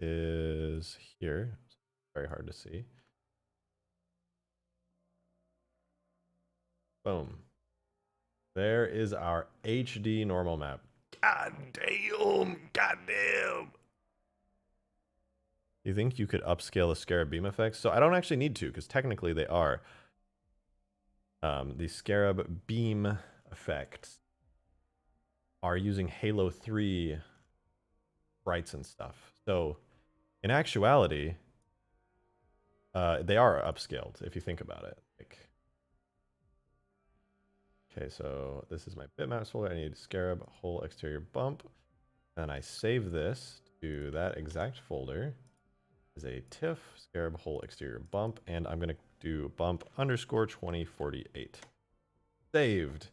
is here. Very hard to see. Boom. There is our HD normal map. God damn. God damn. You think you could upscale the Scarab beam effects? So I don't actually need to, because technically they are. The Scarab beam effects are using Halo 3 sprites and stuff. So in actuality, they are upscaled if you think about it. Like, okay, so this is my bitmaps folder. I need Scarab whole exterior bump. And I save this to that exact folder as a TIFF Scarab whole exterior bump. And I'm going to do bump underscore 2048. Saved.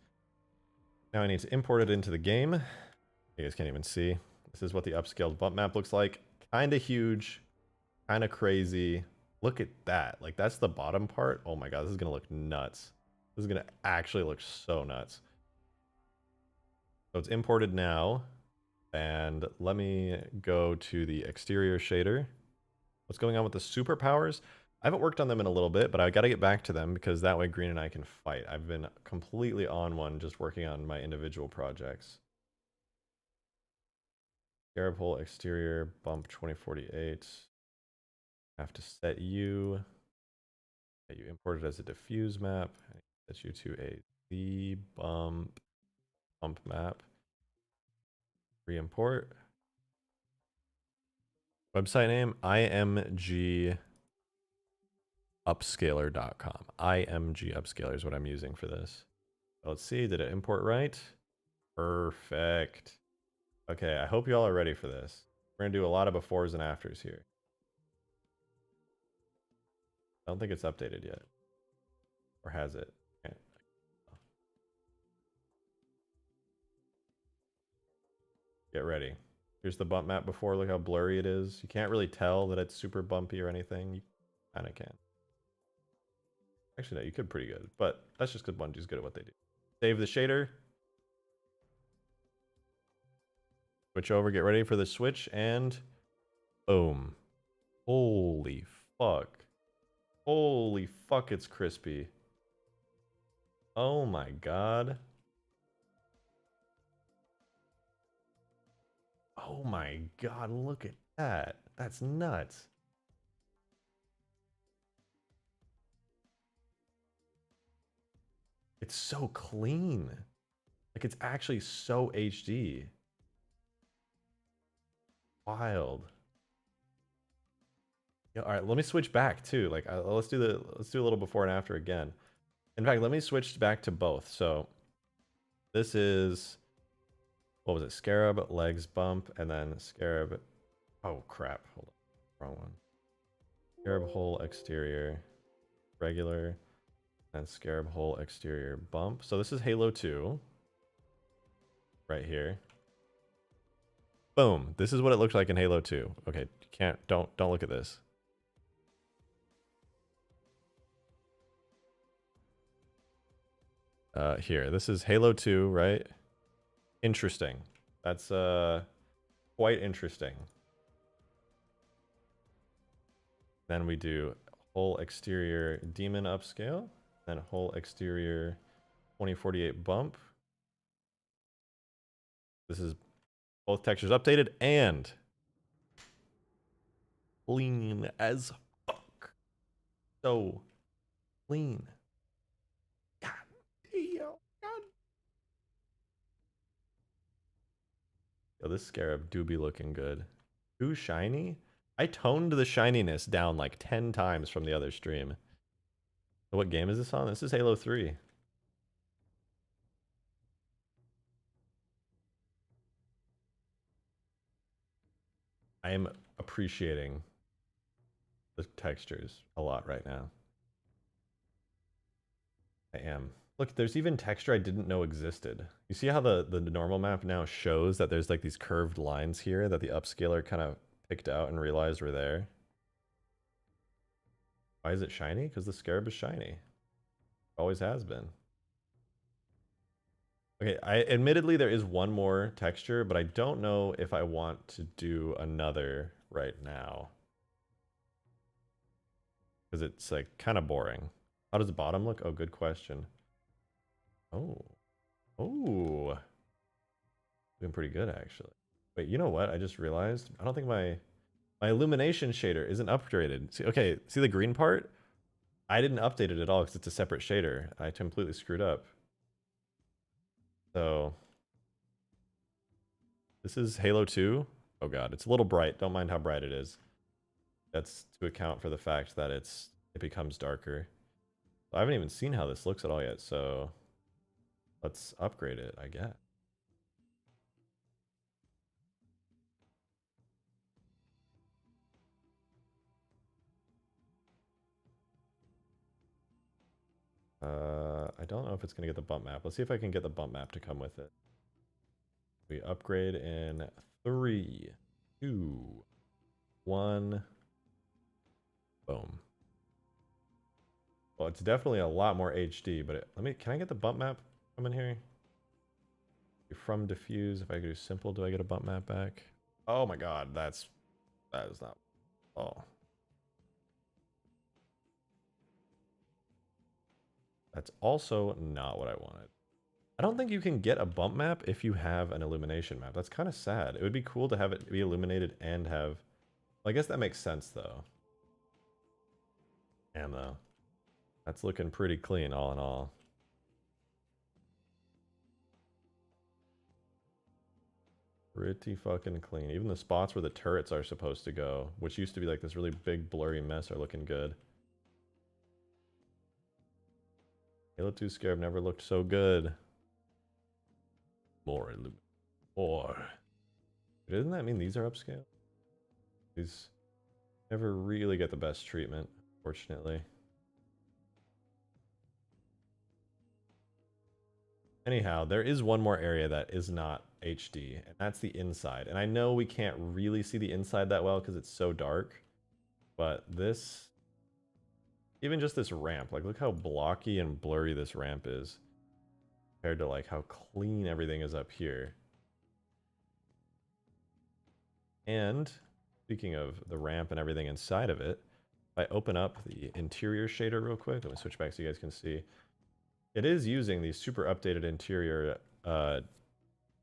Now I need to import it into the game. You guys can't even see. This is what the upscaled bump map looks like. Kind of huge, kind of crazy. Look at that. Like, that's the bottom part. Oh my god, this is going to look nuts. This is going to actually look so nuts. So it's imported now. And let me go to the exterior shader. What's going on with the superpowers? I haven't worked on them in a little bit, but I got to get back to them because that way Green and I can fight. I've been completely on one just working on my individual projects. Scarab hole exterior bump 2048. I have to set you. Okay, you import it as a diffuse map. I set you to a Z bump map. Re-import. Website name imgupscaler.com. imgupscaler is what I'm using for this. Let's see, did it import right? Perfect. Okay, I hope you all are ready for this. We're gonna do a lot of befores and afters here. I don't think it's updated yet. Or has it? Okay. Get ready. Here's the bump map before. Look how blurry it is. You can't really tell that it's super bumpy or anything. You kind of can. Actually, no, you could pretty good. But that's just because Bungie's good at what they do. Save the shader. Switch over. Get ready for the switch. And boom. Holy fuck. Holy fuck, it's crispy. Oh my god. Oh my god, look at that. That's nuts. It's so clean. Like, it's actually so HD. Wild. Yeah, all right, let me switch back too. Like, let's do a little before and after again. In fact, let me switch back to both. So this is, what was it? Scarab, legs, bump, and then Scarab. Oh crap! Hold on, wrong one. Scarab hole exterior, regular, and Scarab hole exterior bump. So this is Halo 2, right here. Boom. This is what it looked like in Halo 2. Okay, don't look at this. Here, this is Halo 2, right? Interesting. That's quite interesting. Then we do whole exterior demon upscale, then whole exterior 2048 bump. This is both textures updated and clean as fuck. So clean. God damn. God. Yo, this Scarab do be looking good. Too shiny? I toned the shininess down like 10 times from the other stream. So what game is this on? This is Halo 3. I am appreciating the textures a lot right now. I am. Look, there's even texture I didn't know existed. You see how the normal map now shows that there's like these curved lines here that the upscaler kind of picked out and realized were there? Why is it shiny? Because the Scarab is shiny. Always has been. Okay, admittedly there is one more texture, but I don't know if I want to do another right now. Because it's like kind of boring. How does the bottom look? Oh, good question. Oh. Oh. Doing pretty good actually. Wait, you know what? I just realized I don't think my illumination shader isn't upgraded. See, okay, see the green part? I didn't update it at all because it's a separate shader. I completely screwed up. So this is Halo 2. Oh god, it's a little bright. Don't mind how bright it is. That's to account for the fact that it becomes darker. I haven't even seen how this looks at all yet, so let's upgrade it, I guess. I don't know if it's gonna get the bump map. Let's see if I can get the bump map to come with it. We upgrade in 3, 2, 1. Boom. Well, it's definitely a lot more HD, but can I get the bump map from in here? From diffuse, if I do simple, do I get a bump map back? Oh my god, that is not, oh. That's also not what I wanted. I don't think you can get a bump map if you have an illumination map. That's kind of sad. It would be cool to have it be illuminated and have... Well, I guess that makes sense, though. Damn, though. That's looking pretty clean, all in all. Pretty fucking clean. Even the spots where the turrets are supposed to go, which used to be like this really big blurry mess, are looking good. Halo 2 Scarab never looked so good. More. Doesn't that mean these are upscale? These never really get the best treatment, fortunately. Anyhow, there is one more area that is not HD, and that's the inside. And I know we can't really see the inside that well because it's so dark, but this, even just this ramp, like look how blocky and blurry this ramp is compared to like how clean everything is up here. And speaking of the ramp and everything inside of it, if I open up the interior shader real quick, let me switch back so you guys can see. It is using the super updated interior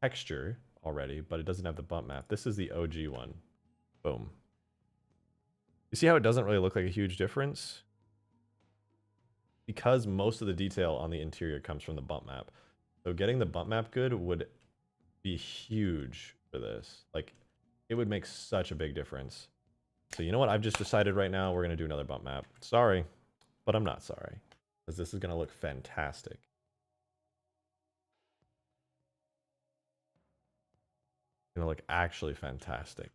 texture already, but it doesn't have the bump map. This is the OG one. Boom. You see how it doesn't really look like a huge difference? Because most of the detail on the interior comes from the bump map. So getting the bump map good would be huge for this. Like, it would make such a big difference. So you know what? I've just decided right now we're going to do another bump map. Sorry, but I'm not sorry. Because this is going to look fantastic. It's going to look actually fantastic.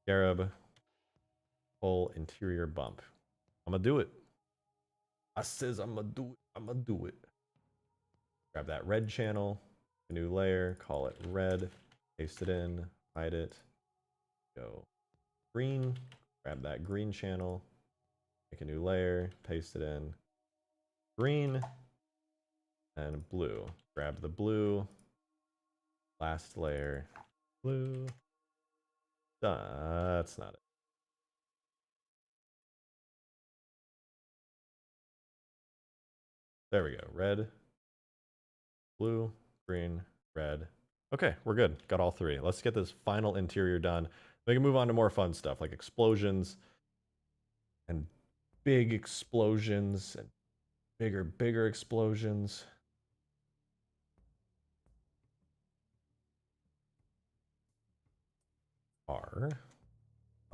Scarab, full interior bump. I'm going to do it. I says I'm going to do it. I'm going to do it. Grab that red channel, a new layer, call it red, paste it in, hide it, go green, grab that green channel, make a new layer, paste it in, green, and blue. Grab the blue, last layer, blue. That's not it. There we go. Red, blue, green, red. Okay, we're good. Got all three. Let's get this final interior done. We can move on to more fun stuff like explosions and big explosions and bigger explosions.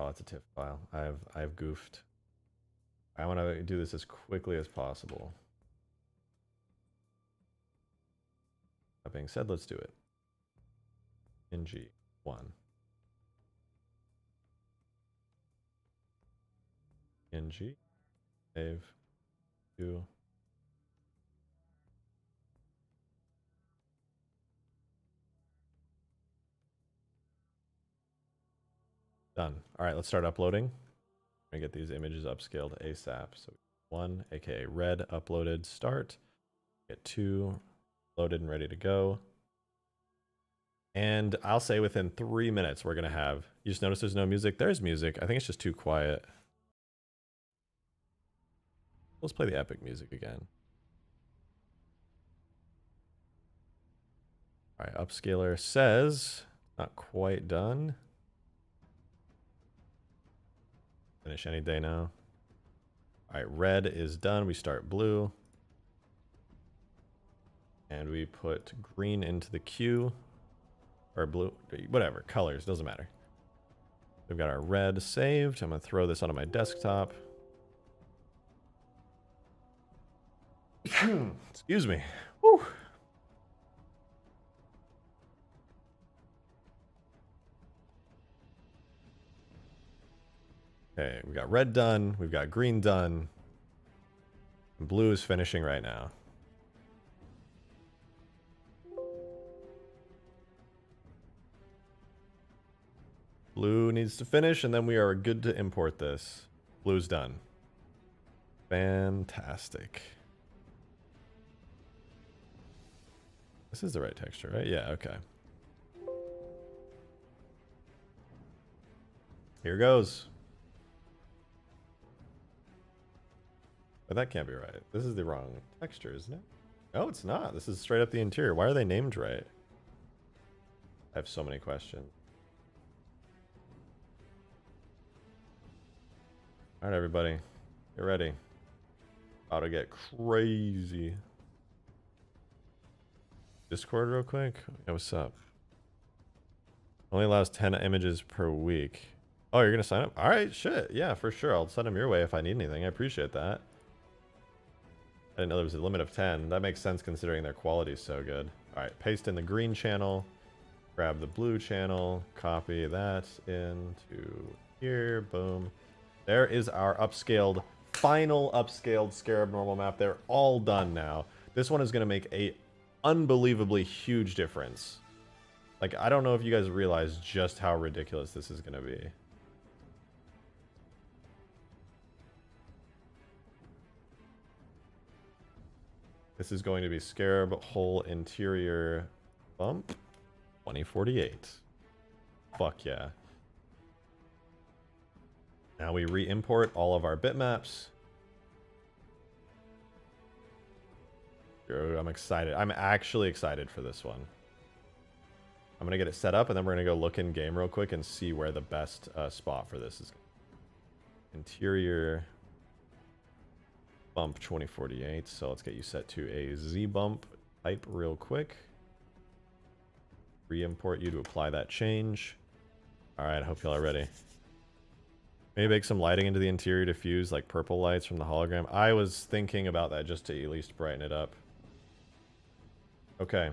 Oh, that's a TIFF file. I've goofed. I want to do this as quickly as possible. That being said, let's do it. NG1. NG. Save. 2. Done. All right, let's start uploading. I'm gonna get these images upscaled ASAP. So 1, aka red, uploaded, start. Get 2 loaded and ready to go. And I'll say within 3 minutes we're gonna have. You just notice there's no music. There's music. I think it's just too quiet. Let's play the epic music again. All right, upscaler says not quite done. Finish any day now. All right, red is done. We start blue. And we put green into the queue. Or blue, whatever, colors, doesn't matter. We've got our red saved. I'm going to throw this onto my desktop. Excuse me. Whew. Okay, we got red done. We've got green done. And blue is finishing right now. Blue needs to finish, and then we are good to import this. Blue's done. Fantastic. This is the right texture, right? Yeah, okay. Here goes. But that can't be right. This is the wrong texture, isn't it? No, it's not. This is straight up the interior. Why are they named right? I have so many questions. All right, everybody. Get ready. About to get crazy. Discord real quick. Yeah, what's up? Only allows 10 images per week. Oh, you're gonna sign up? All right, shit. Yeah, for sure. I'll send them your way if I need anything. I appreciate that. I didn't know there was a limit of 10. That makes sense considering their quality is so good. All right, paste in the green channel. Grab the blue channel. Copy that into here. Boom. There is our upscaled, final upscaled Scarab normal map. They're all done now. This one is going to make a unbelievably huge difference. Like, I don't know if you guys realize just how ridiculous this is going to be. This is going to be Scarab whole interior bump 2048. Fuck yeah. Now we re-import all of our bitmaps. I'm excited. I'm actually excited for this one. I'm going to get it set up, and then we're going to go look in game real quick and see where the best spot for this is. Interior bump 2048. So let's get you set to a Z bump type real quick. Re-import you to apply that change. Alright, I hope y'all are ready. Maybe make some lighting into the interior diffuse, like purple lights from the hologram. I was thinking about that just to at least brighten it up. Okay.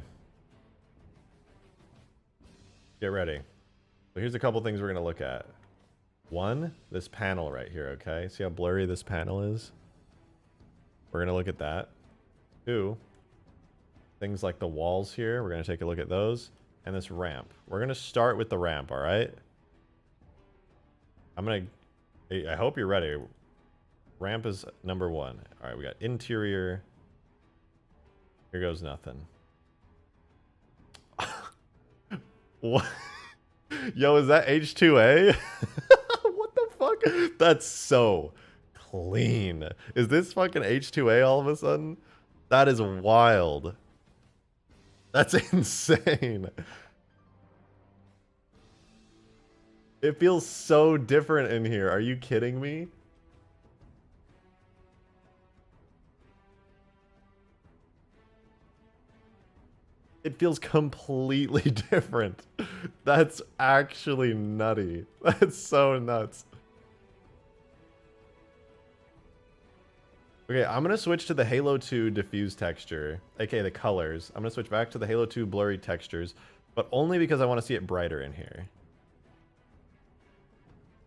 Get ready. So here's a couple things we're going to look at. One, this panel right here, okay? See how blurry this panel is? We're going to look at that. Two, things like the walls here. We're going to take a look at those. And this ramp. We're going to start with the ramp, alright? I hope you're ready. Ramp is number one. Alright, we got interior. Here goes nothing. What? Yo, is that H2A? What the fuck? That's so clean. Is this fucking H2A all of a sudden? That is wild. That's insane. It feels so different in here. Are you kidding me? It feels completely different. That's actually nutty. That's so nuts. Okay, I'm going to switch to the Halo 2 diffuse texture, aka the colors. I'm going to switch back to the Halo 2 blurry textures, but only because I want to see it brighter in here.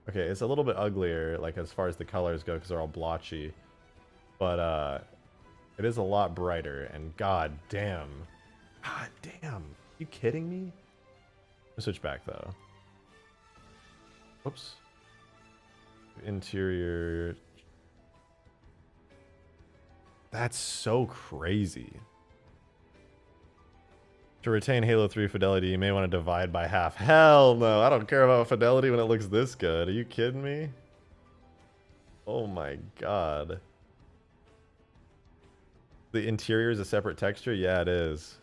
Okay, it's a little bit uglier, like as far as the colors go, because they're all blotchy. But it is a lot brighter, and god damn. God damn. Are you kidding me? I'll switch back though. Oops. Interior. That's so crazy. To retain Halo 3 fidelity, you may want to divide by half. Hell no, I don't care about fidelity when it looks this good. Are you kidding me? Oh my god. The interior is a separate texture? Yeah, it is.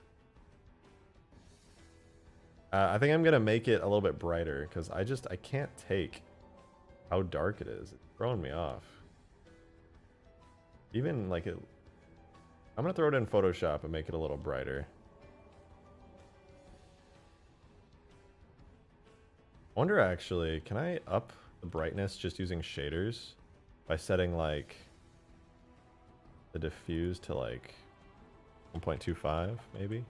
I think I'm going to make it a little bit brighter because I can't take how dark it is. It's throwing me off. Even like it... I'm going to throw it in Photoshop and make it a little brighter. I wonder actually, can I up the brightness just using shaders by setting like the diffuse to like 1.25 maybe?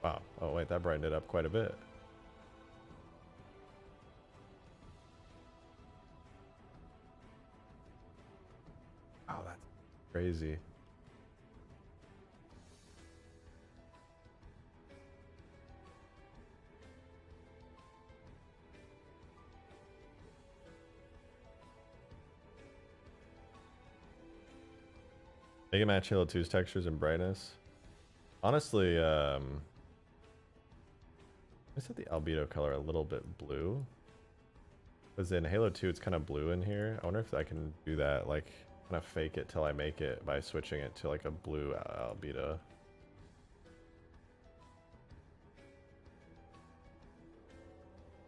Wow. Oh wait, that brightened it up quite a bit. Wow, that's crazy. Make it match Halo 2's textures and brightness. Honestly, I set the albedo color a little bit blue. Because in Halo 2 it's kind of blue in here. I wonder if I can do that, like kind of fake it till I make it by switching it to like a blue albedo.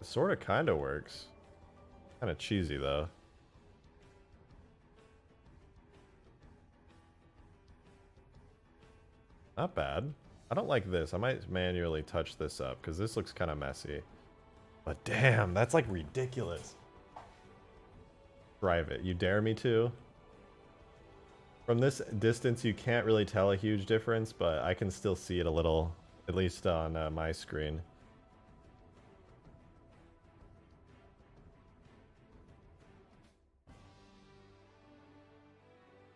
It sort of kind of works. Kind of cheesy though. Not bad. I don't like this. I might manually touch this up because this looks kind of messy. But damn, that's like ridiculous. Drive it. You dare me to? From this distance, you can't really tell a huge difference, but I can still see it a little, at least on my screen.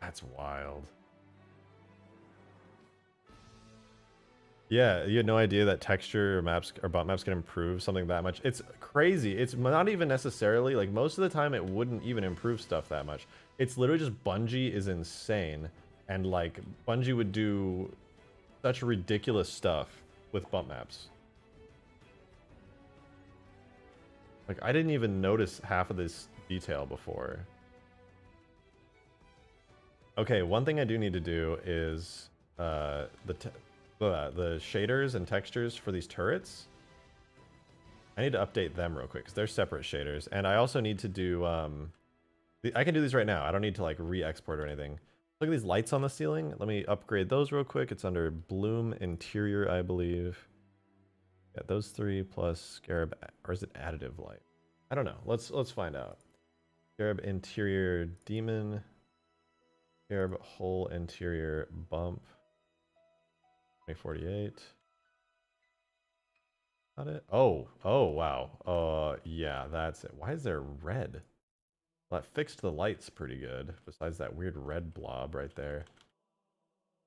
That's wild. Yeah, you had no idea that texture or maps or bump maps can improve something that much. It's crazy. It's not even necessarily, like most of the time it wouldn't even improve stuff that much. It's literally just Bungie is insane. And like Bungie would do such ridiculous stuff with bump maps. Like I didn't even notice half of this detail before. Okay, one thing I do need to do is the shaders and textures for these turrets. I need to update them real quick because they're separate shaders. And I also need to do, I can do these right now. I don't need to like re-export or anything. Look at these lights on the ceiling. Let me upgrade those real quick. It's under Bloom Interior, I believe. Yeah, those three plus Scarab, or is it additive light? I don't know. Let's find out. Scarab interior demon. Scarab whole interior bump. 2048. Got it. Oh, wow. Yeah, that's it. Why is there red? Well, that fixed the lights pretty good. Besides that weird red blob right there.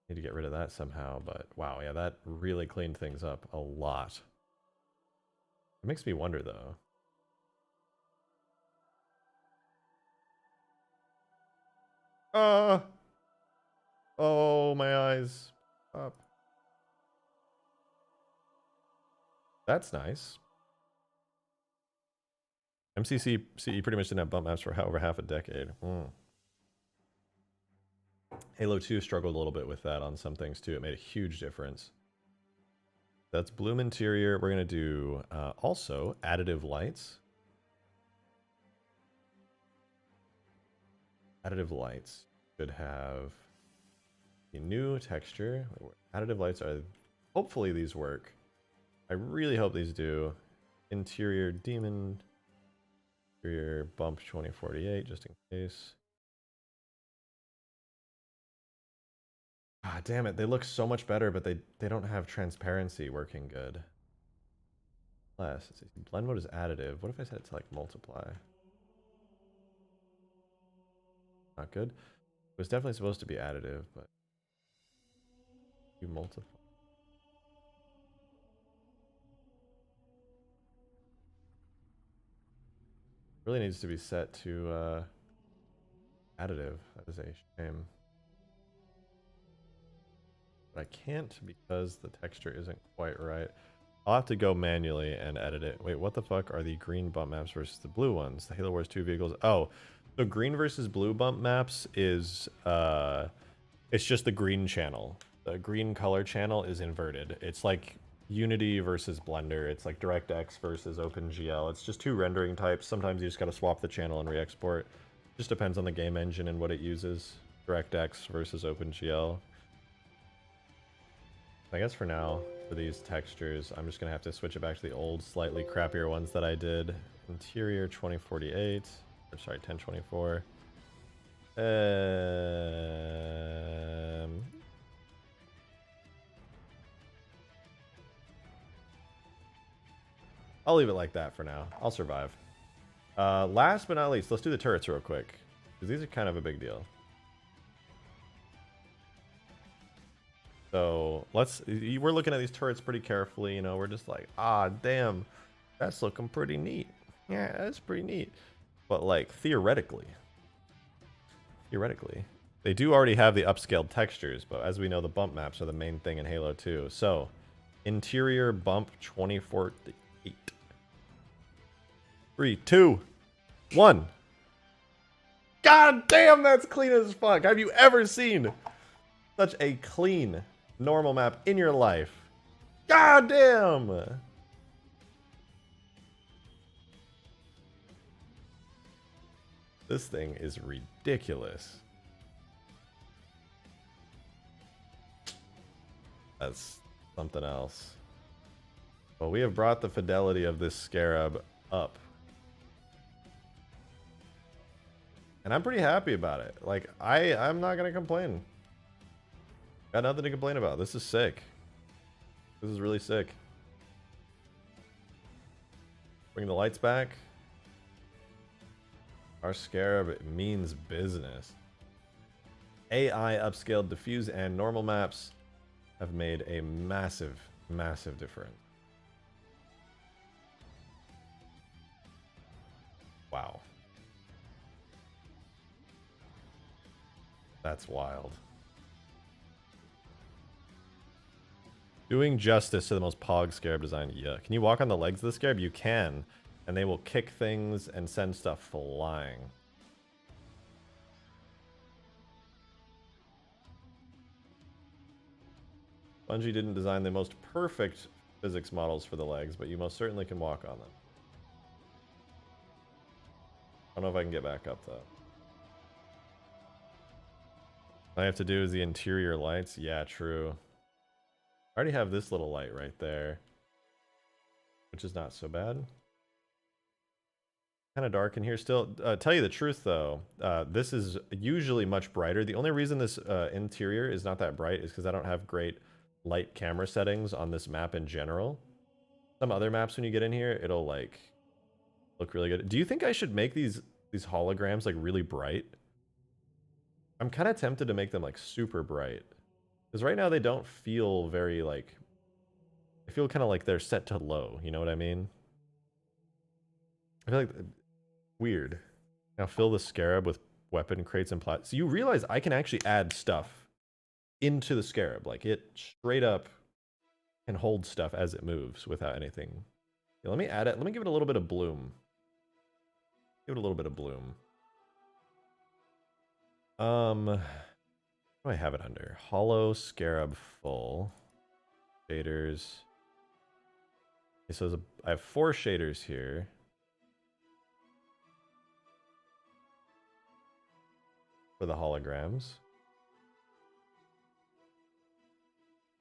Need to get rid of that somehow, but wow, yeah, that really cleaned things up a lot. It makes me wonder though. Uh oh, my eyes. Up. That's nice. MCC CE pretty much didn't have bump maps for over half a decade. Halo 2 struggled a little bit with that on some things too. It made a huge difference. That's bloom interior. We're going to do also additive lights. Additive lights should have a new texture. Additive lights are, hopefully these work. I really hope these do. Interior demon. Interior bump 2048 just in case. Ah, damn it. They look so much better, but they don't have transparency working good. Less. Blend mode is additive. What if I set it to like multiply? Not good. It was definitely supposed to be additive, but you multiply. Really needs to be set to additive. That is a shame. But I can't because the texture isn't quite right. I'll have to go manually and edit it. Wait, what the fuck are the green bump maps versus the blue ones? The Halo Wars 2 vehicles. Oh, the green versus blue bump maps is it's just the green channel. The green color channel is inverted. It's like Unity versus Blender. It's like DirectX versus OpenGL. It's just two rendering types. Sometimes you just gotta swap the channel and re-export. Just depends on the game engine and what it uses. DirectX versus OpenGL. I guess for now, for these textures, I'm just gonna have to switch it back to the old, slightly crappier ones that I did. Interior 2048, or sorry, 1024. I'll leave it like that for now. I'll survive. Last but not least, let's do the turrets real quick, because these are kind of a big deal. So we're looking at these turrets pretty carefully, you know, we're just like, ah, damn, that's looking pretty neat. Yeah, that's pretty neat. But like, theoretically, they do already have the upscaled textures, but as we know, the bump maps are the main thing in Halo 2. So, interior bump 2048. 3, 2, 1. God damn, that's clean as fuck. Have you ever seen such a clean normal map in your life? God damn! This thing is ridiculous. That's something else. Well, we have brought the fidelity of this Scarab up. And I'm pretty happy about it. Like, I'm not gonna complain. Got nothing to complain about. This is sick. This is really sick. Bring the lights back. Our Scarab means business. AI upscaled diffuse and normal maps have made a massive, massive difference. Wow. That's wild. Doing justice to the most pog Scarab design. Yeah. Can you walk on the legs of the Scarab? You can. And they will kick things and send stuff flying. Bungie didn't design the most perfect physics models for the legs, but you most certainly can walk on them. I don't know if I can get back up, though. All I have to do is the interior lights. Yeah, true. I already have this little light right there. which is not so bad. Kind of dark in here still. Tell you the truth though, this is usually much brighter. The only reason this interior is not that bright is because I don't have great light camera settings on this map in general. Some other maps when you get in here, it'll like look really good. Do you think I should make these holograms like really bright? I'm kind of tempted to make them like super bright. Because right now they don't feel very like, I feel kind of like they're set to low, you know what I mean? I feel like, weird. Now fill the Scarab with weapon crates and plat. So you realize I can actually add stuff into the Scarab. Like it straight up can hold stuff as it moves without anything. Yeah, let me add it. Let me give it a little bit of bloom. Give it a little bit of bloom. What do I have it under? Hollow Scarab full. Shaders. Okay, so I have 4 shaders here. For the holograms.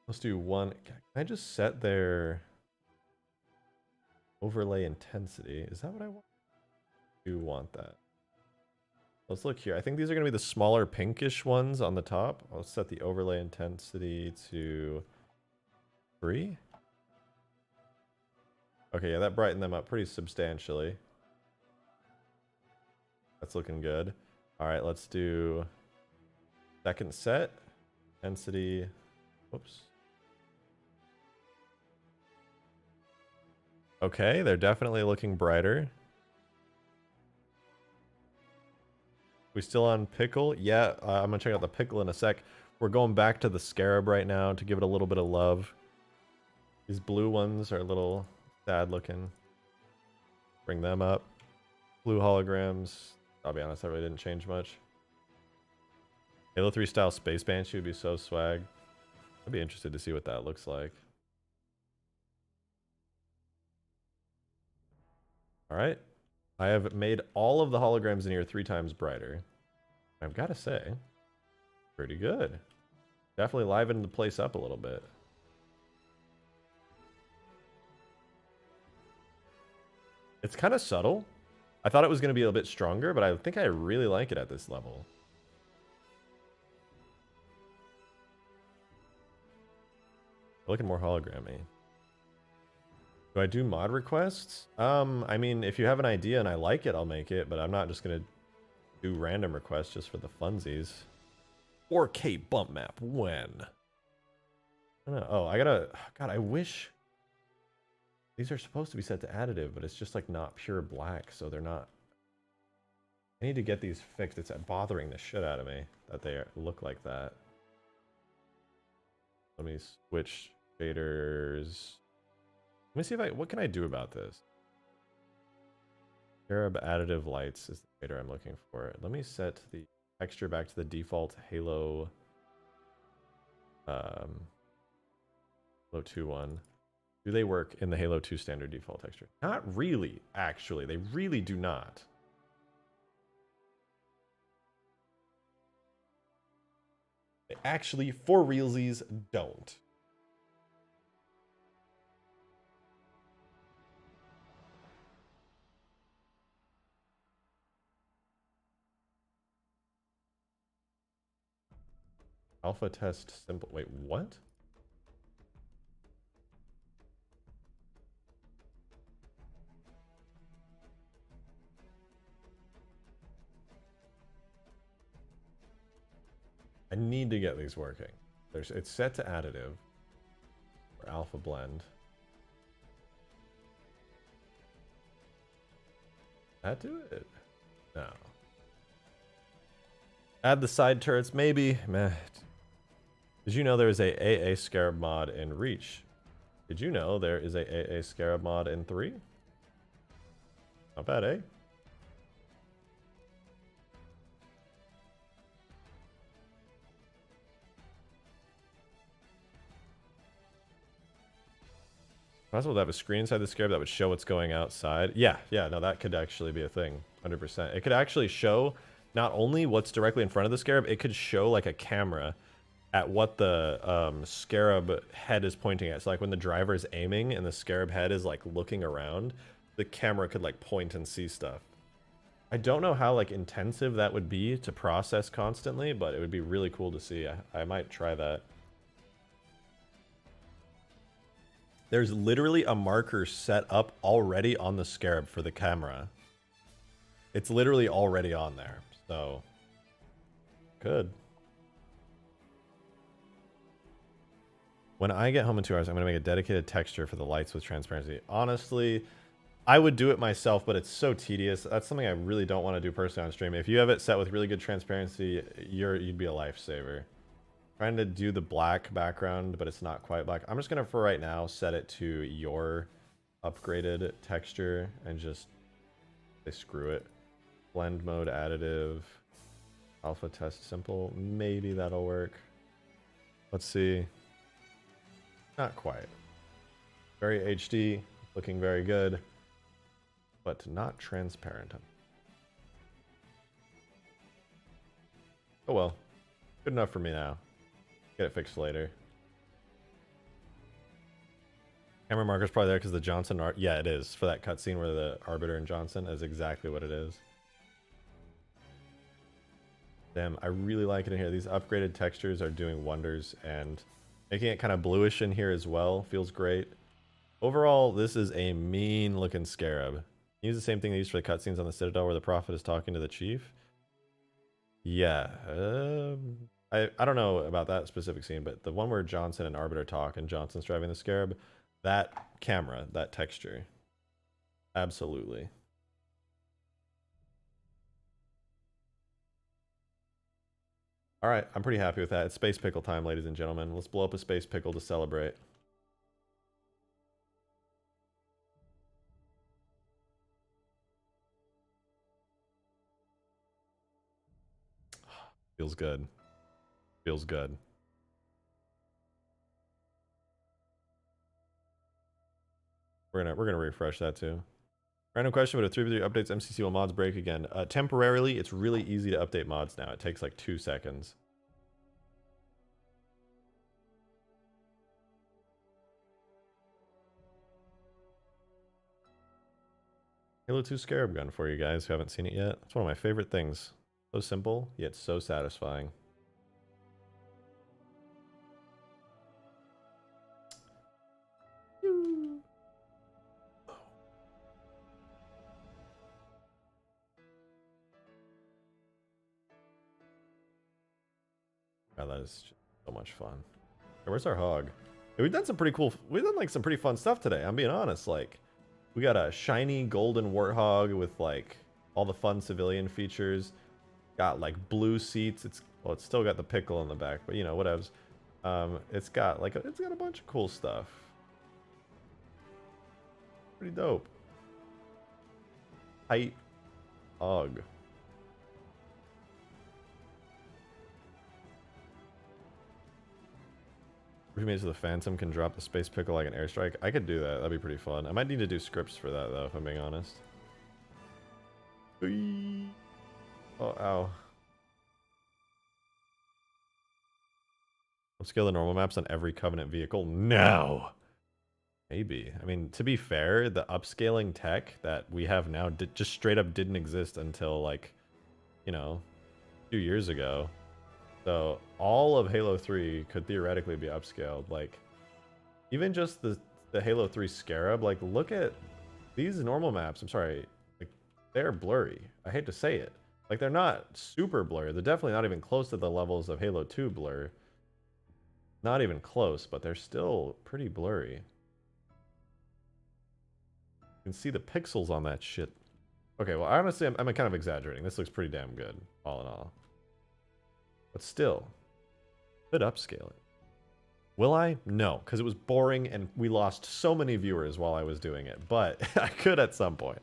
Let's do one. Can I just set their overlay intensity? Is that what I want? I do want that. Let's look here. I think these are going to be the smaller pinkish ones on the top. I'll set the overlay intensity to 3. Okay, yeah, that brightened them up pretty substantially. That's looking good. All right, let's do second set. Intensity. Whoops. Okay, they're definitely looking brighter. We still on Pickle? Yeah, I'm gonna check out the Pickle in a sec. We're going back to the Scarab right now to give it a little bit of love. These blue ones are a little sad looking. Bring them up. Blue holograms. I'll be honest, that really didn't change much. Halo 3 style Space Banshee would be so swag. I'd be interested to see what that looks like. Alright. I have made all of the holograms in here 3 times brighter. I've got to say, pretty good. Definitely livened the place up a little bit. It's kind of subtle. I thought it was going to be a bit stronger, but I think I really like it at this level. Looking more hologrammy. Do I do mod requests? I mean, if you have an idea and I like it, I'll make it, but I'm not just going to do random requests just for the funsies. 4K bump map, when? I don't know. Oh, I gotta... God, I wish... These are supposed to be set to additive, but it's just like not pure black, so they're not... I need to get these fixed. It's bothering the shit out of me that they look like that. Let me switch shaders. Let me see if what can I do about this? Scarab additive lights is the shader I'm looking for. Let me set the texture back to the default Halo Halo 2 one. Do they work in the Halo 2 standard default texture? Not really, actually. They really do not. They actually, for realsies, don't. Alpha test simple. Wait, what? I need to get these working. It's set to additive or alpha blend. That do it? No. Add the side turrets, maybe. Meh. Did you know there is a AA Scarab mod in Reach? Did you know there is a AA Scarab mod in 3? Not bad, eh? Possible to have a screen inside the Scarab that would show what's going outside. Yeah, no, that could actually be a thing. 100%. It could actually show not only what's directly in front of the Scarab, it could show like a camera at what the Scarab head is pointing at. So like when the driver is aiming and the Scarab head is like looking around, the camera could like point and see stuff. I don't know how like intensive that would be to process constantly, but it would be really cool to see. I might try that. There's literally a marker set up already on the Scarab for the camera. It's literally already on there, so good. When I get home in 2 hours, I'm going to make a dedicated texture for the lights with transparency. Honestly, I would do it myself, but it's so tedious. That's something I really don't want to do personally on stream. If you have it set with really good transparency, you'd be a lifesaver. Trying to do the black background, but it's not quite black. I'm just going to, for right now, set it to your upgraded texture and just say screw it. Blend mode additive. Alpha test simple. Maybe that'll work. Let's see. Not quite. Very HD, looking very good, but not transparent. Oh well, good enough for me now. Get it fixed later. Camera marker's probably there because the Johnson art. Yeah, it is for that cutscene where the Arbiter and Johnson is exactly what it is. Damn, I really like it in here. These upgraded textures are doing wonders, and making it kind of bluish in here as well feels great. Overall, this is a mean looking Scarab. Use the same thing they used for the cutscenes on the Citadel where the Prophet is talking to the Chief. Yeah, I don't know about that specific scene, but the one where Johnson and Arbiter talk and Johnson's driving the Scarab, that camera, that texture, absolutely. All right, I'm pretty happy with that. It's Space Pickle time, ladies and gentlemen. Let's blow up a Space Pickle to celebrate. Feels good. Feels good. We're gonna refresh that too. Random question, but if 3v3 updates MCC will mods break again? Temporarily, it's really easy to update mods now. It takes like 2 seconds. Halo 2 Scarab gun for you guys who haven't seen it yet. It's one of my favorite things. So simple, yet so satisfying. Oh, that is so much fun. Hey, where's our hog? Hey, we've done some pretty cool. We've done like some pretty fun stuff today. I'm being honest. Like, we got a shiny golden warthog with like all the fun civilian features. Got like blue seats. It's still got the pickle in the back, but you know whatevs. It's got like it's got a bunch of cool stuff. Pretty dope. Height hog. Remakes of the Phantom can drop the space pickle like an airstrike. I could do that. That'd be pretty fun. I might need to do scripts for that though, if I'm being honest. Oh, ow. Upscale the normal maps on every Covenant vehicle? No! Maybe. I mean, to be fair, the upscaling tech that we have now just straight up didn't exist until like, you know, a few years ago. So all of Halo 3 could theoretically be upscaled. Like, even just the Halo 3 Scarab, like, look at these normal maps. I'm sorry, like, they're blurry. I hate to say it. Like, they're not super blurry. They're definitely not even close to the levels of Halo 2 blur. Not even close, but they're still pretty blurry. You can see the pixels on that shit. Okay, well, honestly, I'm kind of exaggerating. This looks pretty damn good, all in all. But still, could upscale it. Will I? No, because it was boring and we lost so many viewers while I was doing it. But I could at some point.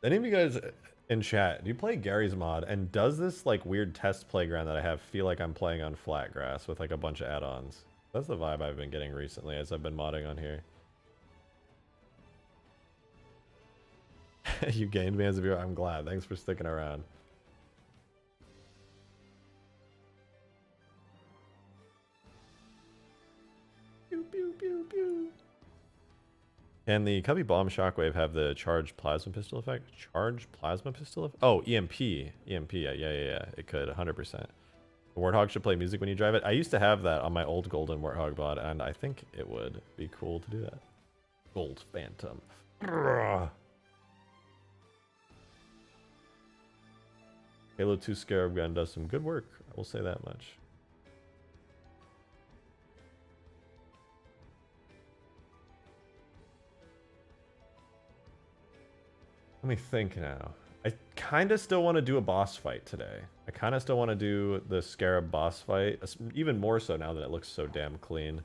Any of you guys in chat, do you play Gary's mod? And does this like weird test playground that I have feel like I'm playing on flat grass with like a bunch of add-ons? That's the vibe I've been getting recently as I've been modding on here. You gained me as a viewer. I'm glad. Thanks for sticking around. Pew, pew, pew, pew. Can the Cubby Bomb Shockwave have the charged plasma pistol effect? Charged plasma pistol effect? Oh, EMP. EMP, yeah. It could, 100%. The Warthog should play music when you drive it. I used to have that on my old golden Warthog mod, and I think it would be cool to do that. Gold Phantom. Urgh. Halo 2 Scarab gun does some good work. I will say that much. Let me think now. I kind of still want to do a boss fight today. I kind of still want to do the Scarab boss fight, even more so now that it looks so damn clean.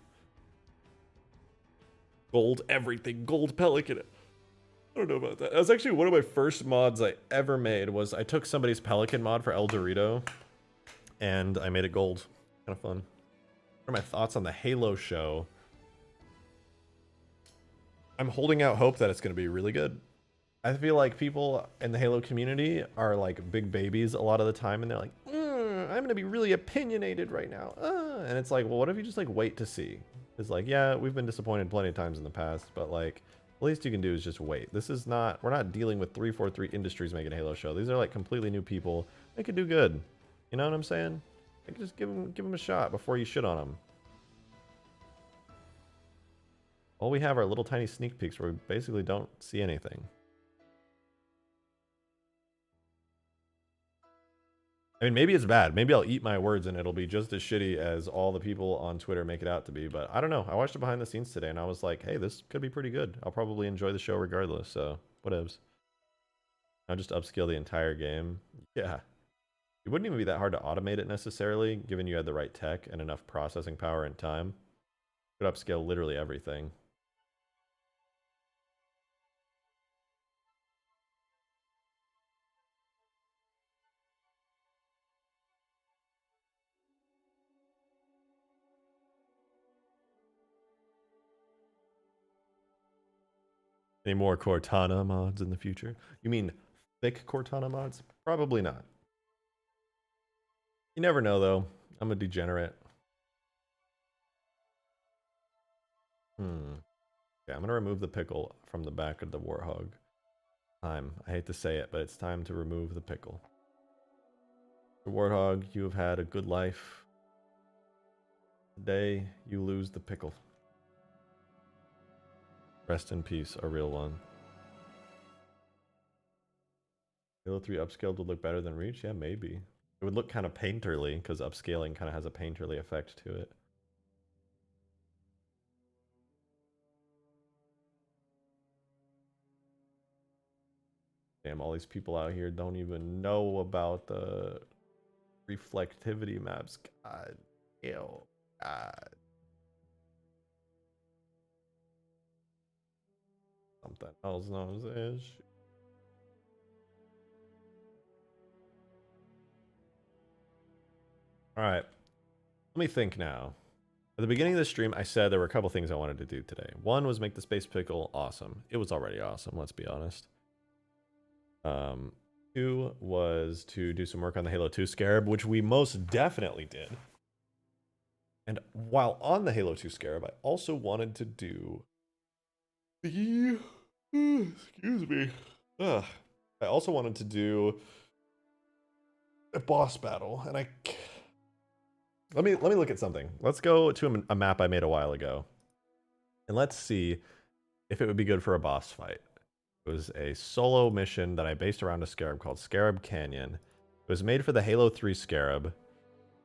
Gold everything, gold Pelican. I don't know about that. That was actually one of my first mods I ever made. Was I took somebody's Pelican mod for El Dorito, and I made it gold. Kind of fun. What are my thoughts on the Halo show? I'm holding out hope that it's going to be really good. I feel like people in the Halo community are like big babies a lot of the time, and they're like, I'm going to be really opinionated right now. And it's like, well, what if you just like wait to see? It's like, yeah, we've been disappointed plenty of times in the past, but like, the least you can do is just wait. This is not, we're not dealing with 343 Industries making a Halo show. These are like completely new people. They could do good. You know what I'm saying? Like, just give them a shot before you shit on them. All we have are little tiny sneak peeks where we basically don't see anything. I mean, maybe it's bad. Maybe I'll eat my words and it'll be just as shitty as all the people on Twitter make it out to be. But I don't know. I watched it behind the scenes today and I was like, hey, this could be pretty good. I'll probably enjoy the show regardless. So, whatevs. I'll just upscale the entire game. Yeah. It wouldn't even be that hard to automate it necessarily, given you had the right tech and enough processing power and time. You could upscale literally everything. Any more Cortana mods in the future? You mean thick Cortana mods? Probably not. You never know, though. I'm a degenerate. Okay, I'm going to remove the pickle from the back of the Warthog. I hate to say it, but it's time to remove the pickle. The Warthog, you have had a good life. Today, you lose the pickle. Rest in peace, a real one. Halo 3 upscaled would look better than Reach? Yeah, maybe. It would look kind of painterly, because upscaling kind of has a painterly effect to it. Damn, all these people out here don't even know about the reflectivity maps. God, ew, God. Something else knows this. Alright. Let me think now. At the beginning of the stream, I said there were a couple things I wanted to do today. One was make the Space Pickle awesome. It was already awesome, let's be honest. Two was to do some work on the Halo 2 Scarab, which we most definitely did. And while on the Halo 2 Scarab, I also wanted to do the... excuse me. I also wanted to do a boss battle, and let me look at something. Let's go to a map I made a while ago, and let's see if it would be good for a boss fight. It was a solo mission that I based around a Scarab called Scarab Canyon. It was made for the Halo 3 Scarab,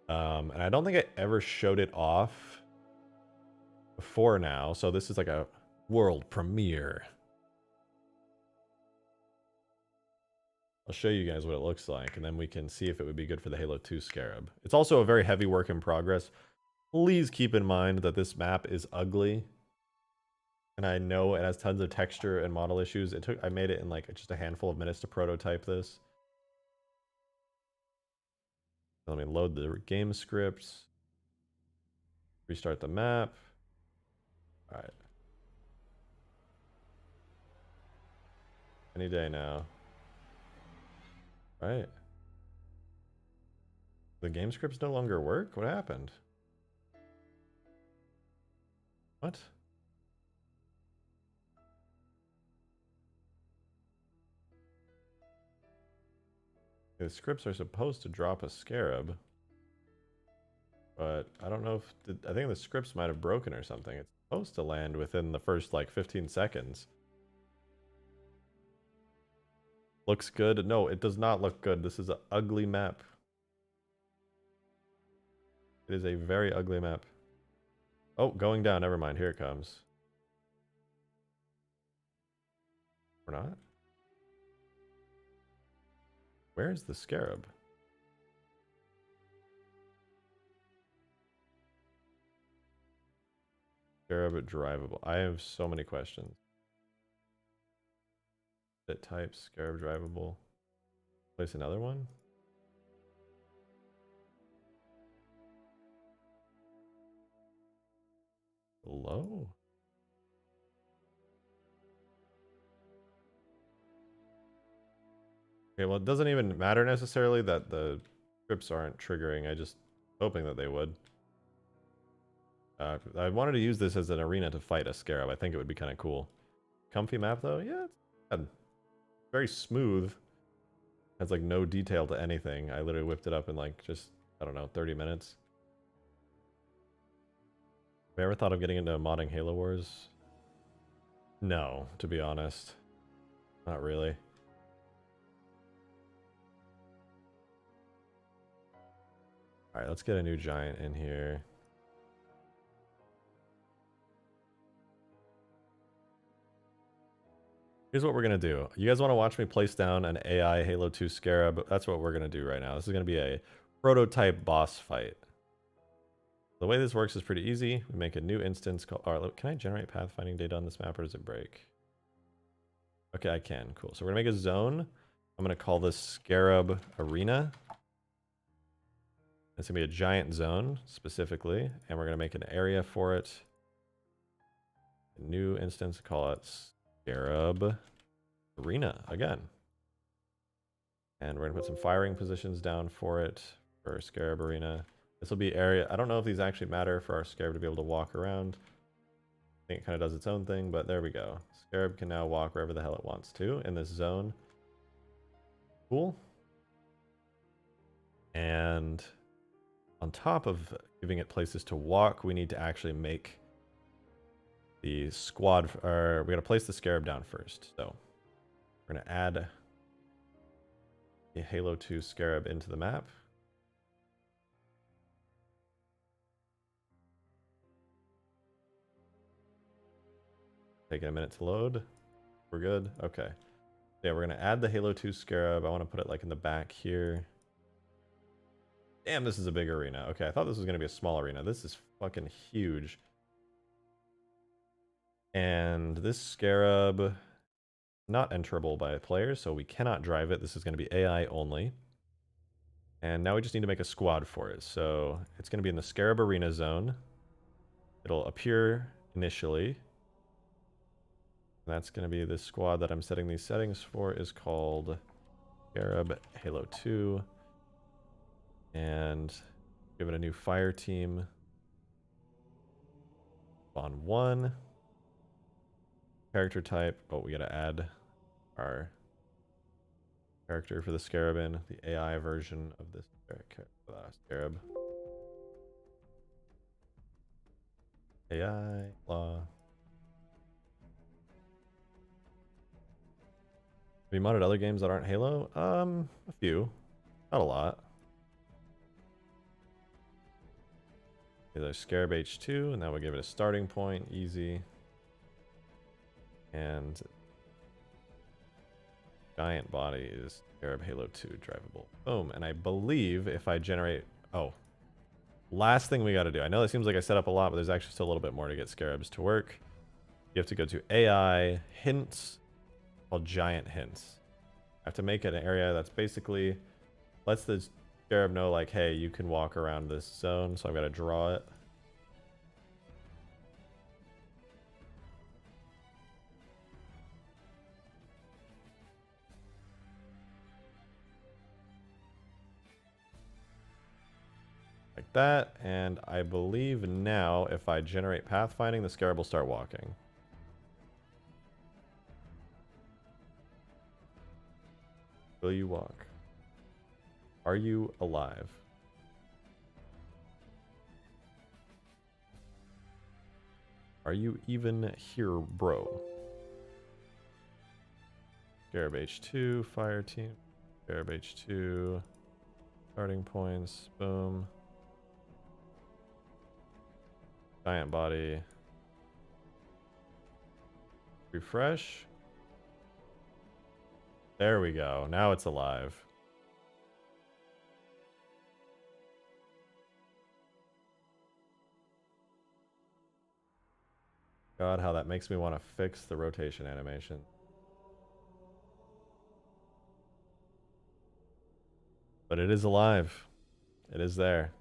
and I don't think I ever showed it off before now, so this is like a world premiere. I'll show you guys what it looks like, and then we can see if it would be good for the Halo 2 Scarab. It's also a very heavy work in progress. Please keep in mind that this map is ugly. And I know it has tons of texture and model issues. I made it in like just a handful of minutes to prototype this. Let me load the game scripts. Restart the map. All right. Any day now. Right. The game scripts no longer work? What happened? What? The scripts are supposed to drop a Scarab. But I don't know if... I think the scripts might have broken or something. It's supposed to land within the first, like, 15 seconds. Looks good. No, it does not look good. This is an ugly map. It is a very ugly map. Oh, going down. Never mind. Here it comes. Or not? Where's the Scarab? Scarab drivable. I have so many questions. Bit type, Scarab drivable. Place another one? Hello? Okay, well, it doesn't even matter necessarily that the scripts aren't triggering. I just hoping that they would. I wanted to use this as an arena to fight a Scarab. I think it would be kind of cool. Comfy map though? Yeah, it's very smooth. Has like no detail to anything. I literally whipped it up in like just, I don't know, 30 minutes. Have you ever thought of getting into modding Halo Wars? No, to be honest. Not really. Alright, let's get a new giant in here. Here's what we're going to do. You guys want to watch me place down an AI Halo 2 Scarab? That's what we're going to do right now. This is going to be a prototype boss fight. The way this works is pretty easy. We make a new instance called... Alright, can I generate pathfinding data on this map or does it break? Okay, I can. Cool. So we're going to make a zone. I'm going to call this Scarab Arena. It's going to be a giant zone, specifically. And we're going to make an area for it. A new instance, call it Scarab Arena again. And we're going to put some firing positions down for it, for Scarab Arena. This will be area... I don't know if these actually matter for our Scarab to be able to walk around. I think it kind of does its own thing, but there we go. Scarab can now walk wherever the hell it wants to in this zone. Cool. And on top of giving it places to walk, we need to actually make the squad, or we're going to place the Scarab down first. So we're going to add a Halo 2 Scarab into the map. Taking a minute to load. We're good. Okay. Yeah, we're going to add the Halo 2 Scarab. I want to put it like in the back here. Damn, this is a big arena. Okay, I thought this was going to be a small arena. This is fucking huge. And this Scarab, not enterable by players, so we cannot drive it. This is going to be AI only. And now we just need to make a squad for it. So it's going to be in the Scarab Arena zone. It'll appear initially. And that's going to be the squad that I'm setting these settings for is called Scarab Halo 2. And give it a new fire team. Spawn 1. Character type. Oh, we got to add our character for the Scarab in. The AI version of this Scarab. AI law. Have you modded other games that aren't Halo? A few. Not a lot. There's Scarab H2, and that would give it a starting point. Easy. And giant body is Scarab Halo 2 drivable. Boom. And I believe if I generate... Oh. Last thing we got to do. I know it seems like I set up a lot, but there's actually still a little bit more to get Scarabs to work. You have to go to AI, hints, called giant hints. I have to make it an area that's basically lets the Scarab know, like, hey, you can walk around this zone, so I've got to draw it. that, and I believe now if I generate pathfinding, the Scarab will start walking. Will you walk? Are you alive? Are you even here, bro? Scarab H2, fire team. Scarab H2. Starting points, boom. Giant body. Refresh. There we go. Now it's alive. God, how that makes me want to fix the rotation animation. But it is alive. It is there.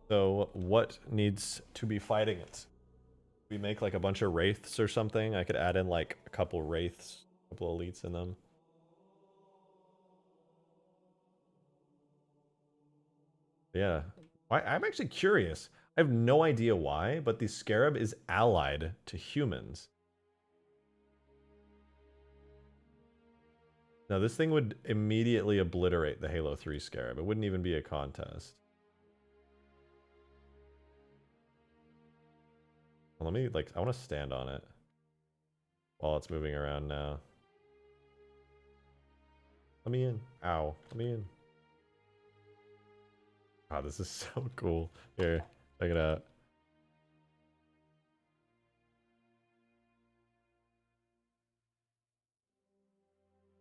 So what needs to be fighting it? We make like a bunch of wraiths or something. I could add in like a couple wraiths, a couple elites in them. Yeah. I'm actually curious. I have no idea why, but the Scarab is allied to humans. Now this thing would immediately obliterate the Halo 3 Scarab. It wouldn't even be a contest. Well, let me, like, I want to stand on it while it's moving around now. Let me in. Ow. Let me in. Wow, this is so cool. Here, check it out.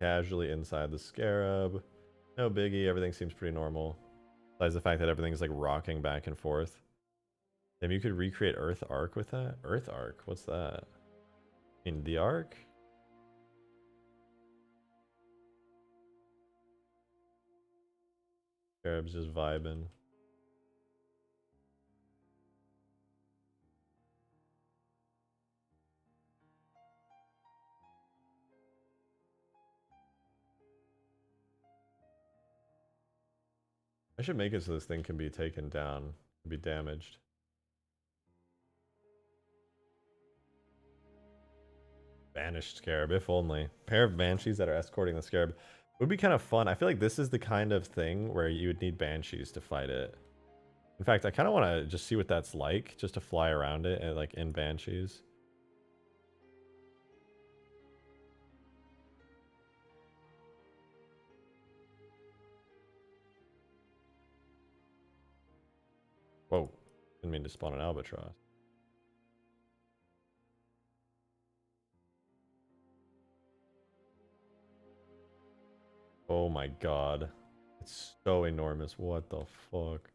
Casually inside the Scarab. No biggie, everything seems pretty normal. Besides the fact that everything's like rocking back and forth. Maybe you could recreate Earth Arc with that? Earth Arc? What's that? In the Arc? Scarab's just vibing. I should make it so this thing can be taken down, be damaged. Banished Scarab, if only. Pair of Banshees that are escorting the Scarab. Would be kind of fun. I feel like this is the kind of thing where you would need Banshees to fight it. In fact, I kind of want to just see what that's like, just to fly around it, and, like, in Banshees. Whoa, didn't mean to spawn an albatross. Oh my god. It's so enormous. What the fuck?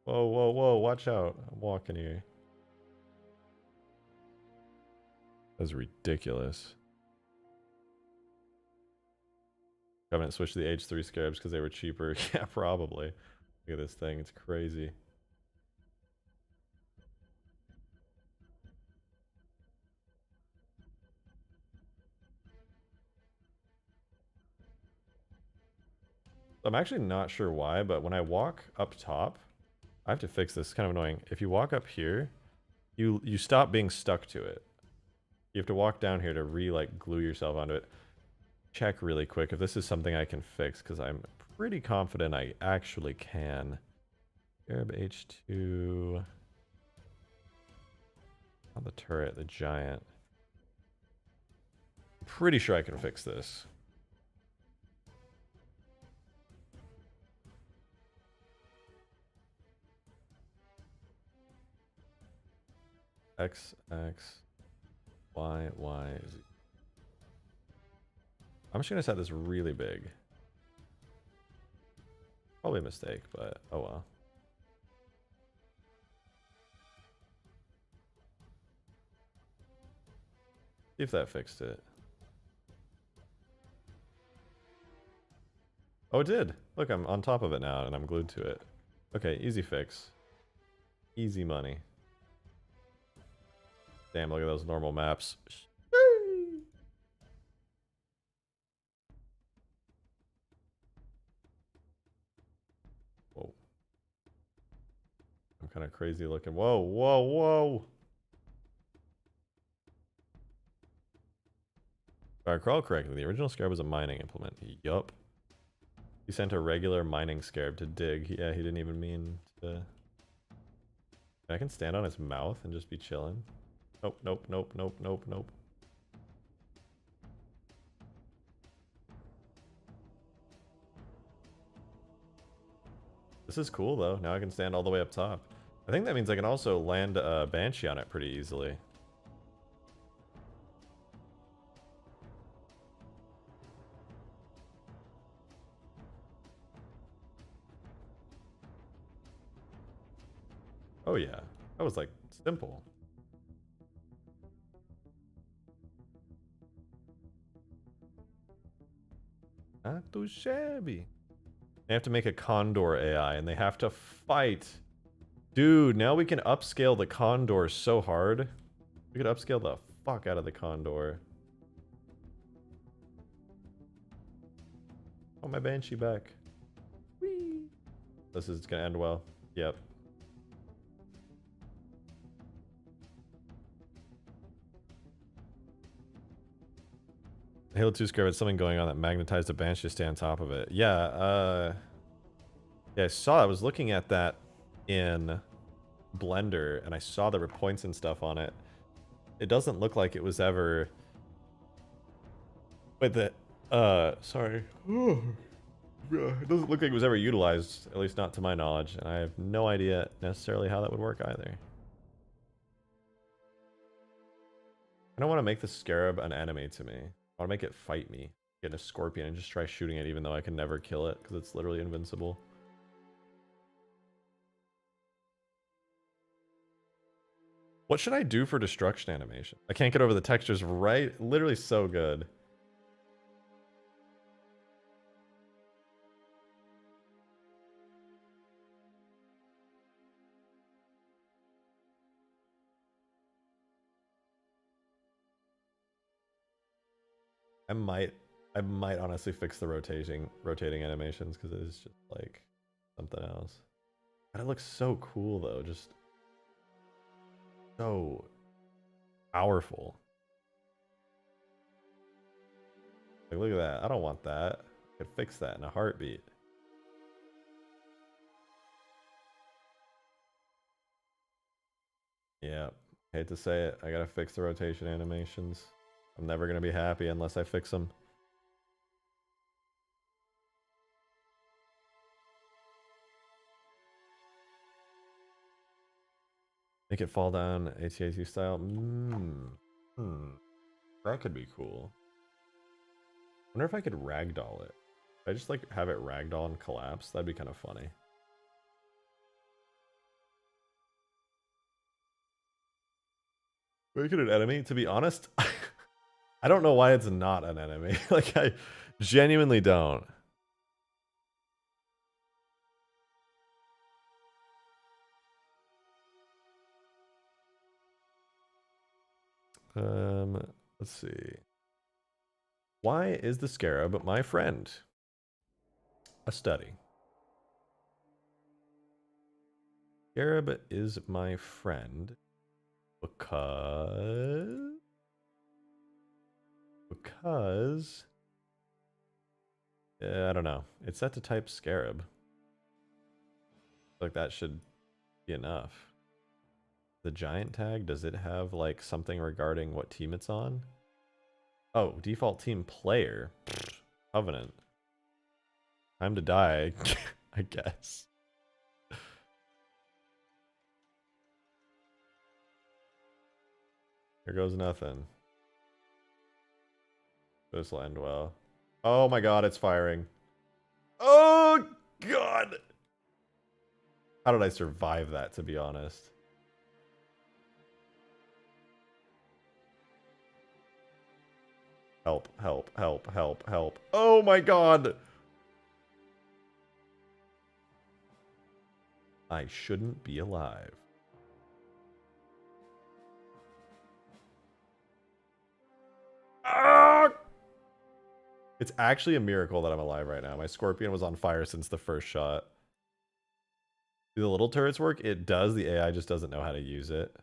Whoa, whoa, whoa, watch out. I'm walking here. That's ridiculous. Covenant switched to the H3 Scarabs because they were cheaper. Yeah, probably. Look at this thing. It's crazy. I'm actually not sure why, but when I walk up top, I have to fix this. It's kind of annoying. If you walk up here, you stop being stuck to it. You have to walk down here to like glue yourself onto it. Check really quick if this is something I can fix, because I'm pretty confident I actually can. Scarab H2. Not the turret, the giant. I'm pretty sure I can fix this. X, X, Y, Y, Z. I'm just gonna set this really big. Probably a mistake, but oh well. See if that fixed it. Oh, it did. Look, I'm on top of it now and I'm glued to it. Okay, easy fix. Easy money. Damn, look at those normal maps. of crazy looking. Whoa, whoa, whoa. If I recall correctly, the original Scarab was a mining implement. Yup. He sent a regular mining Scarab to dig. Yeah, he didn't even mean to... I can stand on his mouth and just be chilling. Nope, nope, nope, nope, nope, nope. This is cool though. Now I can stand all the way up top. I think that means I can also land a Banshee on it pretty easily. Oh yeah, that was like simple. Not too shabby. They have to make a Condor AI and they have to fight. Dude, now we can upscale the Condor so hard. We could upscale the fuck out of the Condor. Oh, my Banshee back. Whee! This is gonna end well. Yep. Halo 2 Scarab had something going on that magnetized a Banshee to stay on top of it. Yeah, yeah, I saw. I was looking at that in Blender, and I saw there were points and stuff on it. It doesn't look like it was ever... Wait, sorry. It doesn't look like it was ever utilized, at least not to my knowledge, and I have no idea necessarily how that would work either. I don't want to make the Scarab an enemy to me. I want to make it fight me. Get a Scorpion and just try shooting it even though I can never kill it, because it's literally invincible. What should I do for destruction animation? I can't get over the textures right. Literally so good. I might honestly fix the rotating animations because it is just like something else. But it looks so cool though, just so powerful. Like, look at that. I don't want that. I could fix that in a heartbeat. Yeah, hate to say it. I gotta fix the rotation animations. I'm never gonna be happy unless I fix them. Make it fall down AT-AT style. That could be cool. Wonder if I could ragdoll it. If I just like have it ragdoll and collapse, that'd be kind of funny. Make it an enemy? To be honest, I don't know why it's not an enemy. Like, I genuinely don't. Let's see. Why is the Scarab my friend? A study. Scarab is my friend because I don't know. It's set to type Scarab. Like that should be enough. The giant tag, does it have like something regarding what team it's on? Oh, default team player. Covenant. Time to die, I guess. Here goes nothing. This will end well. Oh my god, it's firing. Oh god! How did I survive that, to be honest? Help, help, help, help, help. Oh my god! I shouldn't be alive. Ah! It's actually a miracle that I'm alive right now. My Scorpion was on fire since the first shot. Do the little turrets work? It does. The AI just doesn't know how to use it.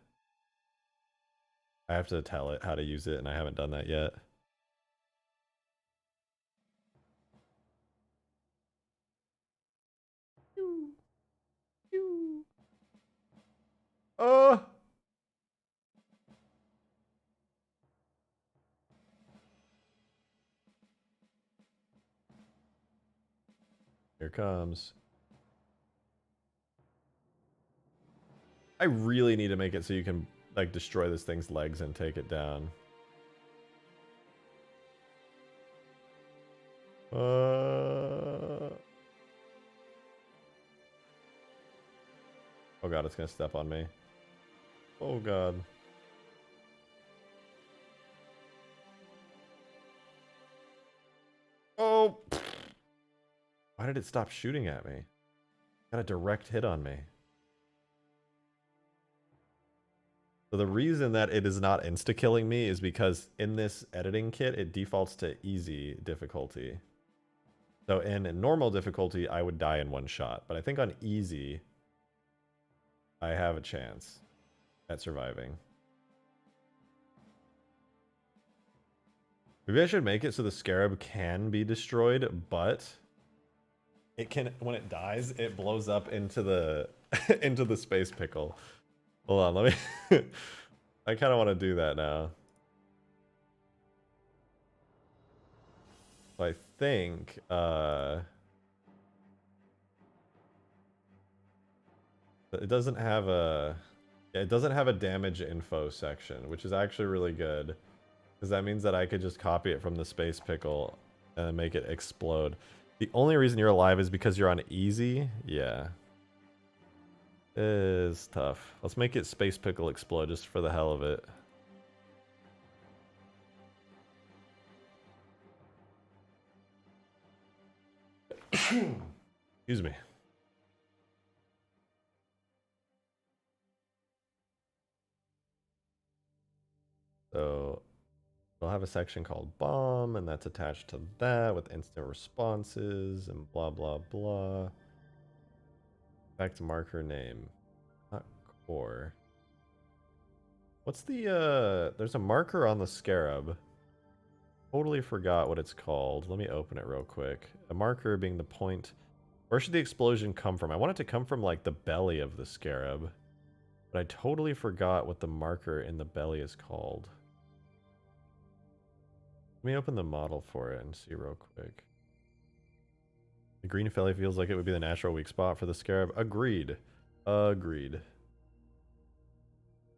I have to tell it how to use it, and I haven't done that yet. Oh! Here comes. I really need to make it so you can like destroy this thing's legs and take it down. Oh god, it's gonna step on me. Oh god. Oh! Why did it stop shooting at me? Got a direct hit on me. So the reason that it is not insta-killing me is because in this editing kit, it defaults to easy difficulty. So in normal difficulty, I would die in one shot. But I think on easy, I have a chance at surviving. Maybe I should make it so the Scarab can be destroyed, but it can, when it dies, it blows up into the into the space pickle. Hold on, let me I kind of want to do that now. I think it doesn't have a damage info section, which is actually really good because that means that I could just copy it from the space pickle and then make it explode. The only reason you're alive is because you're on easy. Yeah. It is tough. Let's make it space pickle explode just for the hell of it. Excuse me. So we'll have a section called bomb, and that's attached to that with instant responses and blah blah blah. Back to marker name, not core. What's the there's a marker on the Scarab. Totally forgot what it's called. Let me open it real quick. A marker being the point. Where should the explosion come from? I want it to come from like the belly of the Scarab. But I totally forgot what the marker in the belly is called. Let me open the model for it and see real quick. The green belly feels like it would be the natural weak spot for the Scarab. Agreed. Agreed.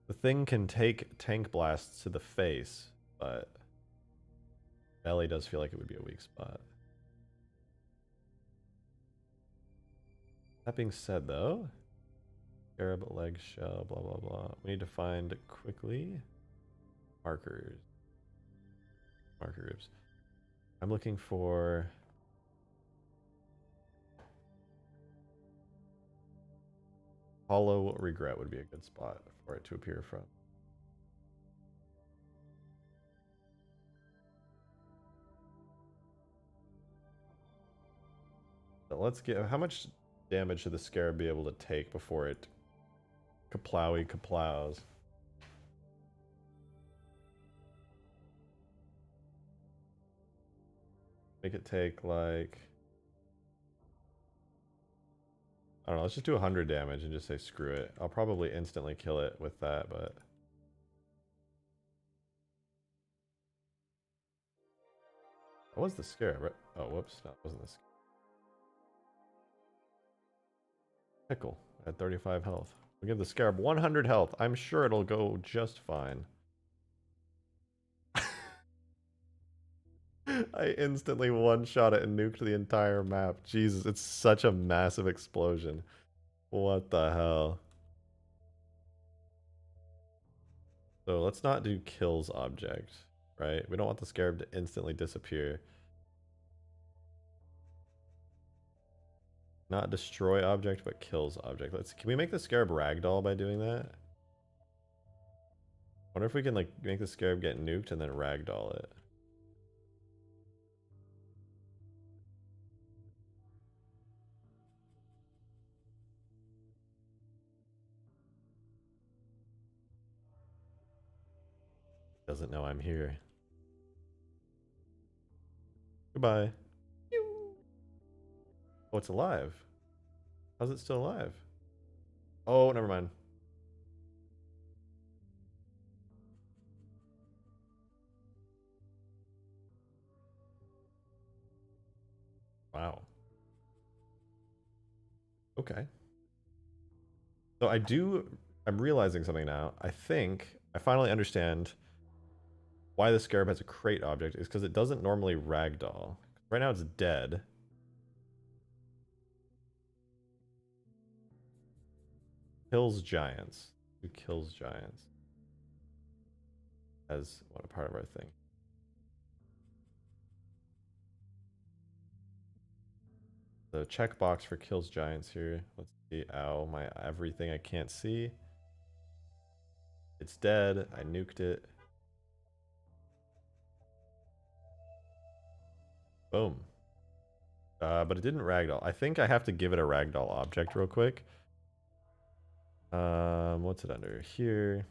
The thing can take tank blasts to the face, but belly does feel like it would be a weak spot. That being said, though, Scarab, leg, shell, blah, blah, blah. We need to find quickly markers. Marker groups. I'm looking for... Hollow regret would be a good spot for it to appear from. So let's get... How much damage should the Scarab be able to take before it kaplowy kaplows? Make it take like... I don't know, let's just do 100 damage and just say screw it. I'll probably instantly kill it with that, but... That was the Scarab, right? Oh, whoops, no, it wasn't the Scarab. Pickle at 35 health. We'll give the Scarab 100 health. I'm sure it'll go just fine. I instantly one-shot it and nuked the entire map. Jesus, it's such a massive explosion. What the hell? So let's not do kills object, right? We don't want the Scarab to instantly disappear. Not destroy object, but kills object. Can we make the Scarab Ragdoll by doing that? Wonder if we can like make the Scarab get nuked and then Ragdoll it. Doesn't know I'm here. Goodbye. Oh, it's alive. How's it still alive? Oh, never mind. Wow. Okay. So I'm realizing something now. I think I finally understand why the Scarab has a crate object is because it doesn't normally ragdoll. Right now it's dead. Kills giants. Who kills giants? As what a part of our thing. The checkbox for kills giants here. Let's see. Ow, my everything I can't see. It's dead. I nuked it. Boom. But it didn't ragdoll. I think I have to give it a ragdoll object real quick. What's it under? Here.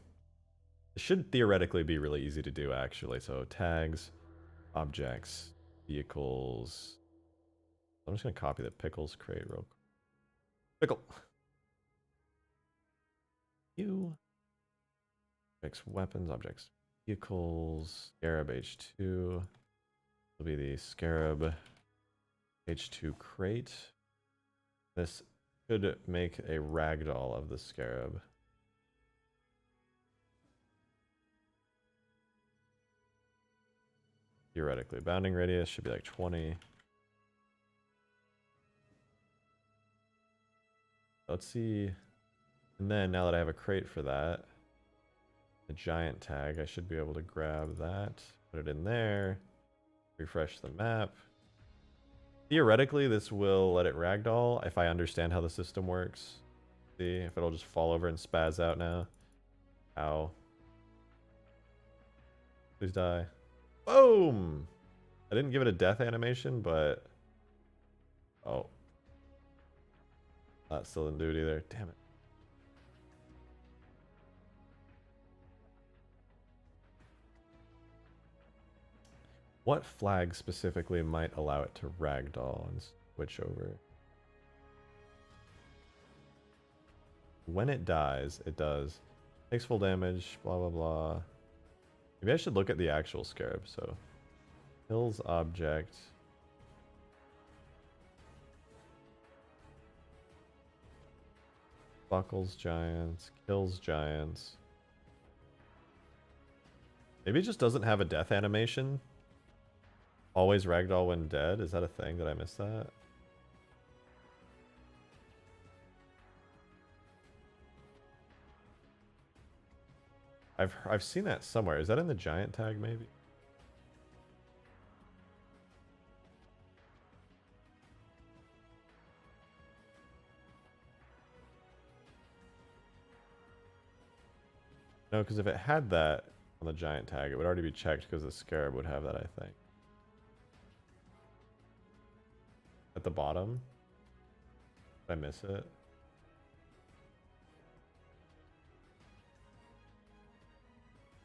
It should theoretically be really easy to do, actually. So tags, objects, vehicles. I'm just gonna copy the pickles crate real quick. Pickle. You. Objects, weapons, objects, vehicles. Scarab H2. Will be the Scarab H2 crate. This should make a ragdoll of the Scarab. Theoretically, bounding radius should be like 20. Let's see. And then now that I have a crate for that, the giant tag, I should be able to grab that, put it in there, refresh the map. Theoretically, this will let it ragdoll if I understand how the system works. See if it'll just fall over and spaz out now. Ow. Please die. Boom! I didn't give it a death animation, but... Oh. That still didn't do it either. Damn it. What flag specifically might allow it to ragdoll and switch over? When it dies, it does. Takes full damage, blah blah blah. Maybe I should look at the actual Scarab, so... Kills object. Buckles giants, kills giants. Maybe it just doesn't have a death animation. Always ragdoll when dead? Is that a thing? Did I miss that? I've seen that somewhere. Is that in the giant tag maybe? No, because if it had that on the giant tag, it would already be checked because the Scarab would have that, I think. At the bottom? Did I miss it?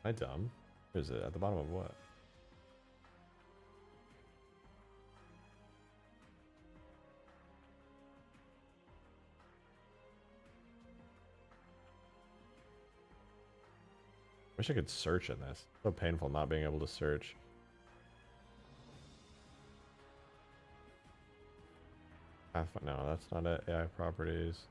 Am I dumb? Where is it? At the bottom of what? Wish I could search in this. So painful not being able to search. No, that's not it. AI properties.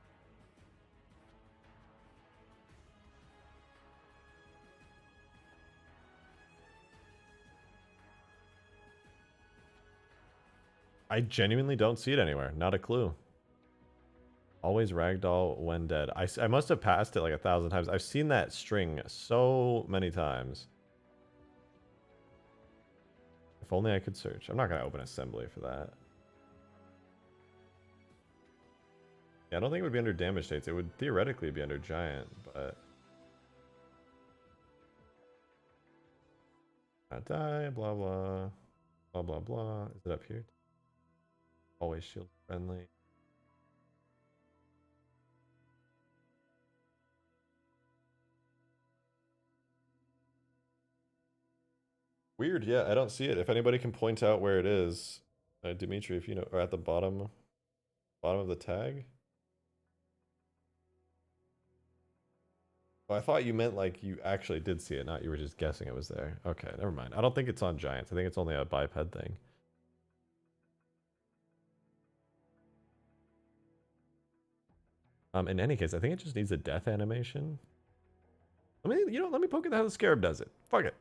I genuinely don't see it anywhere. Not a clue. Always ragdoll when dead. I must have passed it like 1,000 times. I've seen that string so many times. If only I could search. I'm not going to open assembly for that. Yeah, I don't think it would be under damage states. It would theoretically be under giant, but... Not die, blah blah. Blah blah blah. Is it up here? Always shield friendly. Weird, yeah, I don't see it. If anybody can point out where it is, Dimitri, if you know, or at the bottom of the tag. Oh, I thought you meant like you actually did see it, not you were just guessing it was there. Okay, never mind. I don't think it's on giants. I think it's only a biped thing. In any case, I think it just needs a death animation. Let me poke at how the Scarab does it. Fuck it.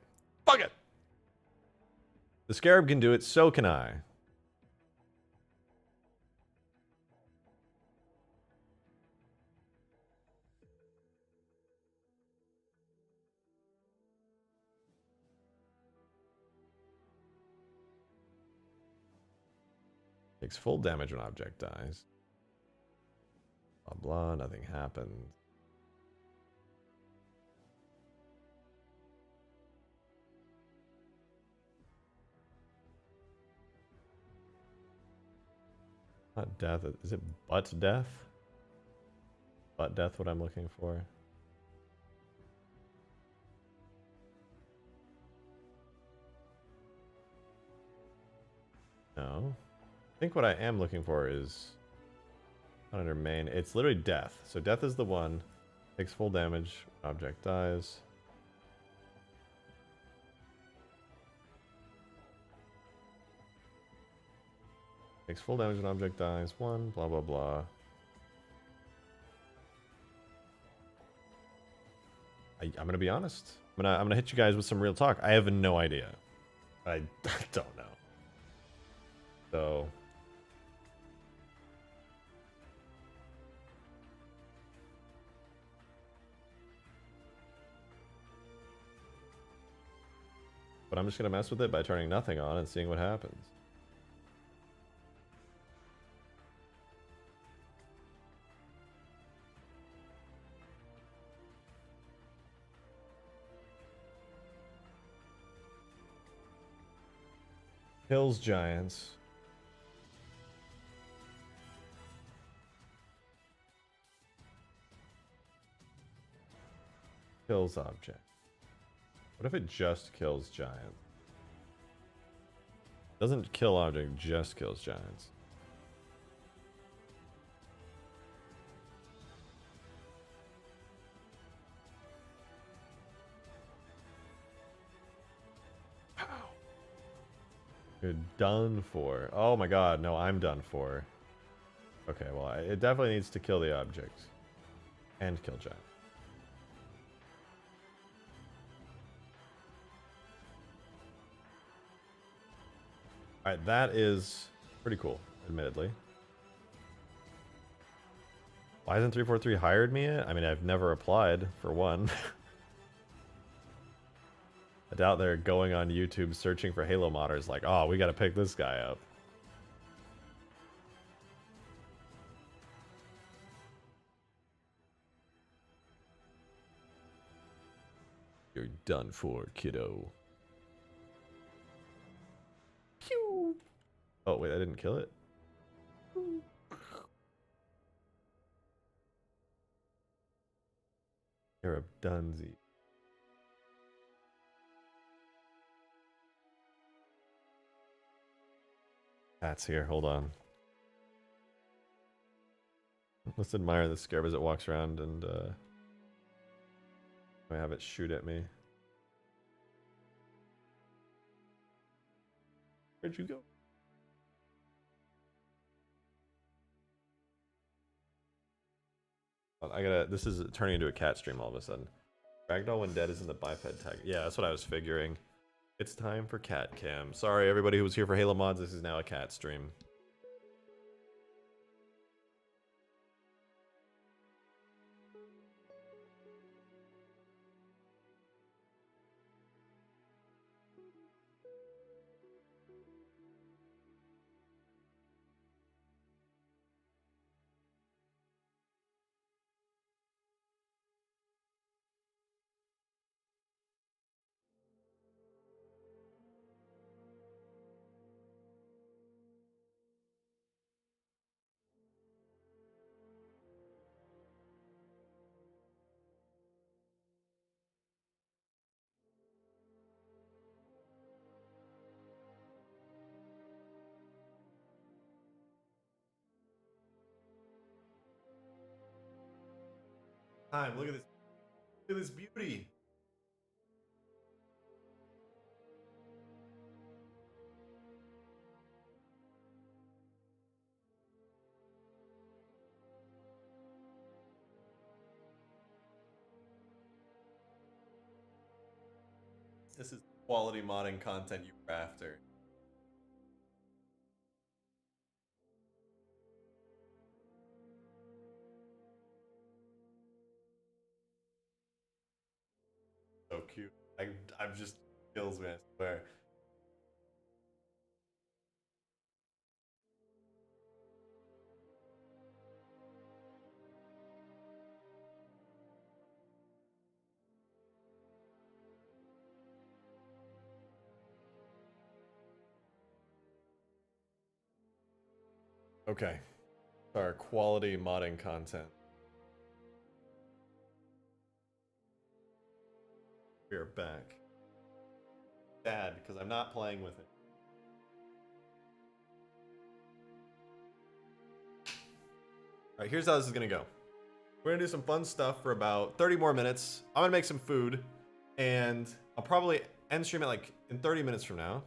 Fuck it! The Scarab can do it, so can I. Takes full damage when object dies. Blah blah, nothing happens. Not death, is it butt death? Butt death what I'm looking for? No. I think what I am looking for is not under main. It's literally death. So death is the one. Takes full damage. Object dies. Takes full damage when object dies. One. Blah blah blah. I'm gonna be honest. I'm gonna hit you guys with some real talk. I have no idea. I don't know. So. But I'm just gonna mess with it by turning nothing on and seeing what happens. Kills giants. Kills object. What if it just kills giants? Doesn't kill object, just kills giants. Wow. You're done for. Oh my god, no, I'm done for. Okay, well, it definitely needs to kill the object. And kill giant. Alright, that is pretty cool, admittedly. Why hasn't 343 hired me yet? I mean, I've never applied, for one. I doubt they're going on YouTube searching for Halo modders like, oh, we gotta pick this guy up. You're done for, kiddo. Pew! Oh, wait, I didn't kill it? You're a dunzy. Cat's here, hold on. Let's admire the Scarab as it walks around and I have it shoot at me. Where'd you go? This is turning into a cat stream all of a sudden. Ragdoll when dead is in the biped tag. Yeah, that's what I was figuring. It's time for cat cam. Sorry everybody who was here for Halo mods, this is now a cat stream. time. Look at this. Look at this beauty. This is quality modding content you were after. So cute. I'm just kills me, I swear. Okay. Our quality modding content. We are back. Bad, because I'm not playing with it. Alright, here's how this is gonna go. We're gonna do some fun stuff for about 30 more minutes. I'm gonna make some food, and I'll probably end stream it like in 30 minutes from now.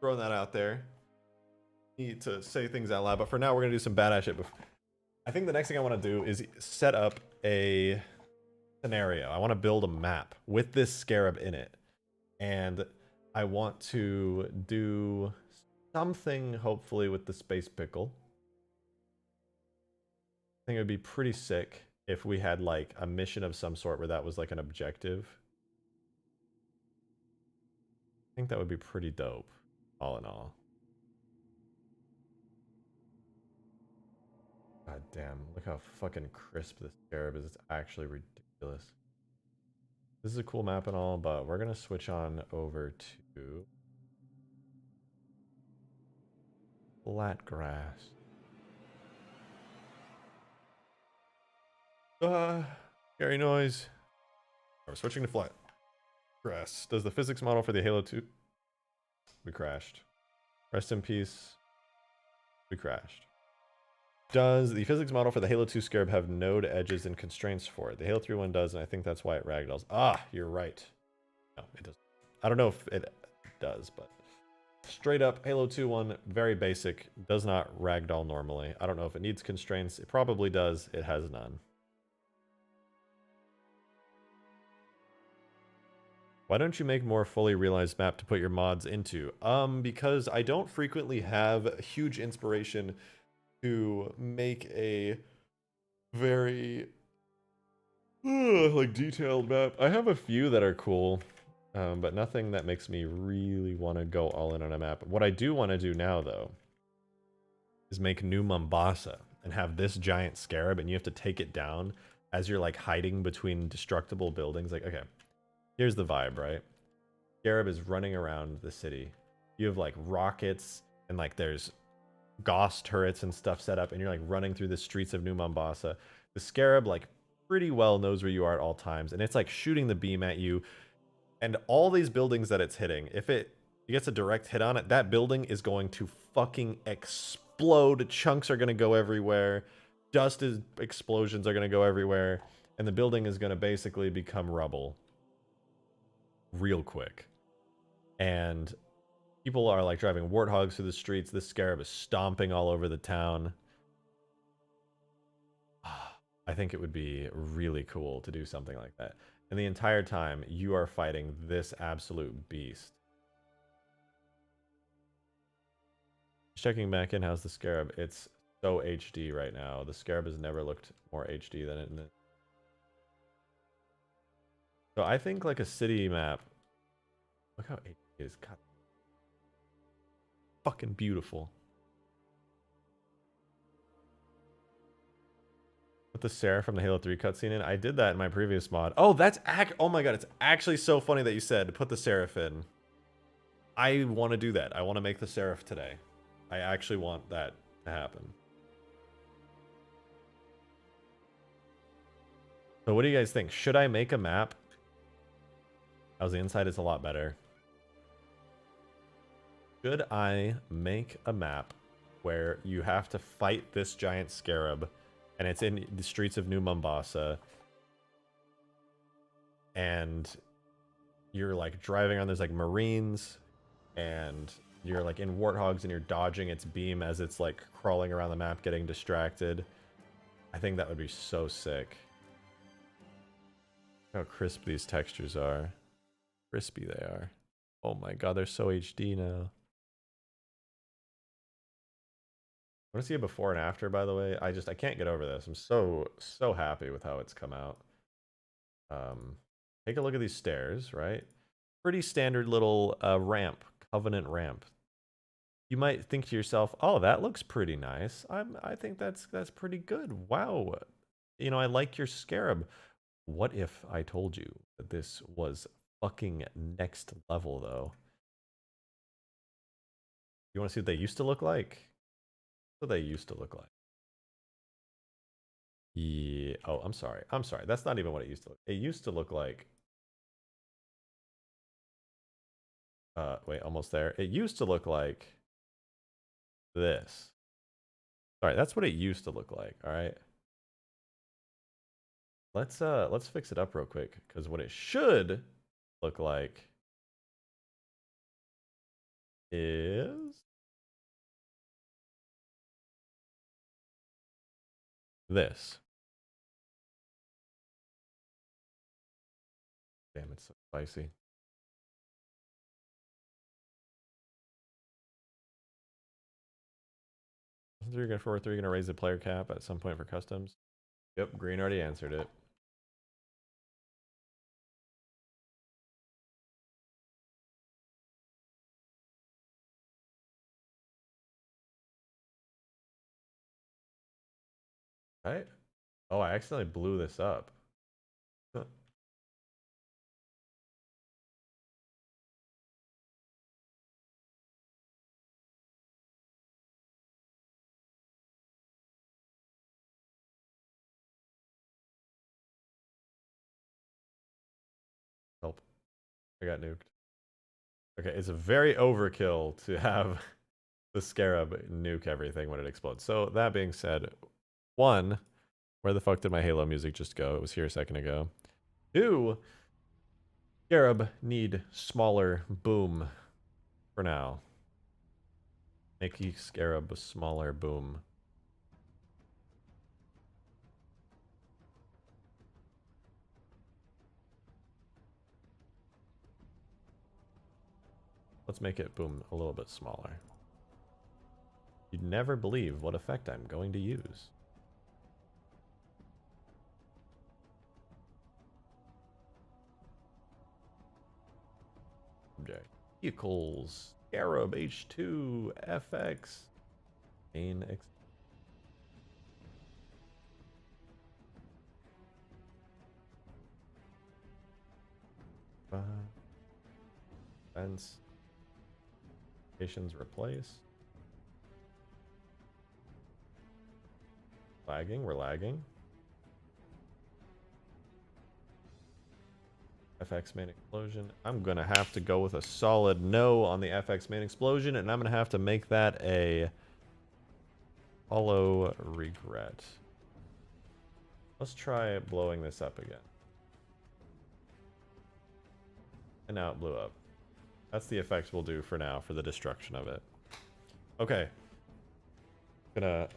Throwing that out there. Need to say things out loud, but for now we're gonna do some badass shit. I think the next thing I want to do is set up a scenario. I want to build a map with this Scarab in it, and I want to do something hopefully with the space pickle. I think it would be pretty sick if we had like a mission of some sort where that was like an objective. I think that would be pretty dope, all in all. God damn, look how fucking crisp this Scarab is. It's actually ridiculous. This is a cool map and all, but we're gonna switch on over to flat grass. Scary noise. We're switching to flat grass. Does the physics model for the Halo 2? We crashed. Rest in peace. We crashed. Does the physics model for the Halo 2 Scarab have node edges and constraints for it? The Halo 3 one does, and I think that's why it ragdolls. Ah, you're right. No, it doesn't. I don't know if it does, but straight up, Halo 2 one, very basic, does not ragdoll normally. I don't know if it needs constraints. It probably does. It has none. Why don't you make more fully realized map to put your mods into? Because I don't frequently have huge inspiration to make a very like detailed map. I have a few that are cool, but nothing that makes me really want to go all in on a map. What I do want to do now though is make New Mombasa and have this giant Scarab, and you have to take it down as you're like hiding between destructible buildings. Like, okay, here's the vibe, right? Scarab is running around the city. You have like rockets and like there's Gauss turrets and stuff set up, and you're like running through the streets of New Mombasa. The Scarab like pretty well knows where you are at all times, and it's like shooting the beam at you. And all these buildings that it's hitting, if it gets a direct hit on it, that building is going to fucking explode. Chunks are going to go everywhere. Explosions are going to go everywhere, and the building is going to basically become rubble real quick. And people are like driving warthogs through the streets. This Scarab is stomping all over the town. I think it would be really cool to do something like that. And the entire time, you are fighting this absolute beast. Checking back in, how's the Scarab? It's so HD right now. The Scarab has never looked more HD than it is. So I think like a city map. Look how HD it is. God. Fucking beautiful. Put the Sarah from the Halo 3 cutscene in. I did that in my previous mod. Oh, that's oh my god, it's actually so funny that you said put the Seraph in. I want to do that. I want to make the Seraph today. I actually want that to happen. So what do you guys think? Should I make a map? How's the inside? It's a lot better. Should I make a map where you have to fight this giant Scarab, and it's in the streets of New Mombasa, and you're like driving on, there's like marines, and you're like in warthogs and you're dodging its beam as it's like crawling around the map getting distracted. I think that would be so sick. Look how crisp these textures are. Crispy they are. Oh my god, they're so HD now. I want to see a before and after, by the way. I can't get over this. I'm so happy with how it's come out. Take a look at these stairs, right? Pretty standard little ramp, Covenant ramp. You might think to yourself, "Oh, that looks pretty nice. I think that's pretty good. Wow, you know, I like your Scarab." What if I told you that this was fucking next level, though? You want to see what they used to look like? What they used to look like? Yeah. Oh, I'm sorry. I'm sorry. That's not even what it used to look. It used to look like. Wait, almost there. It used to look like this. Sorry, that's what it used to look like. All right. Let's fix it up real quick, because what it should look like is this. Damn, it's so spicy. Wasn't 3 gonna raise the player cap at some point for customs? Yep, Green already answered it. Right? Oh, I accidentally blew this up. Help. I got nuked. Okay, it's a very overkill to have the Scarab nuke everything when it explodes. So that being said, one, where the fuck did my Halo music just go? It was here a second ago. Two, Scarab need smaller boom for now. Make the Scarab a smaller boom. Let's make it boom a little bit smaller. You'd never believe what effect I'm going to use. Object. Vehicles. Scarab H2 FX. Main fence. Stations replace. Lagging, we're lagging. FX main explosion. I'm gonna have to go with a solid no on the FX main explosion, and I'm gonna have to make that a hollow regret. Let's try blowing this up again. And now it blew up. That's the effect we'll do for now for the destruction of it. Okay. Let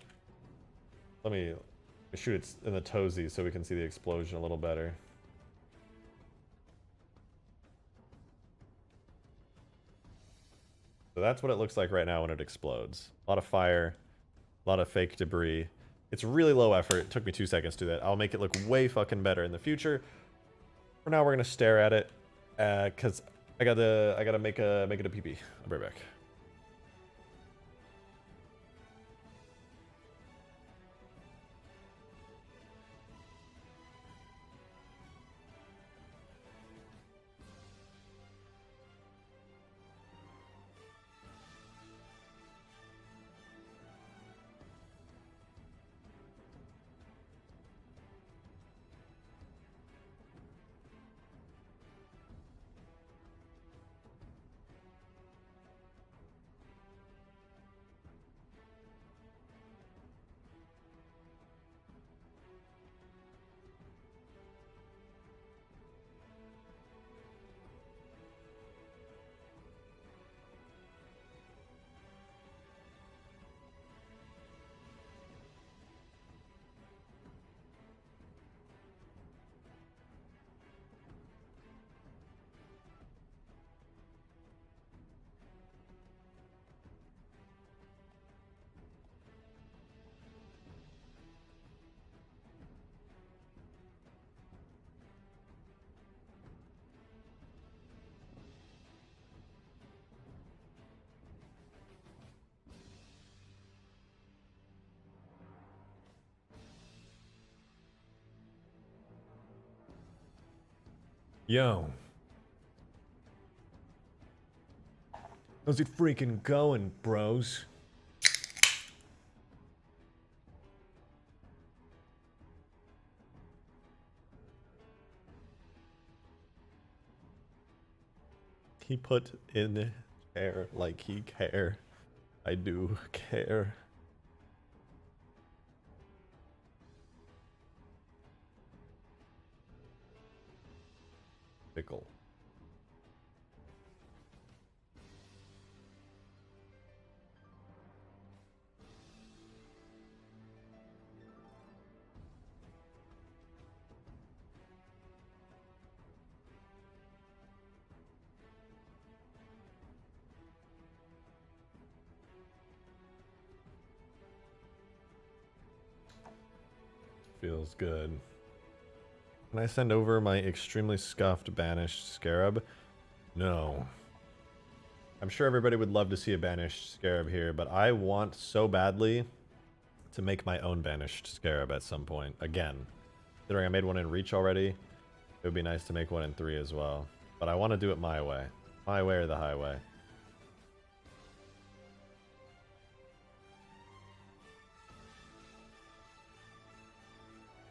me shoot it in the toesies so we can see the explosion a little better. So that's what it looks like right now when it explodes. A lot of fire, a lot of fake debris. It's really low effort. It took me 2 seconds to do that. I'll make it look way fucking better in the future. For now, we're gonna stare at it, cause I gotta make it a PP. I'll be right back. Yo. How's it freaking going, bros? He put in care like he care. I do care. Pickle. Feels good. Can I send over my extremely scuffed banished Scarab? No. I'm sure everybody would love to see a banished Scarab here, but I want so badly to make my own banished Scarab at some point. Again, considering I made one in Reach already, it would be nice to make one in 3 as well. But I want to do it my way. My way or the highway.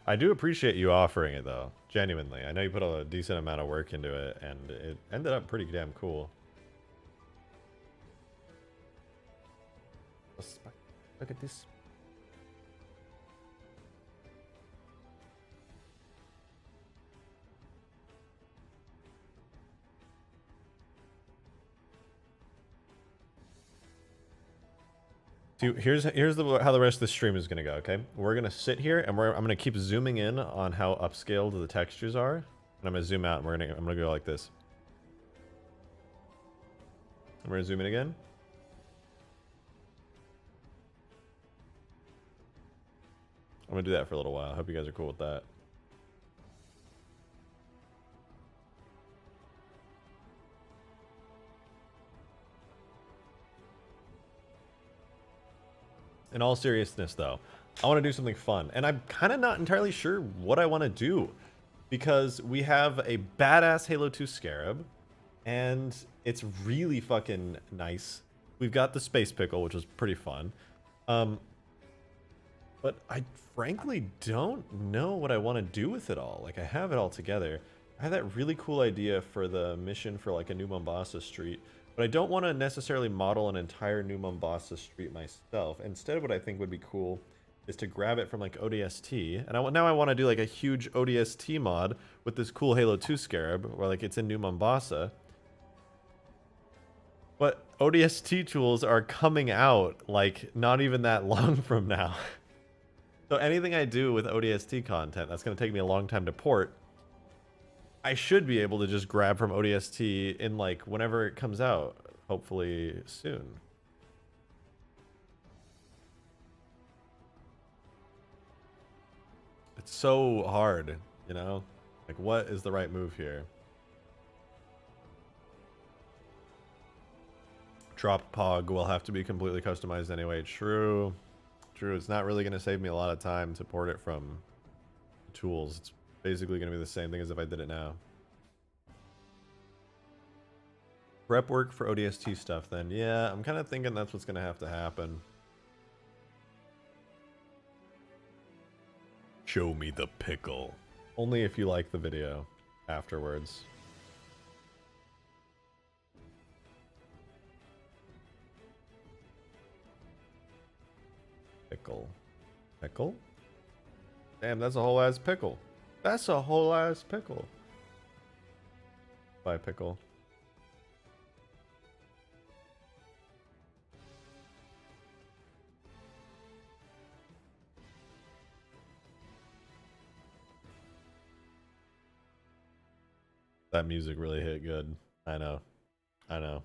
I do appreciate you offering it, though. Genuinely. I know you put a decent amount of work into it, and it ended up pretty damn cool. Look at this. Here's how the rest of the stream is gonna go. Okay, we're gonna sit here and I'm gonna keep zooming in on how upscaled the textures are, and I'm gonna zoom out and I'm gonna go like this. I'm gonna zoom in again. I'm gonna do that for a little while. I hope you guys are cool with that. In all seriousness, though, I want to do something fun, and I'm kind of not entirely sure what I want to do, because we have a badass Halo 2 Scarab, and it's really fucking nice. We've got the Space Pickle, which was pretty fun, but I frankly don't know what I want to do with it all. Like, I have it all together. I had that really cool idea for the mission for like a New Mombasa street, but I don't want to necessarily model an entire New Mombasa street myself. Instead, what I think would be cool is to grab it from like ODST, and now I want to do like a huge ODST mod with this cool Halo 2 Scarab, where like it's in New Mombasa. But ODST tools are coming out like not even that long from now. So anything I do with ODST content, that's going to take me a long time to port. I should be able to just grab from ODST in like whenever it comes out, hopefully soon. It's so hard, you know? Like, what is the right move here? Drop Pog will have to be completely customized anyway. True. True. It's not really going to save me a lot of time to port it from tools. It's basically going to be the same thing as if I did it now. Prep work for ODST stuff then. Yeah, I'm kind of thinking that's what's going to have to happen. Show me the pickle. Only if you like the video afterwards. Pickle. Pickle? Damn, that's a whole ass pickle. That's a whole ass pickle. Bye, pickle. That music really hit good. I know. I know.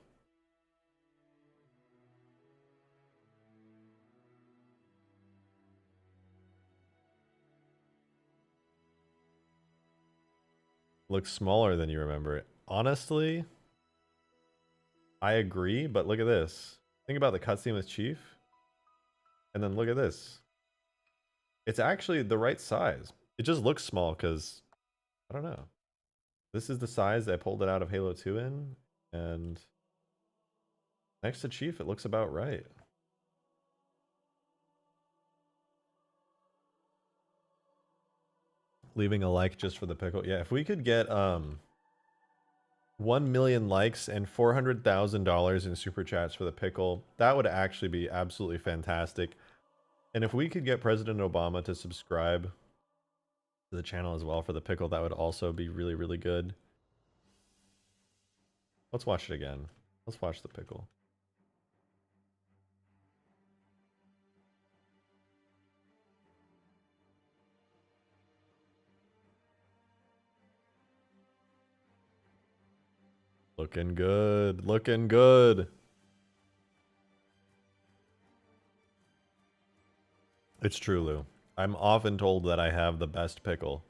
Looks smaller than you remember it. Honestly, I agree, but look at this. Think about the cutscene with Chief. And then look at this. It's actually the right size. It just looks small because, I don't know. This is the size I pulled it out of Halo 2 in, and next to Chief, it looks about right. Leaving a like just for the pickle. Yeah, if we could get 1 million likes and $400,000 in super chats for the pickle, that would actually be absolutely fantastic. And if we could get President Obama to subscribe to the channel as well for the pickle, that would also be really, really good. Let's watch it again. Let's watch the pickle. Looking good. Looking good. It's true, Lou. I'm often told that I have the best pickle.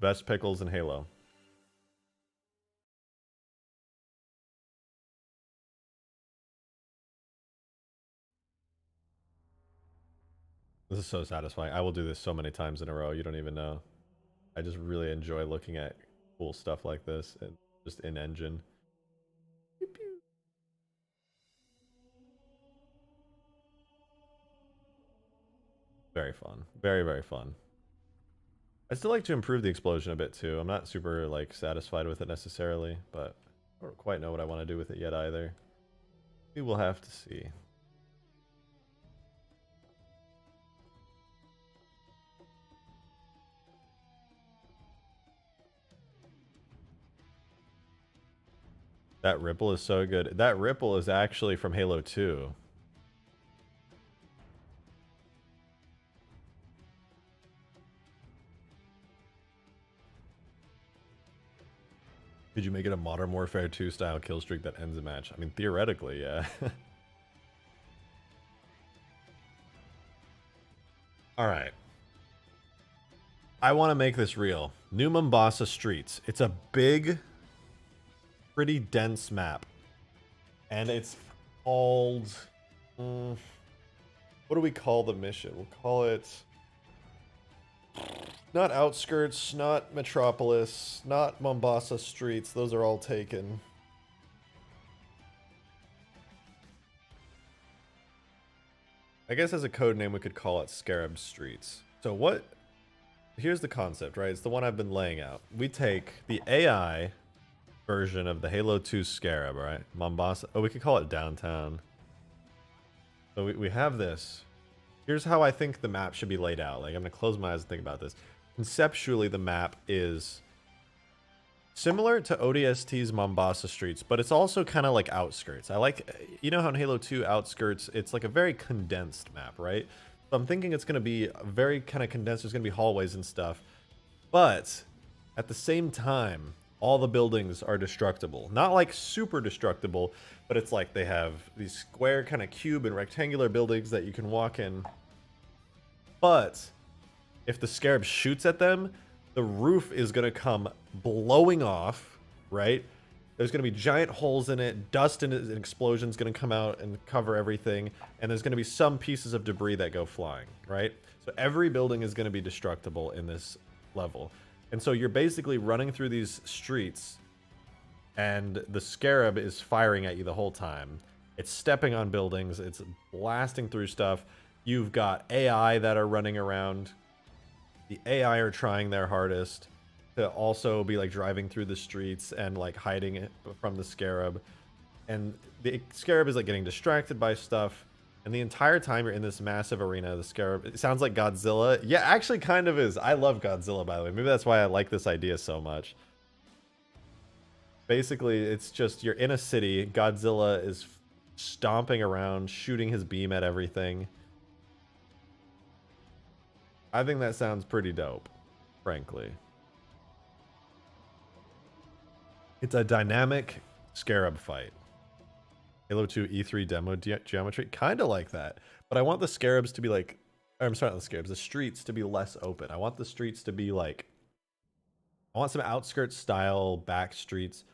Best pickles in Halo. This is so satisfying. I will do this so many times in a row. You don't even know. I just really enjoy looking at cool stuff like this and just in engine. Pew, pew. Very fun. Very, very fun. I still like to improve the explosion a bit too. I'm not super like satisfied with it necessarily, but I don't quite know what I want to do with it yet either. We will have to see. That ripple is so good. That ripple is actually from Halo 2. Could you make it a Modern Warfare 2 style kill streak that ends a match? I mean, theoretically, yeah. Alright. I want to make this real. New Mombasa Streets. It's a big, pretty dense map. And it's called... what do we call the mission? We'll call it... Not Outskirts, not Metropolis, not Mombasa Streets. Those are all taken. I guess as a code name we could call it Scarab Streets. So what... Here's the concept, right? It's the one I've been laying out. We take the AI version of the Halo 2 Scarab, right? Mombasa... Oh, we could call it Downtown. So we have this. Here's how I think the map should be laid out. Like, I'm going to close my eyes and think about this. Conceptually, the map is similar to ODST's Mombasa Streets, but it's also kind of like Outskirts. I like, you know how in Halo 2 Outskirts, it's like a very condensed map, right? So I'm thinking it's going to be very kind of condensed. There's going to be hallways and stuff. But at the same time, all the buildings are destructible. Not like super destructible, but it's like they have these square kind of cube and rectangular buildings that you can walk in. But if the Scarab shoots at them, the roof is going to come blowing off, right? There's going to be giant holes in it, dust and an explosion's going to come out and cover everything, and there's going to be some pieces of debris that go flying, right? So every building is going to be destructible in this level. And so you're basically running through these streets, and the Scarab is firing at you the whole time. It's stepping on buildings, it's blasting through stuff. You've got AI that are running around. The AI are trying their hardest to also be like driving through the streets and like hiding it from the Scarab. And the Scarab is like getting distracted by stuff. And the entire time you're in this massive arena, the Scarab, it sounds like Godzilla. Yeah, actually kind of is. I love Godzilla, by the way. Maybe that's why I like this idea so much. Basically, it's just you're in a city. Godzilla is stomping around, shooting his beam at everything. I think that sounds pretty dope, frankly. It's a dynamic Scarab fight. Halo 2 E3 demo geometry, kind of like that. But I want the Scarabs to be like, I'm sorry, not the Scarabs, the streets to be less open. I want the streets to be like, I want some outskirts style back streets,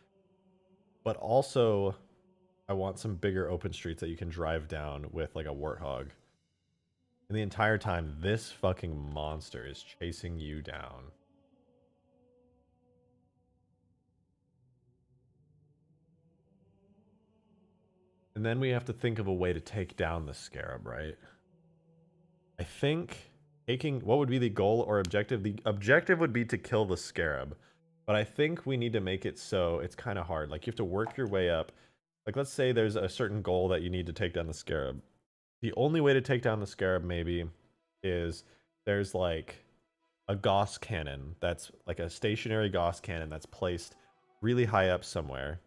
but also I want some bigger open streets that you can drive down with like a warthog. And the entire time, this fucking monster is chasing you down. And then we have to think of a way to take down the Scarab, right? I think taking, what would be the goal or objective? The objective would be to kill the Scarab. But I think we need to make it so it's kind of hard. Like you have to work your way up. Like let's say there's a certain goal that you need to take down the Scarab. The only way to take down the Scarab maybe is there's like a Gauss cannon that's like a stationary Gauss cannon that's placed really high up somewhere.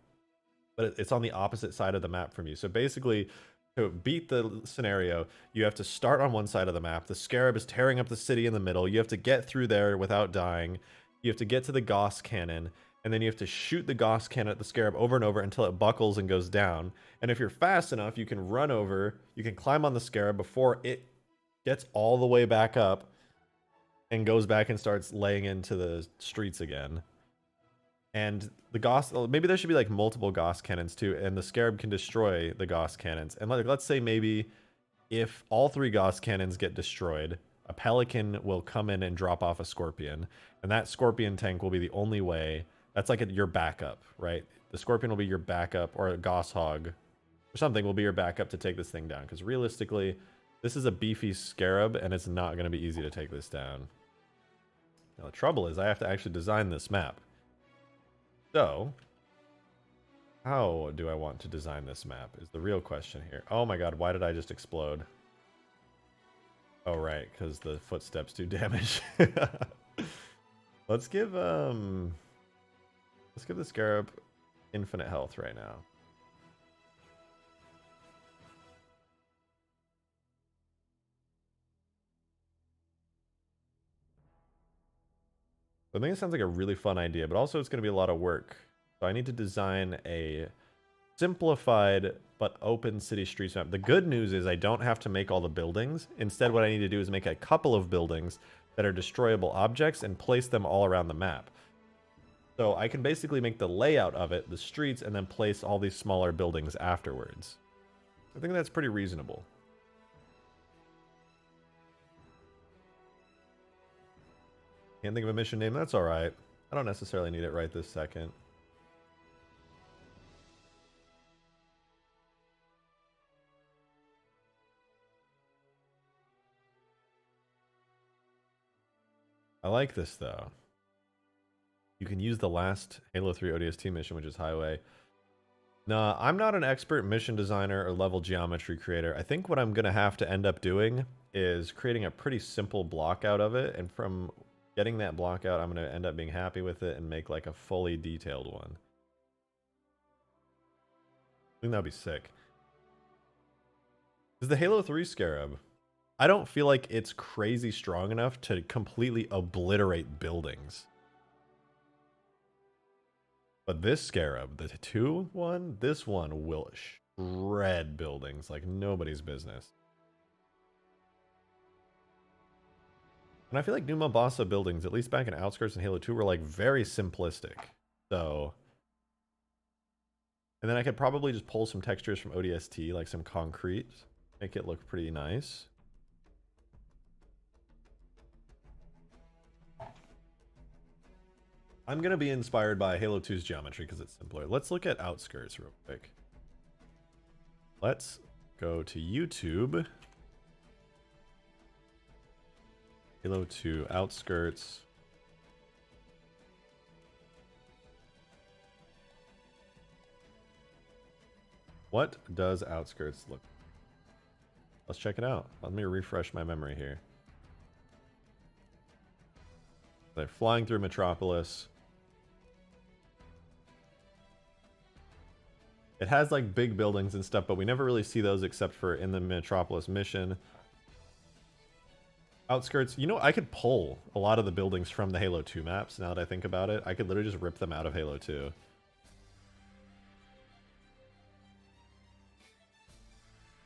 But it's on the opposite side of the map from you. So basically, to beat the scenario, you have to start on one side of the map. The Scarab is tearing up the city in the middle. You have to get through there without dying. You have to get to the Gauss cannon, and then you have to shoot the Gauss cannon at the Scarab over and over until it buckles and goes down. And if you're fast enough, you can run over, you can climb on the Scarab before it gets all the way back up and goes back and starts laying into the streets again. And the Gauss, maybe there should be like multiple Gauss cannons too, and the Scarab can destroy the Gauss cannons. And like, let's say maybe if all 3 Gauss cannons get destroyed, a Pelican will come in and drop off a Scorpion, and that Scorpion tank will be the only way. That's like your backup, right? The Scorpion will be your backup, or a Gauss Hog or something will be your backup to take this thing down. Because realistically, this is a beefy Scarab, and it's not going to be easy to take this down. Now the trouble is I have to actually design this map. So, how do I want to design this map is the real question here. Oh my god, why did I just explode? Oh right, because the footsteps do damage. Let's give the Scarab infinite health right now. I think it sounds like a really fun idea, but also it's going to be a lot of work. So I need to design a simplified but open city streets map. The good news is I don't have to make all the buildings. Instead, what I need to do is make a couple of buildings that are destroyable objects and place them all around the map. So I can basically make the layout of it, the streets, and then place all these smaller buildings afterwards. I think that's pretty reasonable. Can't think of a mission name, that's alright. I don't necessarily need it right this second. I like this though. You can use the last Halo 3 ODST mission, which is Highway. Nah, I'm not an expert mission designer or level geometry creator. I think what I'm going to have to end up doing is creating a pretty simple block out of it, and from getting that block out, I'm going to end up being happy with it and make like a fully detailed one. I think that'd be sick. Is the Halo 3 Scarab? I don't feel like it's crazy strong enough to completely obliterate buildings. But this Scarab, the 2-1, this one will shred buildings like nobody's business. And I feel like New Mombasa buildings, at least back in Outskirts and Halo 2, were like very simplistic. So, and then I could probably just pull some textures from ODST, like some concrete, make it look pretty nice. I'm going to be inspired by Halo 2's geometry because it's simpler. Let's look at Outskirts real quick. Let's go to YouTube. Halo 2 Outskirts. What does Outskirts look like? Let's check it out. Let me refresh my memory here. They're flying through Metropolis. It has like big buildings and stuff, but we never really see those except for in the Metropolis mission. Outskirts, you know, I could pull a lot of the buildings from the Halo 2 maps now that I think about it. I could literally just rip them out of Halo 2.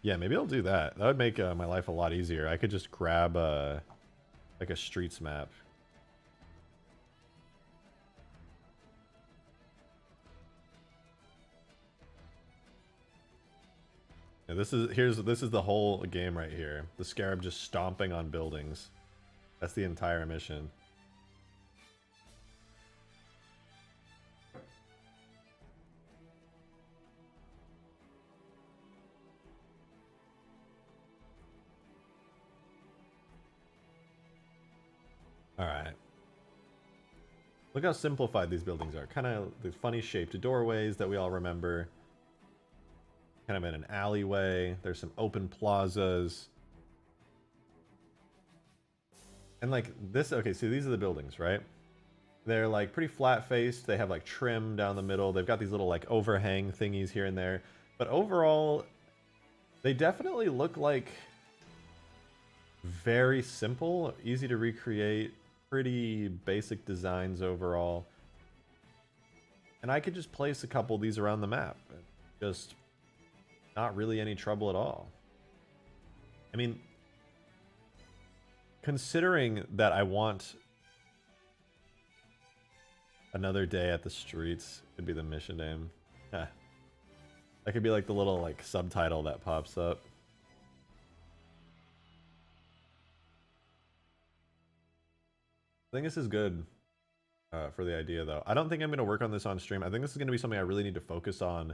Yeah, maybe I'll do that. That would make my life a lot easier. I could just grab like a streets map. Yeah, this is the whole game right here. The Scarab just stomping on buildings. That's the entire mission. All right. Look how simplified these buildings are. Kind of the funny shaped doorways that we all remember. Kind of in an alleyway. There's some open plazas. And like this, okay, so these are the buildings, right? They're like pretty flat faced. They have like trim down the middle. They've got these little like overhang thingies here and there. But overall, they definitely look like very simple, easy to recreate, pretty basic designs overall. And I could just place a couple of these around the map. Just not really any trouble at all. I mean, considering that I want another day at the streets, could be the mission name. That could be like the little like subtitle that pops up. I think this is good for the idea, though. I don't think I'm going to work on this on stream. I think this is going to be something I really need to focus on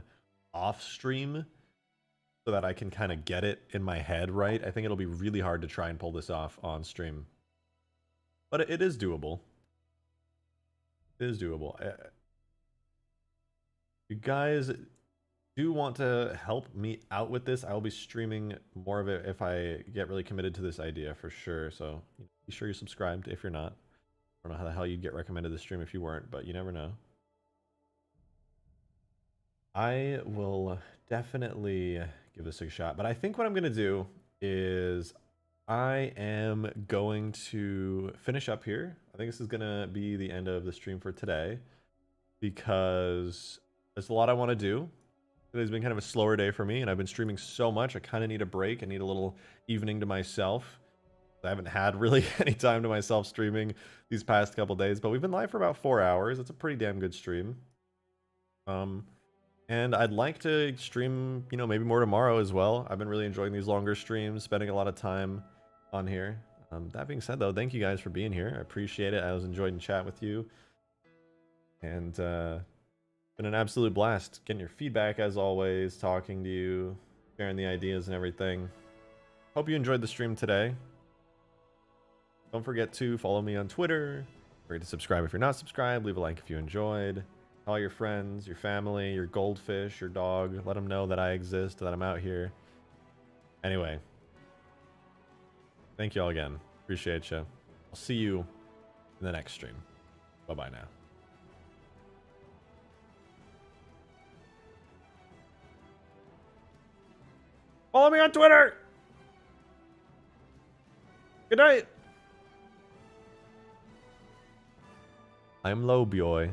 off stream so that I can kind of get it in my head right. I think it'll be really hard to try and pull this off on stream. But it is doable. It is doable. You guys do want to help me out with this. I will be streaming more of it if I get really committed to this idea for sure. So be sure you're subscribed if you're not. I don't know how the hell you'd get recommended this stream if you weren't, but you never know. I will definitely give this a shot, but I think what I'm going to do is I am going to finish up here. I think this is going to be the end of the stream for today because there's a lot I want to do. Today's been kind of a slower day for me, and I've been streaming so much. I kind of need a break. I need a little evening to myself. I haven't had really any time to myself streaming these past couple days, but we've been live for about 4 hours. It's a pretty damn good stream. And I'd like to stream, you know, maybe more tomorrow as well. I've been really enjoying these longer streams, spending a lot of time on here. That being said, though, thank you guys for being here. I appreciate it. I was enjoying chat with you. And been an absolute blast getting your feedback as always, talking to you, sharing the ideas and everything. Hope you enjoyed the stream today. Don't forget to follow me on Twitter. Don't forget to subscribe if you're not subscribed. Leave a like if you enjoyed. Tell your friends, your family, your goldfish, your dog. Let them know that I exist, that I'm out here. Anyway. Thank you all again. Appreciate you. I'll see you in the next stream. Bye-bye now. Follow me on Twitter! Good night! I'm Lobioy.